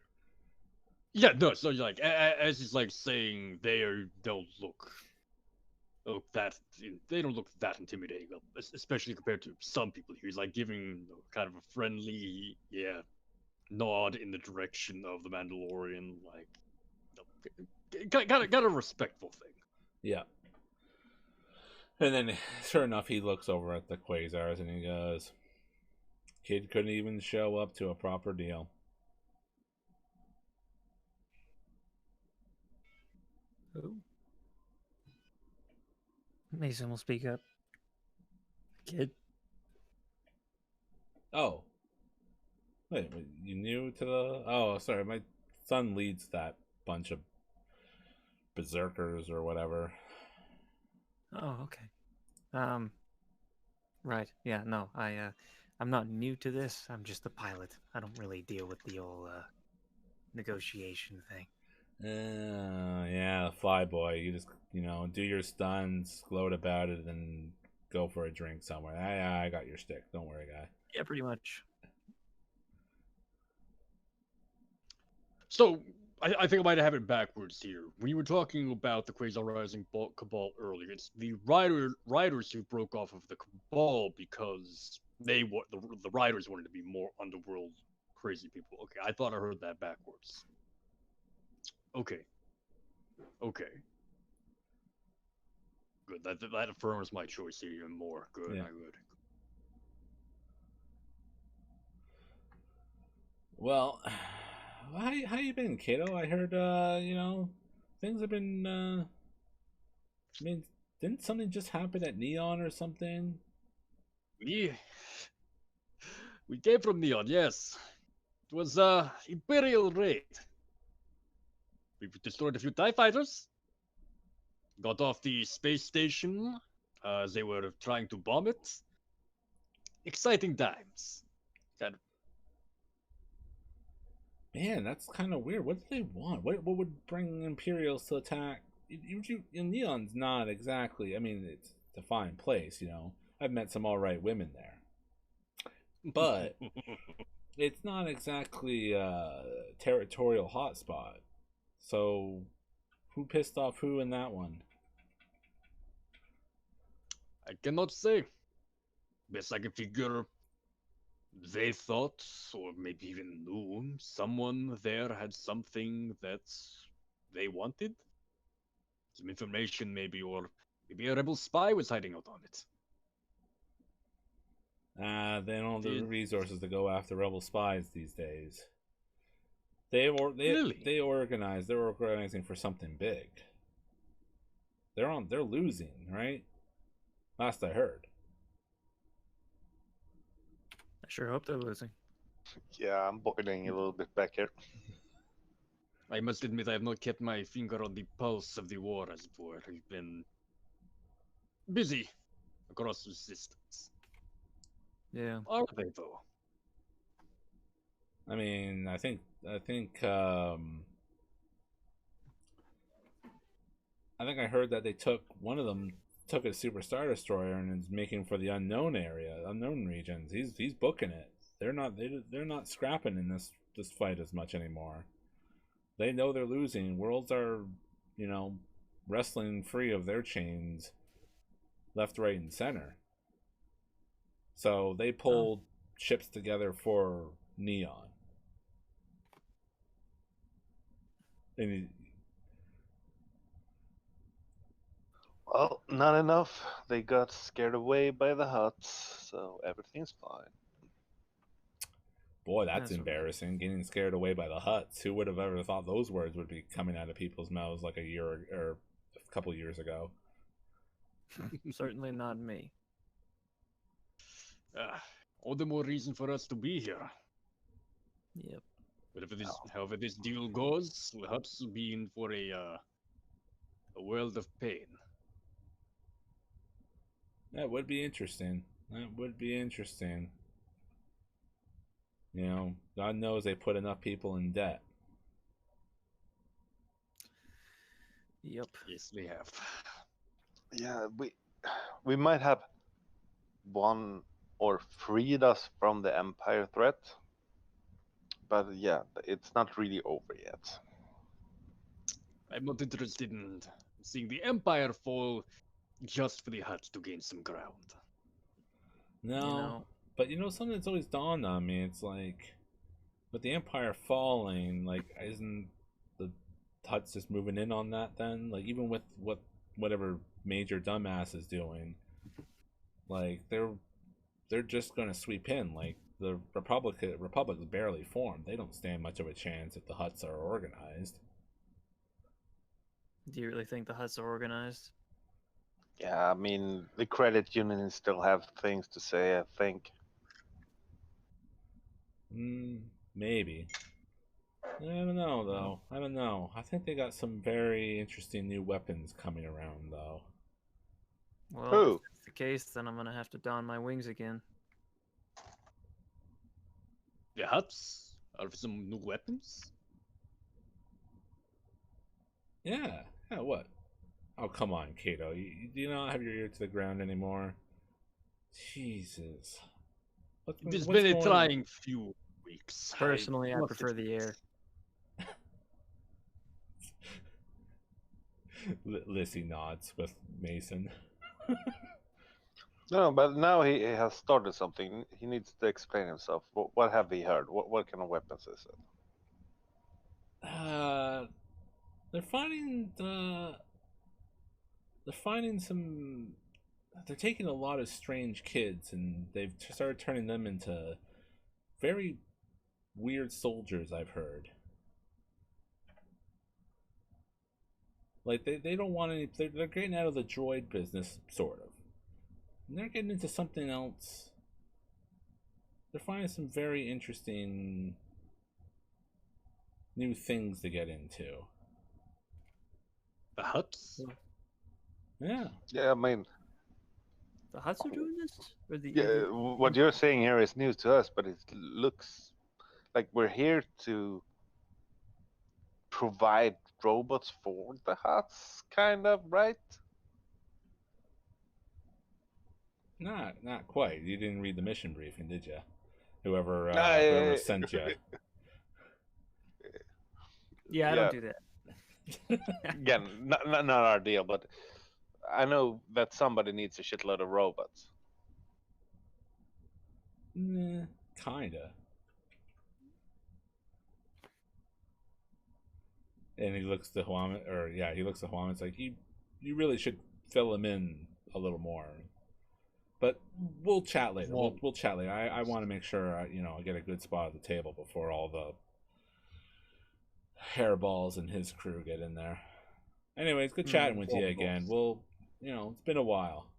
B: Yeah, no. So like, as he's like saying, they don't look that intimidating, especially compared to some people here. He's like giving kind of a friendly, nod in the direction of the Mandalorian, like, got a respectful thing.
A: Yeah. And then, sure enough, he looks over at the Quasars and he goes, "Kid couldn't even show up to a proper deal."
C: Oh. Mason will speak up. Kid.
A: Oh. Wait, you new to the... Oh, sorry, my son leads that bunch of berserkers or whatever.
C: Oh, okay. Right. Yeah, no, I'm not new to this. I'm just the pilot. I don't really deal with the old negotiation thing.
A: Yeah, flyboy. You just, do your stunts, gloat about it, and go for a drink somewhere. I got your stick. Don't worry, guy.
C: Yeah, pretty much.
B: So, I think I might have it backwards here. When you were talking about the Quasar Rising Cabal earlier, it's the riders who broke off of the Cabal because the riders wanted to be more underworld crazy people. Okay, I thought I heard that backwards. Okay. Good. That affirms my choice here even more. Good.
A: Yeah.
B: Good.
A: Well, how you been, Kato? I heard, things have been, didn't something just happen at Neon or something?
B: We came from Neon, yes. It was Imperial raid. We destroyed a few TIE fighters. Got off the space station as they were trying to bomb it. Exciting times.
A: Man, that's kind of weird. What do they want? What would bring Imperials to attack? Neon's not exactly... I mean, it's a fine place, I've met some alright women there. But it's not exactly a territorial hotspot. So, who pissed off who in that one?
B: I cannot say. Best I can figure, they thought, or maybe even knew, someone there had something that they wanted. Some information, maybe, or maybe a rebel spy was hiding out on it.
A: They don't have the resources to go after rebel spies these days. They're
B: Really?
A: organizing for something big. they're losing, right? Last I heard.
C: I sure hope they're losing.
D: Yeah, I'm boiling a little bit back here.
B: I must admit I have not kept my finger on the pulse of the war, as it were. I've been busy across resistance.
C: Yeah.
B: Are they, though?
A: I mean, I think I heard that they took one of them took a Super Star Destroyer and is making for the unknown area, unknown regions. He's booking it. They're not scrapping in this fight as much anymore. They know they're losing. Worlds are, wrestling free of their chains, left, right, and center. So they pulled ships together for Neon. And
D: Well, not enough. They got scared away by the huts, so everything's fine.
A: boy, that's
C: That's
A: embarrassing. Getting scared away by the huts. Who would have ever thought those words would be coming out of people's mouths like a year or a couple years ago?
C: Certainly not me.
B: All the more reason for us to be here.
C: Yep.
B: However this deal goes, the huts will be in for a world of pain.
A: That would be interesting. God knows they put enough people in debt.
C: Yep.
B: Yes, we have.
D: Yeah, we might have won or freed us from the Empire threat, but yeah, it's not really over yet.
B: I'm not interested in seeing the Empire fall just for the huts to gain some ground.
A: No, but something that's always dawned on me. It's like, with the Empire falling, like, isn't the huts just moving in on that then? Like, even with whatever Major Dumbass is doing, like, they're just gonna sweep in. Like, the Republic's barely formed. They don't stand much of a chance if the huts are organized.
C: Do you really think the huts are organized?
D: Yeah, I mean, the credit unions still have things to say, I think.
A: Maybe. I don't know, though. I don't know. I think they got some very interesting new weapons coming around, though.
C: Well,
D: Who?
C: if that's the case, then I'm gonna have to don my wings again.
B: The huts are some new weapons?
A: Yeah. Yeah, what? Oh, come on, Kato. Do you not have your ear to the ground anymore? Jesus.
B: It's been a trying few weeks.
C: Personally, I prefer the air.
A: Lissy nods with Mason.
D: No, but now he has started something. He needs to explain himself. What have we heard? What kind of weapons is it?
A: They're finding some. They're taking a lot of strange kids, and they've started turning them into very weird soldiers. I've heard. Like, they don't want any. They're getting out of the droid business, sort of. And they're getting into something else. They're finding some very interesting new things to get into.
B: The huts?
A: Yeah.
D: Yeah, I mean,
C: The huts are doing this? Or the
D: yeah, what you're saying here is news to us, but it looks like we're here to provide robots for the huts, kind of, right?
A: Not quite. You didn't read the mission briefing, did you? Whoever sent you.
C: Yeah, I don't do that.
D: Again, not our deal, but I know that somebody needs a shitload of robots.
A: Kinda. And he looks to Huaman, he looks to Huaman. It's like, you really should fill him in a little more. But we'll chat later. We'll chat later. I want to make sure I get a good spot at the table before all the hairballs and his crew get in there. Anyways, good chatting with you again. Well, it's been a while.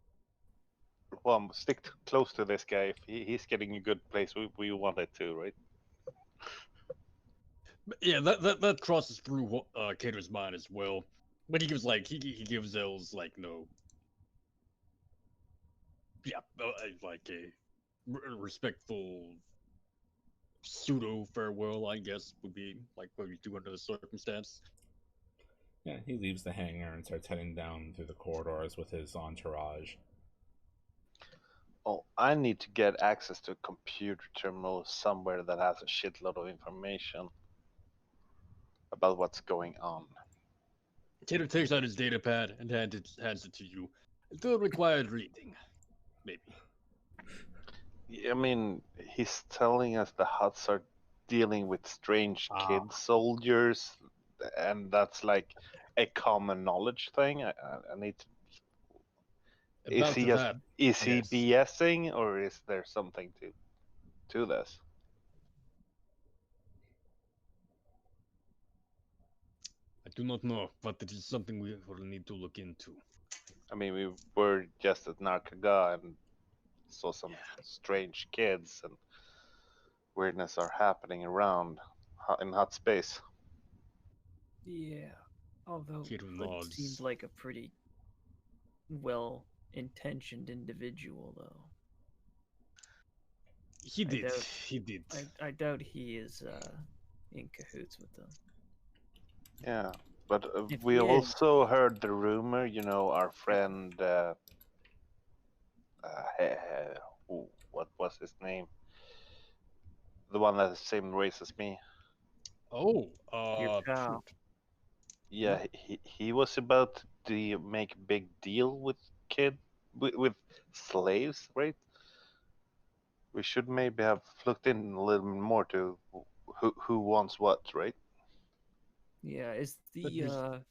D: Well, stick close to this guy. If he's getting a good place, we want it too, right?
B: But yeah, that crosses through Cato's mind as well. But he gives he gives Els like a respectful pseudo farewell, I guess, would be like what we do under the circumstance.
A: Yeah, he leaves the hangar and starts heading down through the corridors with his entourage.
D: Oh, I need to get access to a computer terminal somewhere that has a shitload of information about what's going on.
B: Cato takes out his data pad and hands it to you. It will require reading, maybe.
D: I mean, he's telling us the Huts are dealing with strange kid soldiers, and that's like a common knowledge thing. I need to. Is he BSing, or is there something to this?
B: I do not know, but it is something we will need to look into.
D: I mean, we were just at Narcaga and saw some strange kids, and weirdness are happening around in hot space.
C: Yeah, although
B: Kid
C: Hood seemed like a pretty well-intentioned individual, though.
B: He did. He did.
C: I doubt he is in cahoots with them.
D: Yeah, but we also heard the rumor. Our friend. What was his name? The one that's the same race as me.
B: Oh,
C: your pal.
D: Yeah, he was about to make a big deal with with slaves, right? We should maybe have looked in a little more to who wants what, right?
C: Yeah, is the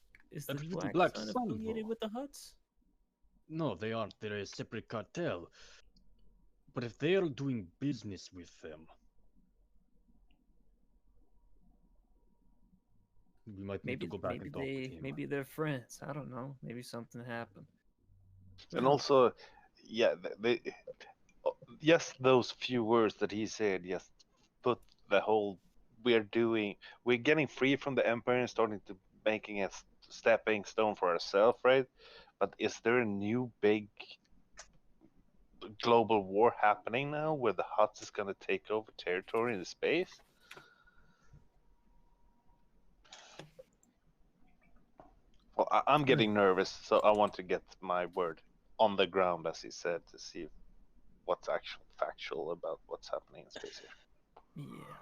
C: Black Sun affiliated with the Huts?
B: No, they aren't. They're a separate cartel. But if they are doing business with them, we might need to go back and talk with him.
C: Maybe they're friends. I don't know. Maybe something happened.
D: And also, yeah, just those few words that he said just put the whole we're getting free from the Empire and starting to making a stepping stone for ourselves, right? But is there a new big global war happening now where the Huts is going to take over territory in space? Well, I'm getting nervous, so I want to get my word on the ground, as he said, to see what's actual factual about what's happening in space here.
C: Yeah.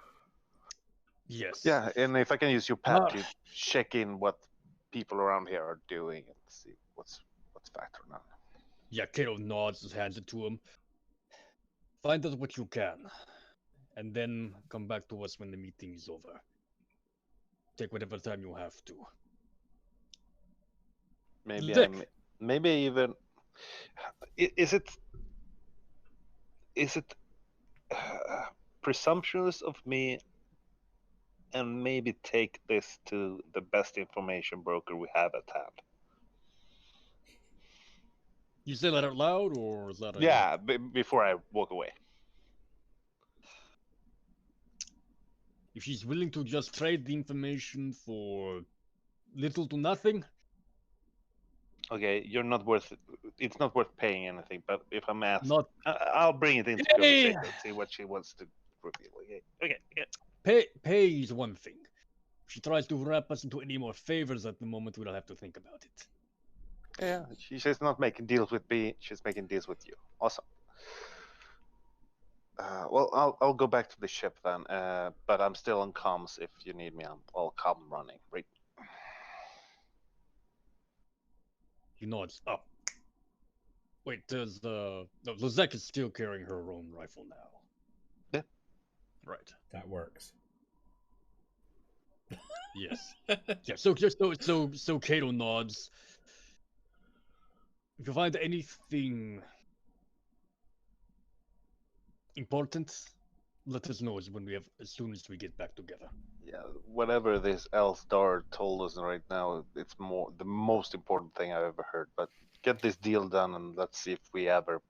B: Yes.
D: Yeah, and if I can use your pad to check in what people around here are doing and see what's fact or not.
B: Yeah, Kato nods and hands it to him. Find out what you can, and then come back to us when the meeting is over. Take whatever time you have to.
D: Maybe even is it presumptuous of me and maybe take this to the best information broker we have at hand?
B: You say that out loud, or is that
D: before I walk away?
B: If she's willing to just trade the information for little to nothing.
D: Okay, it's not worth paying anything, but if I'm asked, I'll bring it into conversation and see what she wants to reveal. Okay.
B: Pay is one thing. If she tries to wrap us into any more favors at the moment, we'll have to think about it.
D: Yeah, she's not making deals with me, she's making deals with you. Awesome. Well, I'll go back to the ship then, but I'm still on comms. If you need me, I'll come running, right?
B: He nods up. Wait, does Lizek is still carrying her own rifle now?
D: Yeah.
B: Right.
A: That works.
B: Yes. Yeah. So Kato nods. If you find anything important, let us know as soon as we get back together.
D: Yeah, whatever this Elstar told us right now, it's the most important thing I've ever heard. But get this deal done, and let's see if we ever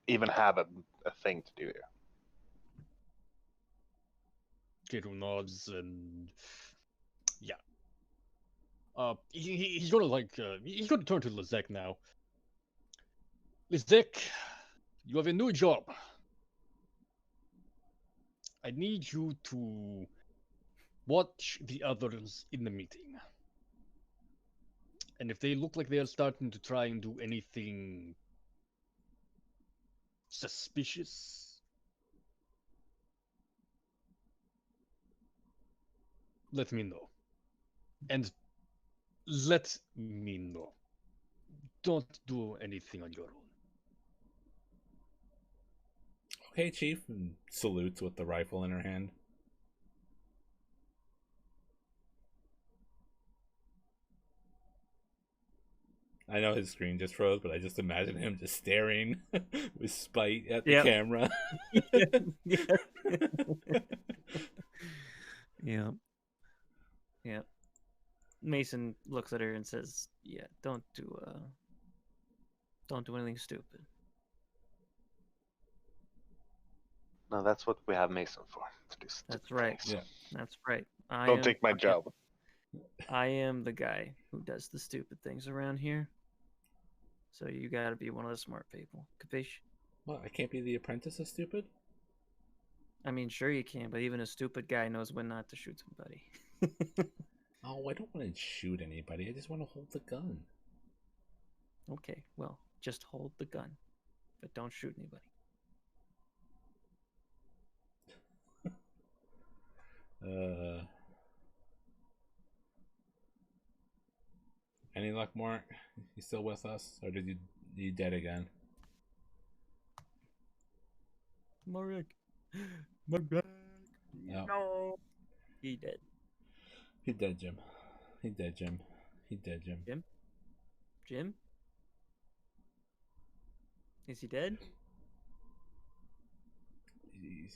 D: even have a thing to do here.
B: Kato nods and yeah. He's gonna he's gonna turn to Lizek now. Lizek, you have a new job. I need you to watch the others in the meeting. And if they look like they are starting to try and do anything suspicious, let me know. And let me know. Don't do anything on your own.
A: Okay, Chief, and salutes with the rifle in her hand. I know his screen just froze, but I just imagine him just staring with spite at the
C: Yep.
A: camera.
C: Yeah. Yeah. Mason looks at her and says, "Yeah, don't do anything stupid."
D: No, that's what we have Mason for. To do stupid
C: That's right.
D: things.
A: Yeah.
C: That's right.
D: Don't take my job.
C: I am the guy who does the stupid things around here. So you gotta be one of the smart people. Capiche?
A: Well, I can't be the apprentice of stupid?
C: I mean, sure you can, but even a stupid guy knows when not to shoot somebody.
A: Oh, I don't want to shoot anybody. I just want to hold the gun.
C: Okay, well, just hold the gun, but don't shoot anybody.
A: Any luck, Mark? You still with us, or did you dead again?
C: Marek, my back.
A: No.
C: No. He dead.
A: He dead, Jim. He dead, Jim. He dead, Jim.
C: Jim? Is he dead?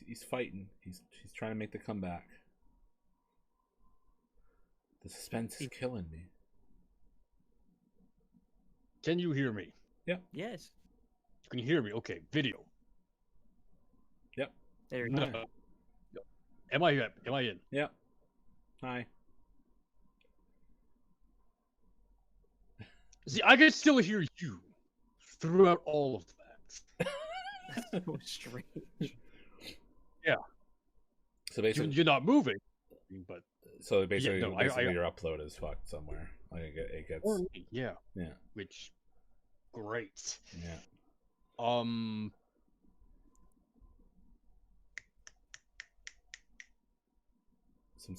A: He's fighting. He's trying to make the comeback. The suspense is killing me.
B: Can you hear me?
C: Yes.
B: You can hear me? Okay, video.
A: Yep.
C: There you
B: No.
C: go.
B: Am I in?
A: Yep. Hi.
B: See, I can still hear you throughout all of that.
C: That's so strange.
A: So basically,
B: You're not moving, but
A: basically
B: I
A: your upload is fucked somewhere. Like it gets.
B: yeah,
A: Yeah.
B: which great.
A: Yeah. Some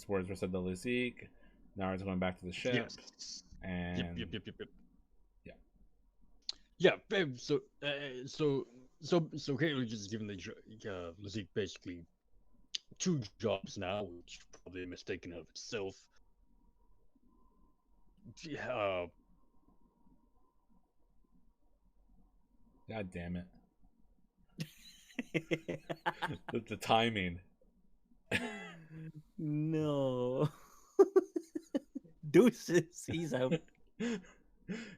A: words were said to Lizik. Nara's going back to the ship.
B: Yes.
A: And
B: Yep.
A: Yeah.
B: Yeah. So Caitlin just given the Lizik basically 2 jobs now, which is probably a mistake in of itself.
A: God damn it. the timing.
C: No. Deuces. He's out.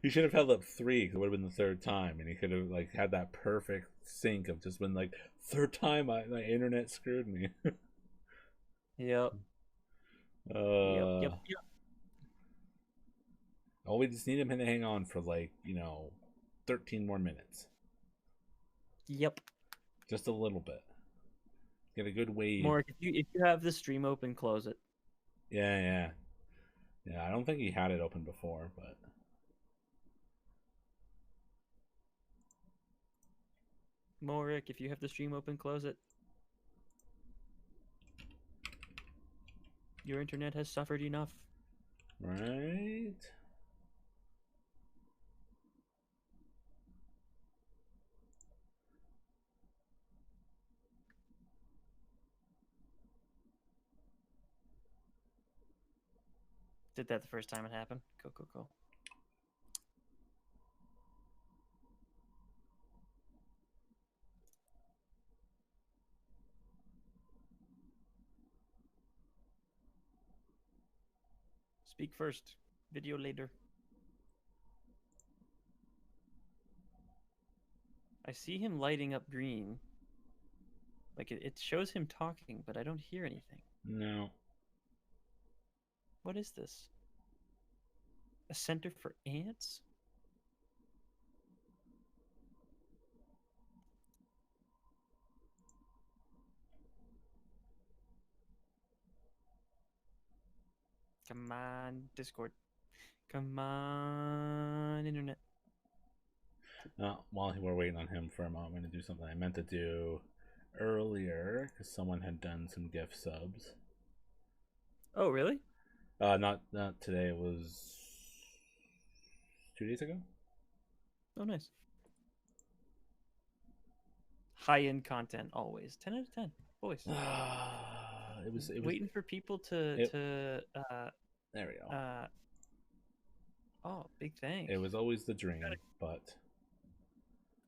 A: He should have held up 3 because it would have been the 3rd time, and he could have like had that perfect sync of just been like 3rd time my internet screwed me.
C: Yep. Yep.
A: Oh, we just need him to hang on for 13 more minutes.
C: Yep.
A: Just a little bit. Get a good wave.
C: Mark, if you have the stream open, close it.
A: Yeah. I don't think he had it open before, but
C: Morik, if you have the stream open, close it. Your internet has suffered enough.
A: right.
C: Did that the first time it happened. Cool. Speak first. Video later. I see him lighting up green. Like it shows him talking, but I don't hear anything.
A: No.
C: What is this? A center for ants? Come on, Discord. Come on, internet.
A: While we're waiting on him for a moment, I'm going to do something I meant to do earlier because someone had done some gift subs.
C: Oh, really?
A: Not today. It was 2 days ago.
C: Oh, nice. High-end content always. 10 out of 10. Boys.
A: It was
C: waiting for people to
A: there we go.
C: Oh, big thanks.
A: It was always the dream, but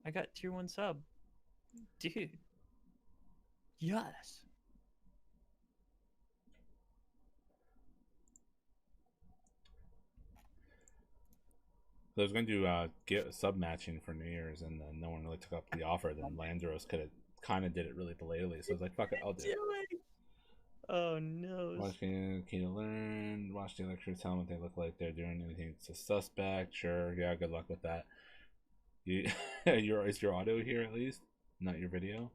C: I got tier 1 sub. Dude. Yes.
A: I was going to do get sub matching for New Year's, and then no one really took up the offer. Then Landros kind of did it really belatedly, so I was like, "Fuck it, I'll do it."
C: Oh no!
A: Watching key to learn. Watch the lectures. Tell them what they look like. They're doing anything. It's a suspect. Sure. Yeah. Good luck with that. You, is your audio here at least? Not your video.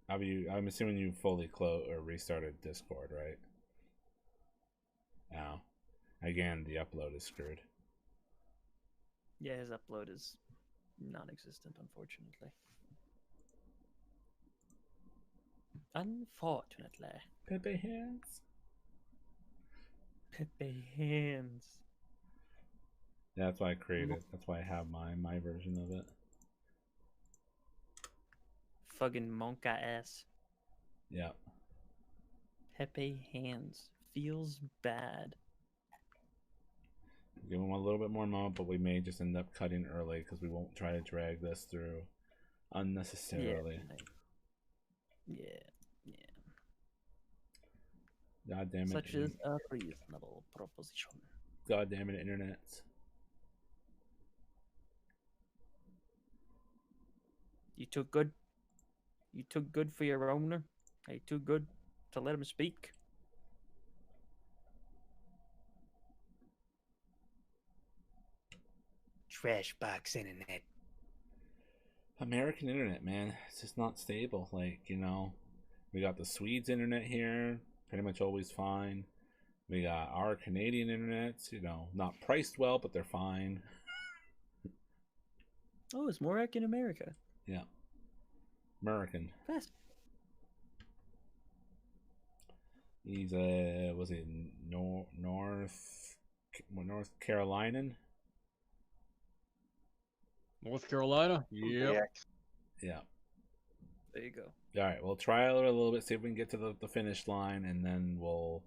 A: I'm assuming you fully closed or restarted Discord, right? Now, again, the upload is screwed.
C: Yeah, his upload is non-existent, unfortunately. Unfortunately.
A: Pepe hands.
C: Pepe hands.
A: Yeah, that's why I created. That's why I have my version of it.
C: Fucking monka ass.
A: Yeah.
C: Pepe hands. Feels bad.
A: Give them a little bit more moment, but we may just end up cutting early because we won't try to drag this through unnecessarily.
C: Yeah.
A: God damn it.
C: Such is a reasonable proposition.
A: God damn it, internet.
C: You took good. You took good for your owner. Are you too good to let him speak? Trash box internet.
A: American internet, man. It's just not stable. Like, we got the Swedes internet here, pretty much always fine. We got our Canadian internets, not priced well, but they're fine.
C: Oh, it's more in America.
A: Yeah. American.
C: Fast.
A: He's was it North Carolinian?
B: North Carolina? Yep.
A: Yeah.
C: There you go.
A: All right, we'll try a little bit, see if we can get to the finish line, and then we'll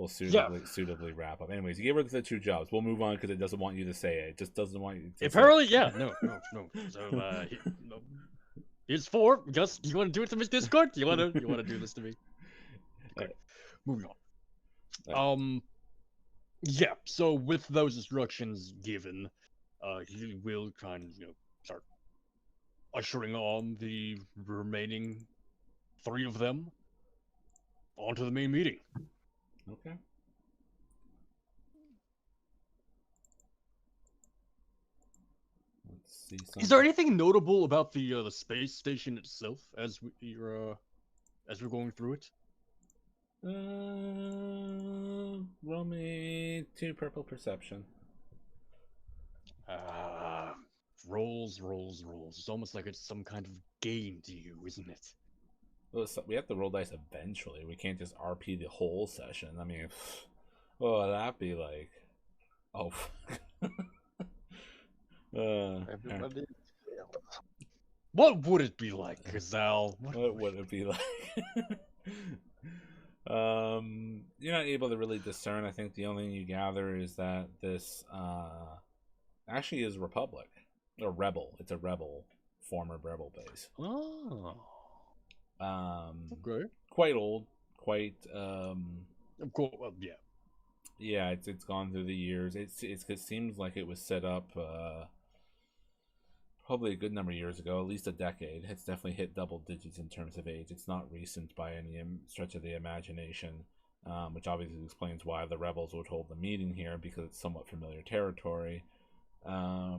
A: suitably wrap up. Anyways, you gave her the 2 jobs. We'll move on because it doesn't want you to say it. It just doesn't want you to
B: Apparently, yeah. No. So, here's 4. Gus, you want to do it to me, Discord? You want to do this to me? Okay.
A: Right.
B: Moving on.
A: Right.
B: Yeah. So with those instructions given, he will kind of start ushering on the remaining 3 of them onto the main meeting.
A: Okay. Let's see something.
B: Is there anything notable about the space station itself as we're going through it?
A: Roll me 2 purple perception.
B: Rolls. It's almost like it's some kind of game to you, isn't it?
A: Well, we have to roll dice eventually. We can't just RP the whole session. I mean, what would that be like? Oh.
D: Everybody.
B: What would it be like, Kazal?
A: What would it be like? You're not able to really discern. I think the only thing you gather is that this actually is Republic or Rebel. It's a Rebel former rebel base.
B: Oh.
A: Okay. Quite old, quite
B: Of course, well, yeah.
A: Yeah, it's gone through the years. It seems like it was set up probably a good number of years ago, at least a decade. It's definitely hit double digits in terms of age. It's not recent by any stretch of the imagination, which obviously explains why the rebels would hold the meeting here, because it's somewhat familiar territory. I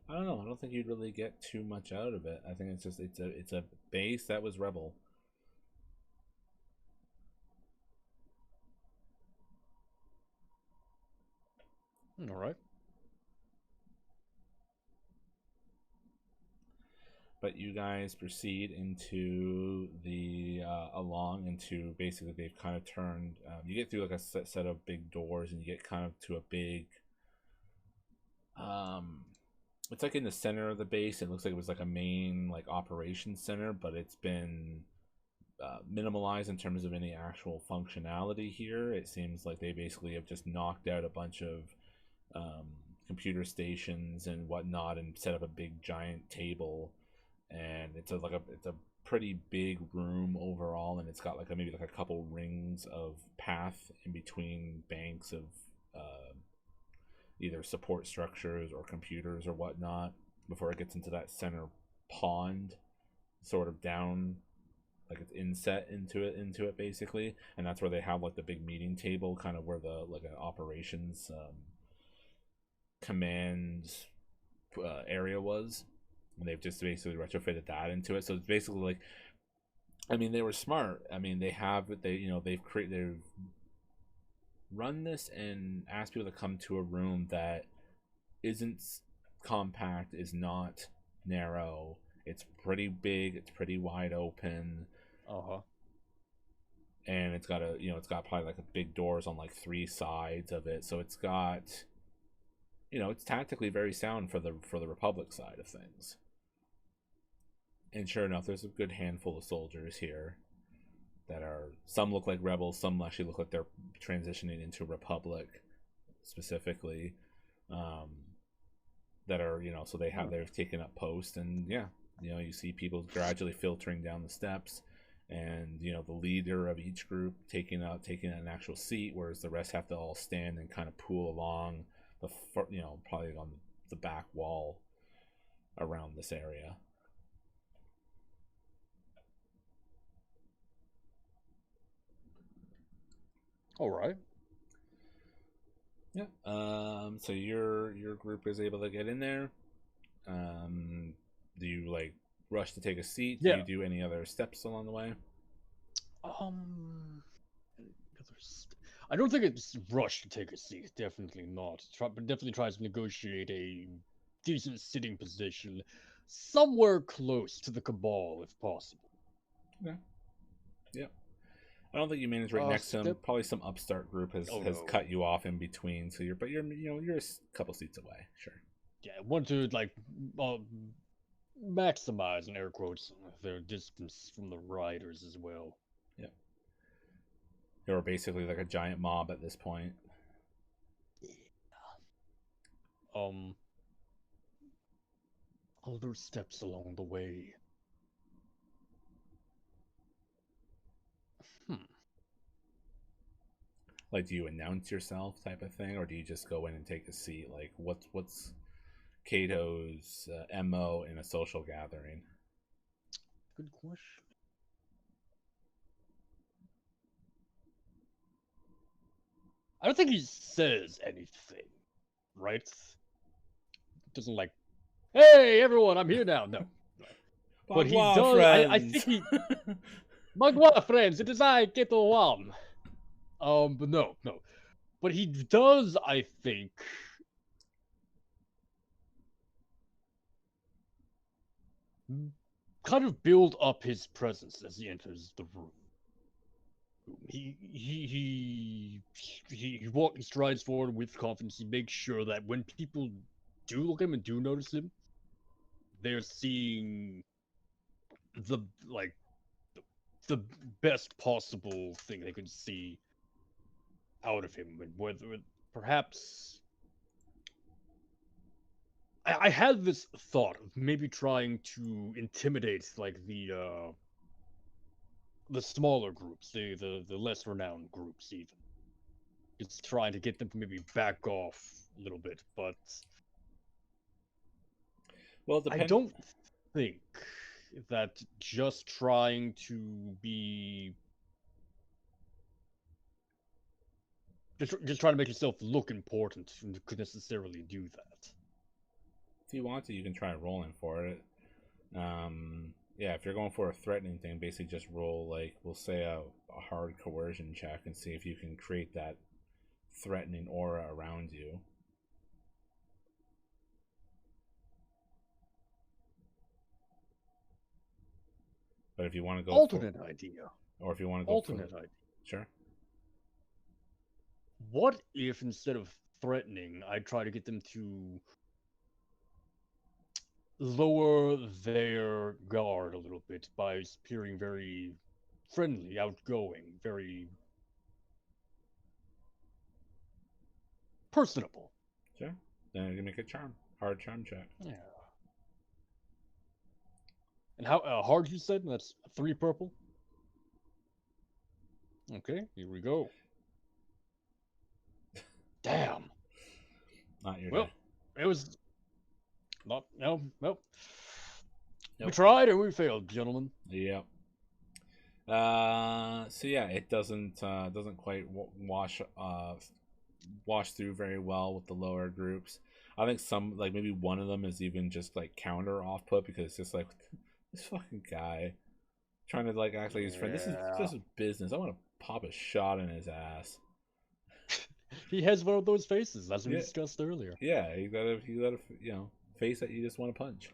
A: don't know. I don't think you'd really get too much out of it. I think it's just it's a base that was rebel.
B: All right.
A: But you guys proceed into the along into basically they've kind of turned. You get through like a set of big doors, and you get kind of to a big. It's like in the center of the base. It looks like it was like a main like operations center, but it's been minimalized in terms of any actual functionality here. It seems like they basically have just knocked out a bunch of computer stations and whatnot, and set up a big giant table. And it's a pretty big room overall, and it's got like maybe like a couple rings of path in between banks of either support structures or computers or whatnot before it gets into that center pond, sort of down, like it's inset into it basically. And that's where they have like the big meeting table, kind of where the like an operations command area was. And they've just basically retrofitted that into it. So it's basically like, I mean, they were smart. I mean, they've run this and asked people to come to a room that isn't compact, is not narrow. It's pretty big. It's pretty wide open. And it's got it's got probably like big doors on like 3 sides of it. So it's got, it's tactically very sound for the Republic side of things. And sure enough, there's a good handful of soldiers here that are, some look like rebels, some actually look like they're transitioning into Republic specifically, that are, so they've taken up post. And yeah, you see people gradually filtering down the steps, and the leader of each group taking an actual seat, whereas the rest have to all stand and kind of pool along the probably on the back wall around this area.
B: All right.
A: Yeah. So your group is able to get in there. Do you like rush to take a seat?
B: Yeah.
A: Do you do any other steps along the way?
B: I don't think it's rush to take a seat. Definitely not. But definitely tries to negotiate a decent sitting position somewhere close to the Cabal, if possible.
A: Okay. Yeah. I don't think you manage right next to him. Probably some upstart group has cut you off in between. So you're a couple seats away. Sure.
B: Yeah, I want to like maximize, in air quotes, their distance from the riders as well.
A: Yeah. They were basically like a giant mob at this point.
B: Other steps along the way.
A: Like, do you announce yourself type of thing, or do you just go in and take a seat? Like, what's Kato's MO in a social gathering?
B: Good question. I don't think he says anything, right? Doesn't like, hey everyone, I'm here now. No. But he does. I think he. Magua friends, it is I, Kato Wam. But no. But he does, I think, kind of build up his presence as he enters the room. He strides forward with confidence. He makes sure that when people do look at him and do notice him, they're seeing the best possible thing they could see out of him, and whether perhaps I had this thought of maybe trying to intimidate like the smaller groups, the less renowned groups, even. Just trying to get them to maybe back off a little bit, but
A: Well,
B: I don't think that just trying to be just trying to make yourself look important could necessarily do that.
A: If you want to, you can try rolling for it. Yeah, if you're going for a threatening thing, basically just roll, like, we'll say a hard coercion check and see if you can create that threatening aura around you. But if you want to go
B: Alternate idea.
A: Or if you want to go
B: Alternate idea.
A: Sure.
B: What if instead of threatening, I try to get them to lower their guard a little bit by appearing very friendly, outgoing, very personable?
A: Sure. Then you can make a hard charm check.
B: Yeah. And how hard you said? That's 3 purple? Okay, here we go. Damn.
A: Not your
B: Well,
A: day.
B: it was not. No.
A: Nope.
B: We tried and we failed, gentlemen.
A: Yep. So yeah, it doesn't quite wash through very well with the lower groups. I think some, like maybe one of them is even just like counter off put, because it's just like, this fucking guy trying to like act like his friend. This is business. I want to pop a shot in his ass.
B: He has one of those faces, as we discussed earlier.
A: Yeah, you got a face that you just want to punch.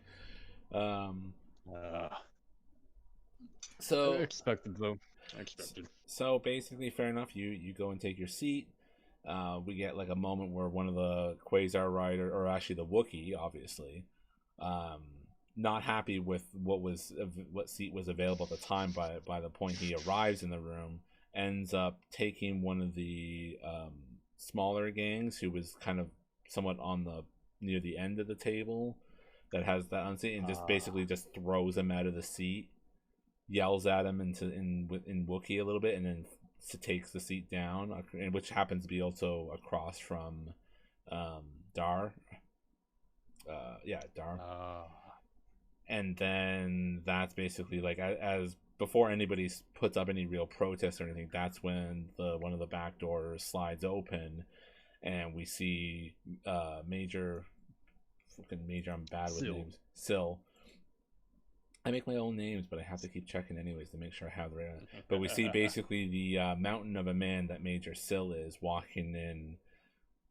A: So
B: expected though. Expected.
A: So basically, fair enough. You go and take your seat. We get like a moment where one of the Quasar Riders, or actually the Wookiee, obviously, not happy with what seat was available at the time. By the point he arrives in the room, ends up taking one of the smaller gangs who was kind of somewhat near the end of the table that has that unseat, and just basically just throws him out of the seat, yells at him in Wookiee a little bit, and then takes the seat down, which happens to be also across from Dar. Dar. And then that's basically like, as before anybody puts up any real protest or anything, that's when one of the back doors slides open, and we see Major. I'm bad with names. Sill. I make my own names, but I have to keep checking anyways to make sure I have the right one. But we see basically the mountain of a man that Major Sill is walking in,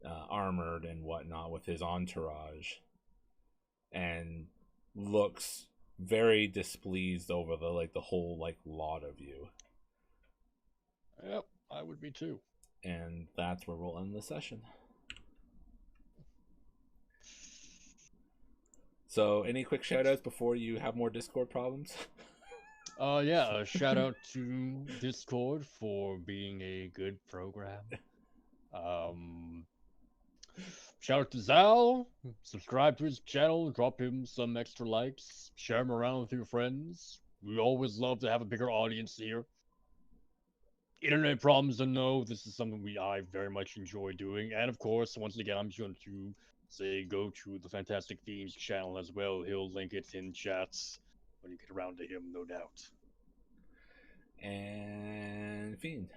A: armored and whatnot with his entourage, and looks very displeased over the whole lot of you.
B: Yep, I would be too.
A: And that's where we'll end the session. So, any quick shout-outs before you have more Discord problems?
B: Yeah, a shout out to Discord for being a good program. Shout out to Zal. Subscribe to his channel, drop him some extra likes, share him around with your friends. We always love to have a bigger audience here. Internet problems or no, this is something I very much enjoy doing. And of course, once again, I'm just going to say go to the Fantastic Fiends channel as well. He'll link it in chats when you get around to him, no doubt.
A: And Fiend.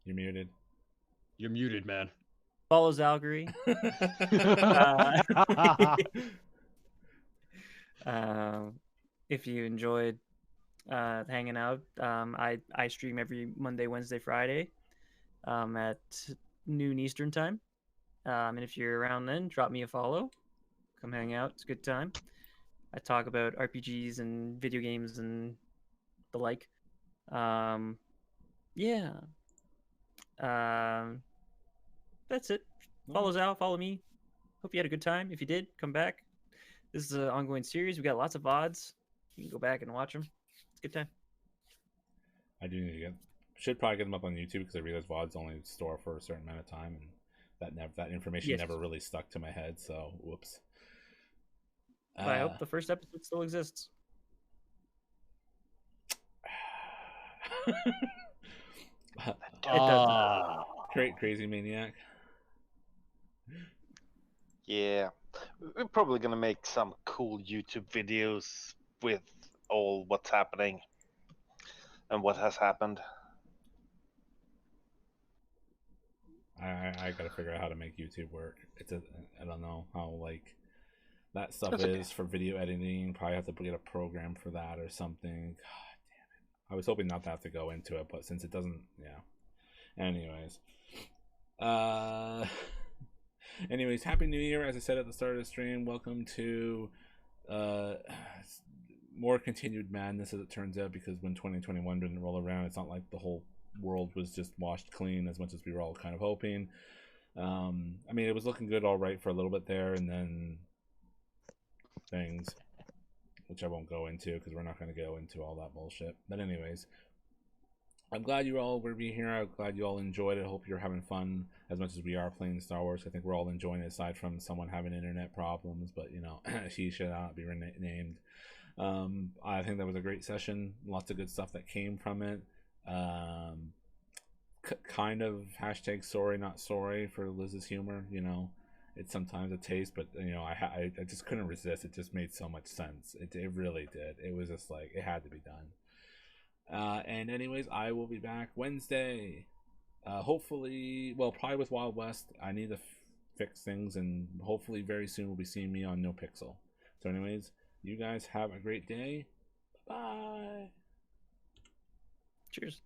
A: You're muted.
B: You're muted, man.
C: Follows Algary. If you enjoyed hanging out, I stream every Monday, Wednesday, Friday at noon Eastern time. And if you're around then, drop me a follow. Come hang out. It's a good time. I talk about RPGs and video games and the like. Yeah. That's it. Follow Zal, follow me. Hope you had a good time. If you did, come back. This is an ongoing series. We got lots of VODs. You can go back and watch them. It's a good time.
A: I do need to get should probably get them up on YouTube because I realize VODs only store for a certain amount of time, and that information
C: Yes.
A: never really stuck to my head. So whoops.
C: But I hope the first episode still exists.
A: It
B: Ah,
A: Crazy maniac.
D: Yeah, we're probably gonna make some cool YouTube videos with all what's happening and what has happened.
A: I gotta figure out how to make YouTube work. I don't know how like that stuff
D: That's okay.
A: is for video editing. Probably have to get a program for that or something. God damn it! I was hoping not to have to go into it, but since it doesn't, yeah. Anyways, anyways, Happy New Year! As I said at the start of the stream, welcome to more continued madness as it turns out. Because when 2021 didn't roll around, it's not like the whole world was just washed clean as much as we were all kind of hoping. I mean, it was looking good all right for a little bit there, and then things, which I won't go into because we're not going to go into all that bullshit. But anyways, I'm glad you all were being here. I'm glad you all enjoyed it. I hope you're having fun as much as we are playing Star Wars. I think we're all enjoying it, aside from someone having internet problems, but you know, she should not be named. I think that was a great session. Lots of good stuff that came from it. Kind of hashtag sorry not sorry for Liz's humor. You know, it's sometimes a taste, but you know, I just couldn't resist. It just made so much sense. It really did. It was just like it had to be done. And anyways, I will be back Wednesday. Hopefully, well, probably with Wild West. I need to fix things, and hopefully very soon we'll be seeing me on No Pixel. So anyways, you guys have a great day. Bye.
C: Cheers.